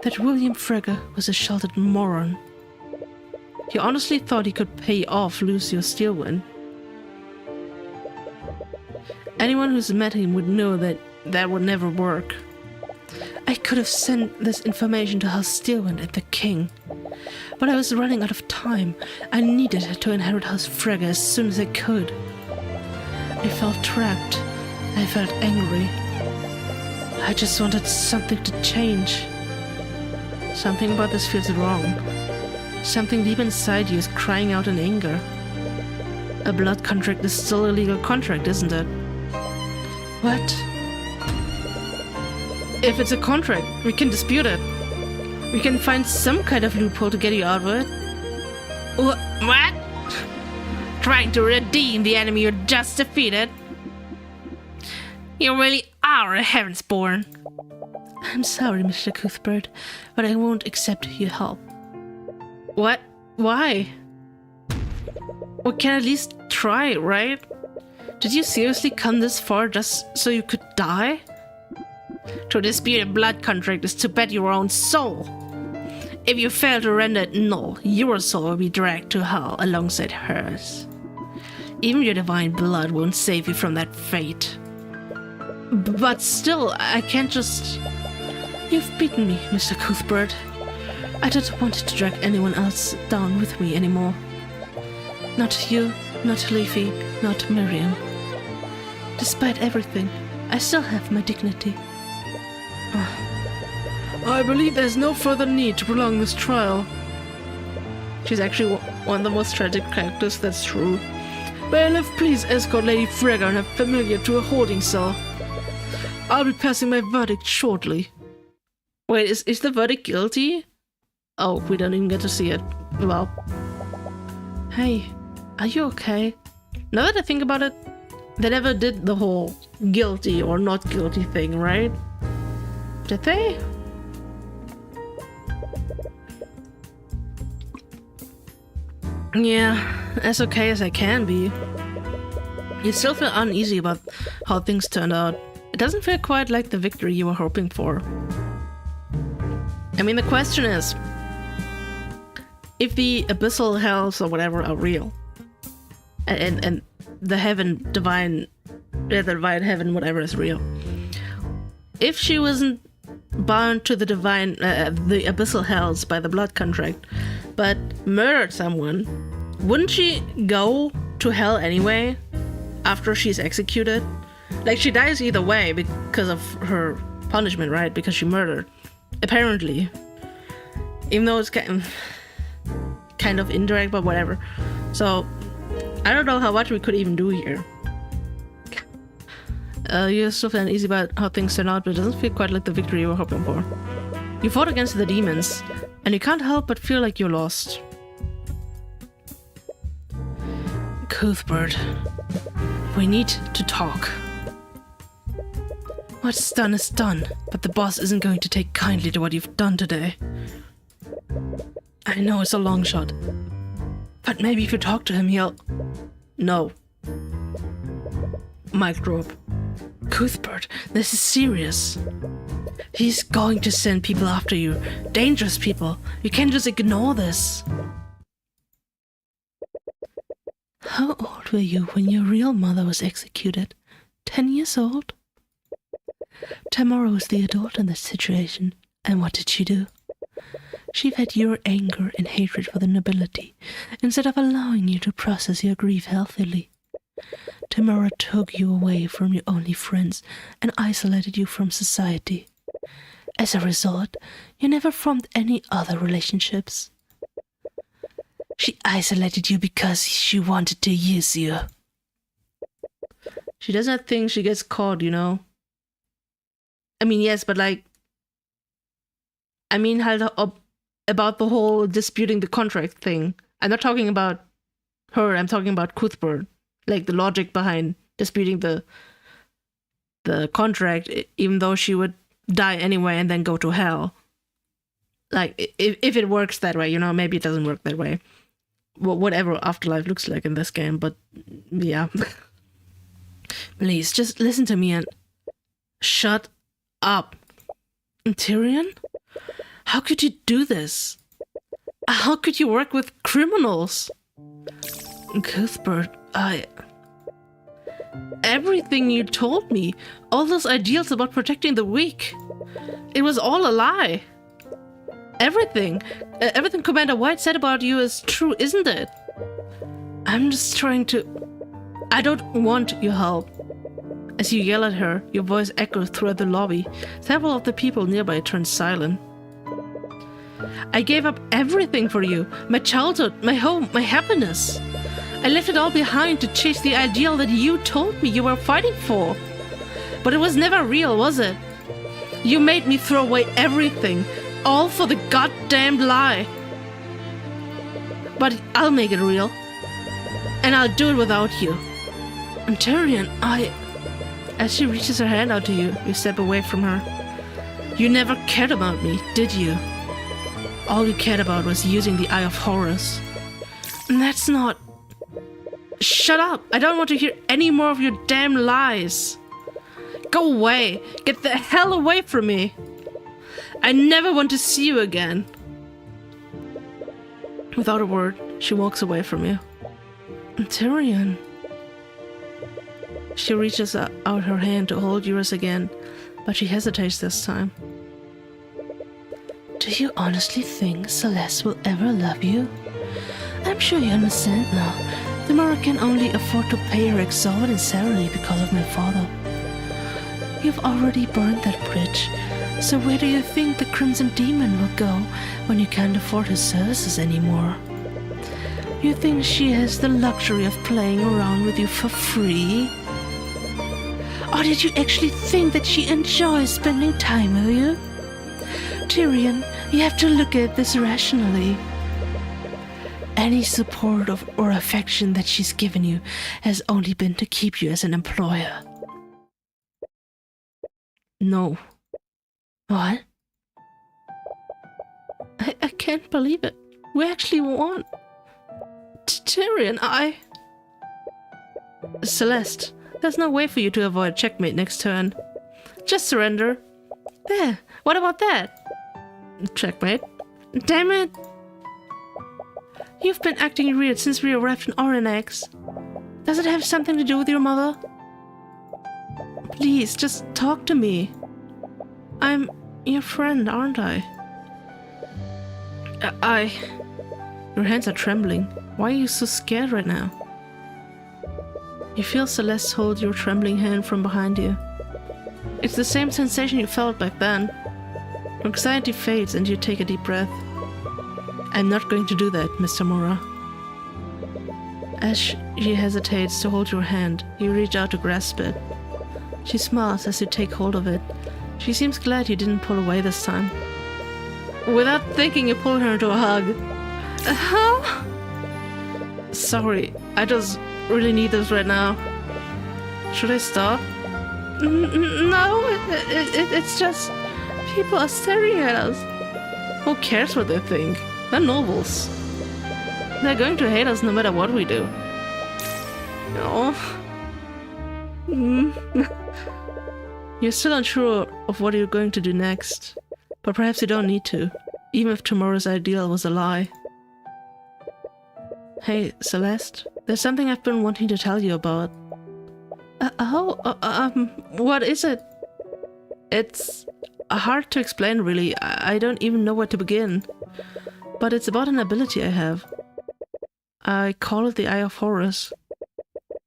That William Frege was a sheltered moron. He honestly thought he could pay off Lucius Steelwind. Anyone who's met him would know that would never work. I could have sent this information to House Steelwind and the king, but I was running out of time. I needed to inherit House Frege as soon as I could. I felt trapped. I felt angry. I just wanted something to change. Something about this feels wrong. Something deep inside you is crying out in anger. A blood contract is still a legal contract, isn't it? What? If it's a contract, we can dispute it. We can find some kind of loophole to get you out of it. What? Trying to redeem the enemy you just defeated? You really are a Heavensborn. I'm sorry, Mr. Cuthbert, but I won't accept your help. What? Why? We can at least try, right? Did you seriously come this far just so you could die? To dispute a blood contract is to bet your own soul. If you fail to render it null, your soul will be dragged to hell alongside hers. Even your divine blood won't save you from that fate. But still, I can't just... You've beaten me, Mr. Cuthbert. I don't want to drag anyone else down with me anymore. Not you, not Leafy, not Miriam. Despite everything, I still have my dignity. I believe there's no further need to prolong this trial. She's actually one of the most tragic characters, that's true. Bailiff, please escort Lady Frege and her familiar to a holding cell. I'll be passing my verdict shortly. Wait, is the verdict guilty? Oh, we don't even get to see it. Well. Hey, are you okay? Now that I think about it, they never did the whole guilty or not guilty thing, right? Did they? Yeah, as okay as I can be. You still feel uneasy about how things turned out. It doesn't feel quite like the victory you were hoping for. I mean, the question is, if the abyssal hells or whatever are real, and the divine heaven, whatever is real, if she wasn't bound to the the abyssal hells by the blood contract, but murdered someone, wouldn't she go to hell anyway after she's executed? Like, she dies either way because of her punishment, right? Because she murdered. Apparently. Even though it's kind of indirect, but whatever. So, I don't know how much we could even do here. You're still feeling uneasy about how things turn out, but it doesn't feel quite like the victory you were hoping for. You fought against the demons, and you can't help but feel like you're lost. Cuthbert, we need to talk. What's done is done, but the boss isn't going to take kindly to what you've done today. I know it's a long shot, but maybe if you talk to him, he'll... No. Mic drop. Cuthbert, this is serious. He's going to send people after you. Dangerous people. You can't just ignore this. How old were you when your real mother was executed? 10 years old? Tamara was the adult in this situation. And what did she do? She fed your anger and hatred for the nobility, instead of allowing you to process your grief healthily. Tamara took you away from your only friends and isolated you from society. As a result, you never formed any other relationships. She isolated you because she wanted to use you. She doesn't think she gets caught, you know? I mean, yes, but like... I mean, about the whole disputing the contract thing. I'm not talking about her, I'm talking about Cuthbert. Like, the logic behind disputing the contract, even though she would die anyway and then go to hell. Like, if it works that way, you know, maybe it doesn't work that way. Well, whatever afterlife looks like in this game, but yeah. Please, just listen to me and shut up. Tyrion? How could you do this? How could you work with criminals? Cuthbert, everything you told me, all those ideals about protecting the weak, it was all a lie. Everything Commander White said about you is true, isn't it? I'm just trying to... I don't want your help. As you yell at her, your voice echoes throughout the lobby. Several of the people nearby turn silent. I gave up everything for you. My childhood, my home, my happiness. I left it all behind to chase the ideal that you told me you were fighting for. But it was never real, was it? You made me throw away everything, all for the goddamn lie. But I'll make it real. And I'll do it without you. And Tyrion, As she reaches her hand out to you, you step away from her. You never cared about me, did you? All you cared about was using the Eye of Horus. And that's not... Shut up! I don't want to hear any more of your damn lies. Go away! Get the hell away from me! I never want to see you again. Without a word, she walks away from you. Tyrion. She reaches out her hand to hold yours again, but she hesitates this time. Do you honestly think Celeste will ever love you? I'm sure you understand now. Tamara can only afford to pay her exorbitant salary because of my father. You've already burned that bridge, so where do you think the Crimson Demon will go when you can't afford his services anymore? You think she has the luxury of playing around with you for free? Or did you actually think that she enjoys spending time with you? Tyrion, you have to look at this rationally. Any support or affection that she's given you has only been to keep you as an employer. No. What? I can't believe it. We actually won. Tyrion, Celeste, there's no way for you to avoid checkmate next turn. Just surrender. There, what about that? Checkmate. Damn it! You've been acting weird since we arrived in Oranax. Does it have something to do with your mother? Please, just talk to me. I'm your friend, aren't I? Your hands are trembling. Why are you so scared right now? You feel Celeste hold your trembling hand from behind you. It's the same sensation you felt back then. Your anxiety fades and you take a deep breath. I'm not going to do that, Mr. Mora. As she hesitates to hold your hand, you reach out to grasp it. She smiles as you take hold of it. She seems glad you didn't pull away this time. Without thinking, you pull her into a hug. Huh? Sorry, I just really need this right now. Should I stop? No, it's just... people are staring at us. Who cares what they think? They're nobles. They're going to hate us no matter what we do. No. You're still unsure of what you're going to do next. But perhaps you don't need to, even if tomorrow's ideal was a lie. Hey, Celeste, there's something I've been wanting to tell you about. What is it? It's hard to explain, really. I don't even know where to begin. But it's about an ability I have. I call it the Eye of Horus.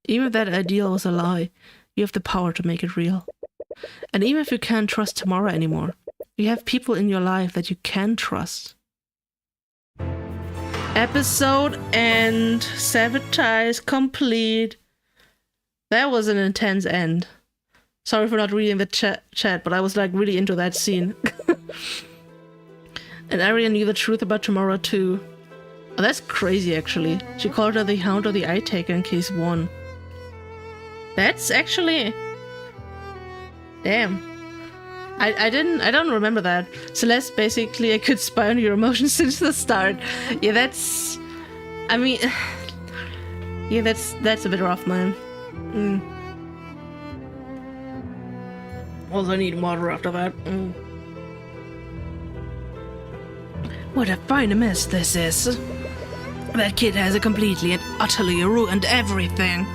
Even if that ideal was a lie, you have the power to make it real. And even if you can't trust tomorrow anymore, you have people in your life that you can trust. Episode end. Sabotage complete. That was an intense end. Sorry for not reading the chat, but I was like really into that scene. And Arya knew the truth about tomorrow too. Oh, that's crazy actually. She called her the Hound or the Eye Taker in case 1. That's actually... Damn. I don't remember that. Celeste, basically, I could spy on your emotions since the start. Yeah, that's... I mean... Yeah, that's a bit rough, man. Also, I need water after that. What a fine mess this is. That kid has completely and utterly ruined everything.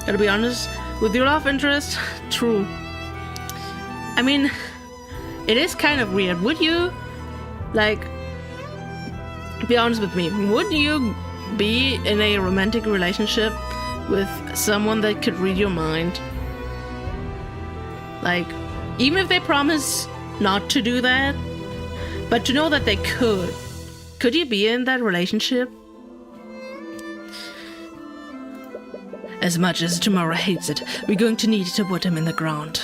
Gotta be honest, with your love interest, true. I mean, it is kind of weird. Would you, like, be honest with me, would you be in a romantic relationship with someone that could read your mind? Like, even if they promise not to do that, but to know that they could you be in that relationship? As much as Tomorrow hates it, we're going to need to put him in the ground.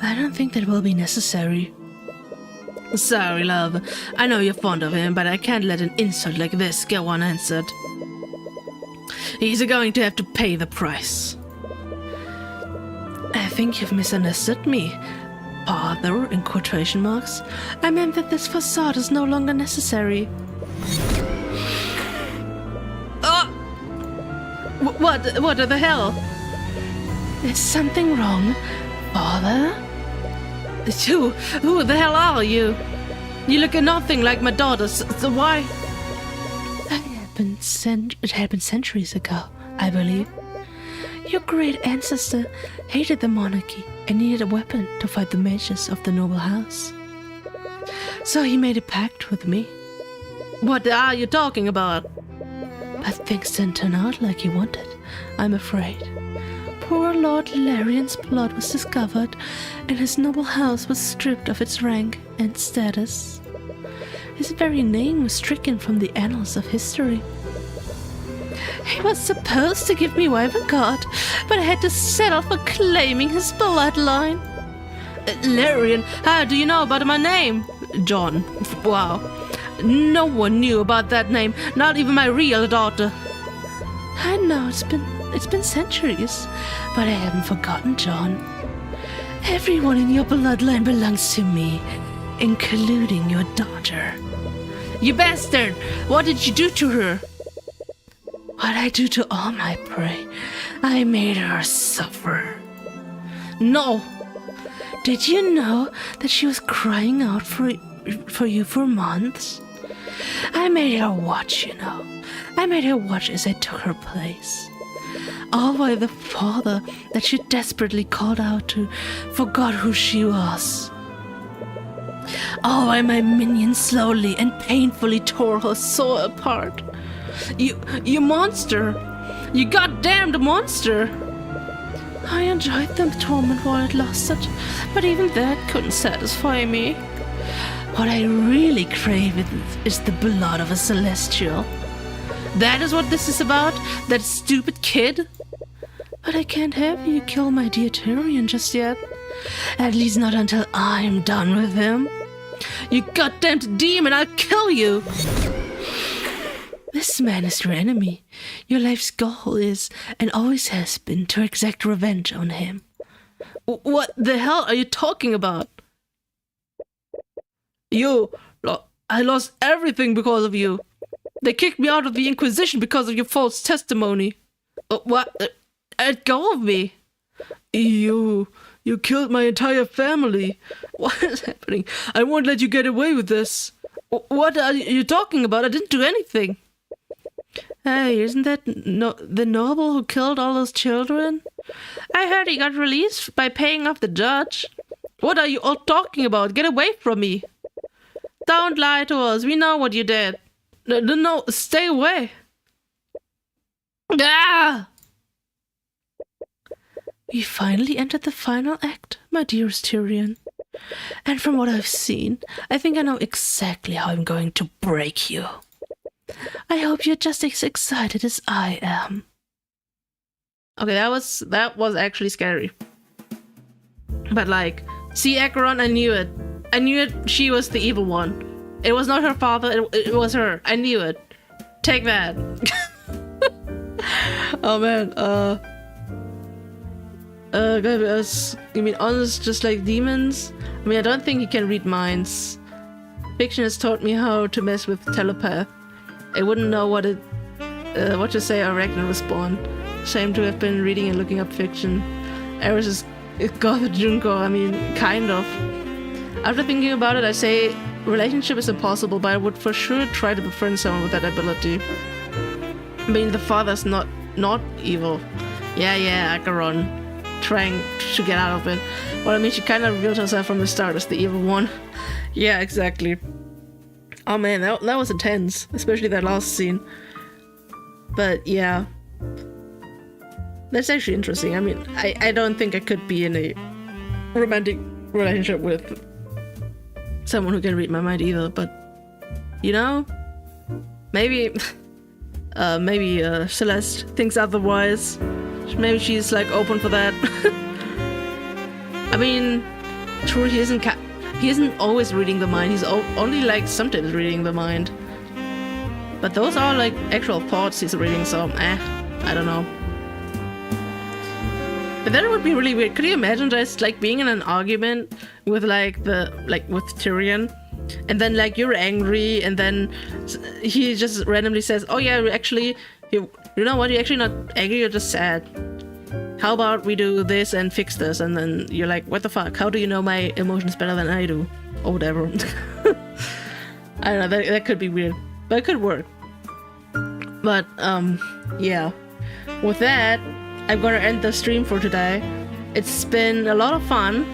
I don't think that will be necessary. Sorry, love. I know you're fond of him, but I can't let an insult like this go unanswered. He's going to have to pay the price. I think you've misunderstood me. Father, in quotation marks. I meant that this facade is no longer necessary. What the hell? Is something wrong, Father? Who the hell are you? You look nothing like my daughter, so why? It happened centuries ago, I believe. Your great ancestor hated the monarchy and needed a weapon to fight the mages of the noble house. So he made a pact with me. What are you talking about? But things didn't turn out like he wanted, I'm afraid. Poor Lord Larion's blood was discovered, and his noble house was stripped of its rank and status. His very name was stricken from the annals of history. He was supposed to give me wife and god, but I had to settle for claiming his bloodline. Larian, how do you know about my name? John. Wow. No one knew about that name, not even my real daughter. I know it's been centuries, but I haven't forgotten, John. Everyone in your bloodline belongs to me, including your daughter. You bastard! What did you do to her? What I do to all my prey, I made her suffer. No! Did you know that she was crying out for you for months? I made her watch, you know. I made her watch as I took her place. All while the father that she desperately called out to forgot who she was. All while my minions slowly and painfully tore her soul apart. You monster! You goddamned monster! I enjoyed the torment while it lasted, but even that couldn't satisfy me. What I really crave is the blood of a celestial. That is what this is about? That stupid kid? But I can't have you kill my dear Tyrion just yet. At least not until I'm done with him. You goddamn demon, I'll kill you! This man is your enemy. Your life's goal is, and always has been, to exact revenge on him. What the hell are you talking about? I lost everything because of you. They kicked me out of the Inquisition because of your false testimony. What? Let go of me. You killed my entire family. What is happening? I won't let you get away with this. What are you talking about? I didn't do anything. Hey, isn't that the noble who killed all those children? I heard he got released by paying off the judge. What are you all talking about? Get away from me. Don't lie to us. We know what you did. No, stay away. Ah! We finally entered the final act, my dearest Tyrion. And from what I've seen, I think I know exactly how I'm going to break you. I hope you're just as excited as I am. Okay, that was actually scary. But like, see, Acheron, I knew it. I knew it. She was the evil one. It was not her father. It was her. I knew it. Take that. Oh man. You mean honest, just like demons? I mean, I don't think he can read minds. Fiction has taught me how to mess with telepath. I wouldn't know what to say or react and respond. Shame to have been reading and looking up fiction. Eris is Goth Junko. I mean, kind of. After thinking about it, I say relationship is impossible, but I would for sure try to befriend someone with that ability. I mean, the father's not evil. Yeah, Acheron. Trying to get out of it. Well, I mean, she kind of revealed herself from the start as the evil one. Yeah, exactly. Oh man, that was intense, especially that last scene. But yeah, that's actually interesting. I mean, I don't think I could be in a romantic relationship with someone who can read my mind either, but you know, maybe Celeste thinks otherwise. Maybe she's like open for that. I mean, true, he isn't always reading the mind. He's only like sometimes reading the mind. But those are like actual thoughts he's reading, so I don't know. But then it would be really weird. Could you imagine just like being in an argument with with Tyrion, and then like you're angry, and then he just randomly says, "Oh yeah, actually, you know what? You're actually not angry. You're just sad. How about we do this and fix this?" And then you're like, "What the fuck? How do you know my emotions better than I do?" Or whatever. I don't know. That could be weird, but it could work. But yeah. With that, I'm gonna end the stream for today. It's been a lot of fun.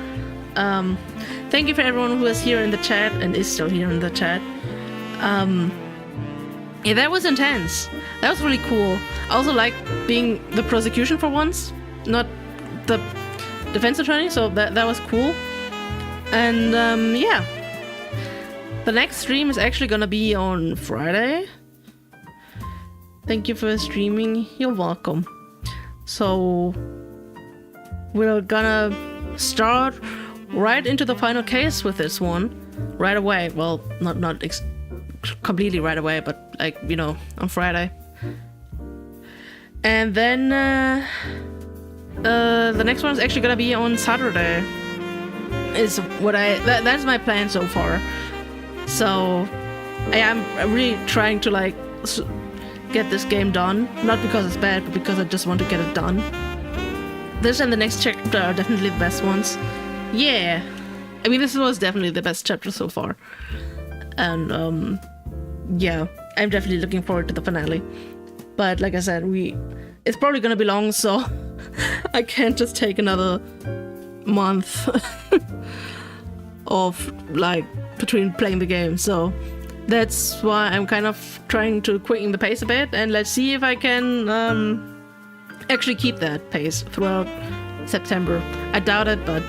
Thank you for everyone who is here in the chat and is still here in the chat. Yeah, that was intense. That was really cool. I also like being the prosecution for once, not the defense attorney, so that was cool. And yeah. The next stream is actually gonna be on Friday. Thank you for streaming. You're welcome. So we're gonna start right into the final case with this one right away. Well, not completely right away, but like, you know, on Friday. And then the next one is actually gonna be on Saturday. Is what that's my plan so far. So I am really trying to like get this game done, not because it's bad, but because I just want to get it done. This and the next chapter are definitely the best ones. Yeah, I mean, this was definitely the best chapter so far. And yeah, I'm definitely looking forward to the finale. But like I said, it's probably gonna be long, so I can't just take another month of like between playing the game. So That's why I'm kind of trying to quicken the pace a bit, and let's see if I can actually keep that pace throughout September. I doubt it, but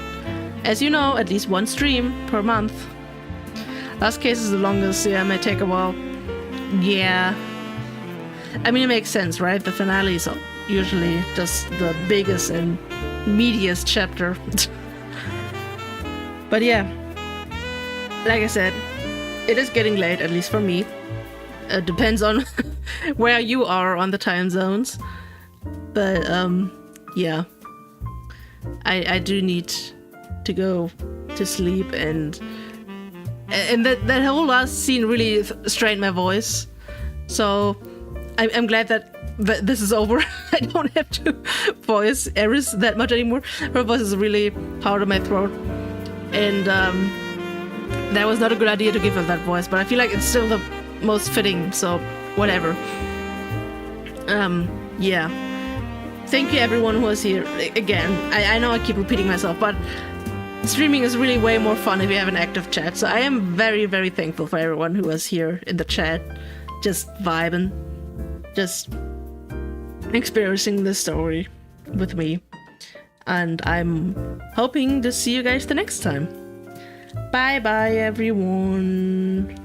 as you know, at least one stream per month. Last case is the longest, yeah, it may take a while. Yeah. I mean, it makes sense, right? The finale is usually just the biggest and meatiest chapter. But yeah, like I said, it is getting late, at least for me. It depends on where you are on the time zones. But yeah, I do need to go to sleep, and that whole last scene really strained my voice. So I'm glad that this is over. I don't have to voice Eris that much anymore. Her voice is really hard on my throat, and that was not a good idea to give her that voice, but I feel like it's still the most fitting, so whatever. Yeah. Thank you everyone who was here. Again, I know I keep repeating myself, but streaming is really way more fun if you have an active chat, so I am very, very thankful for everyone who was here in the chat, just vibing, just experiencing the story with me. And I'm hoping to see you guys the next time. Bye bye everyone.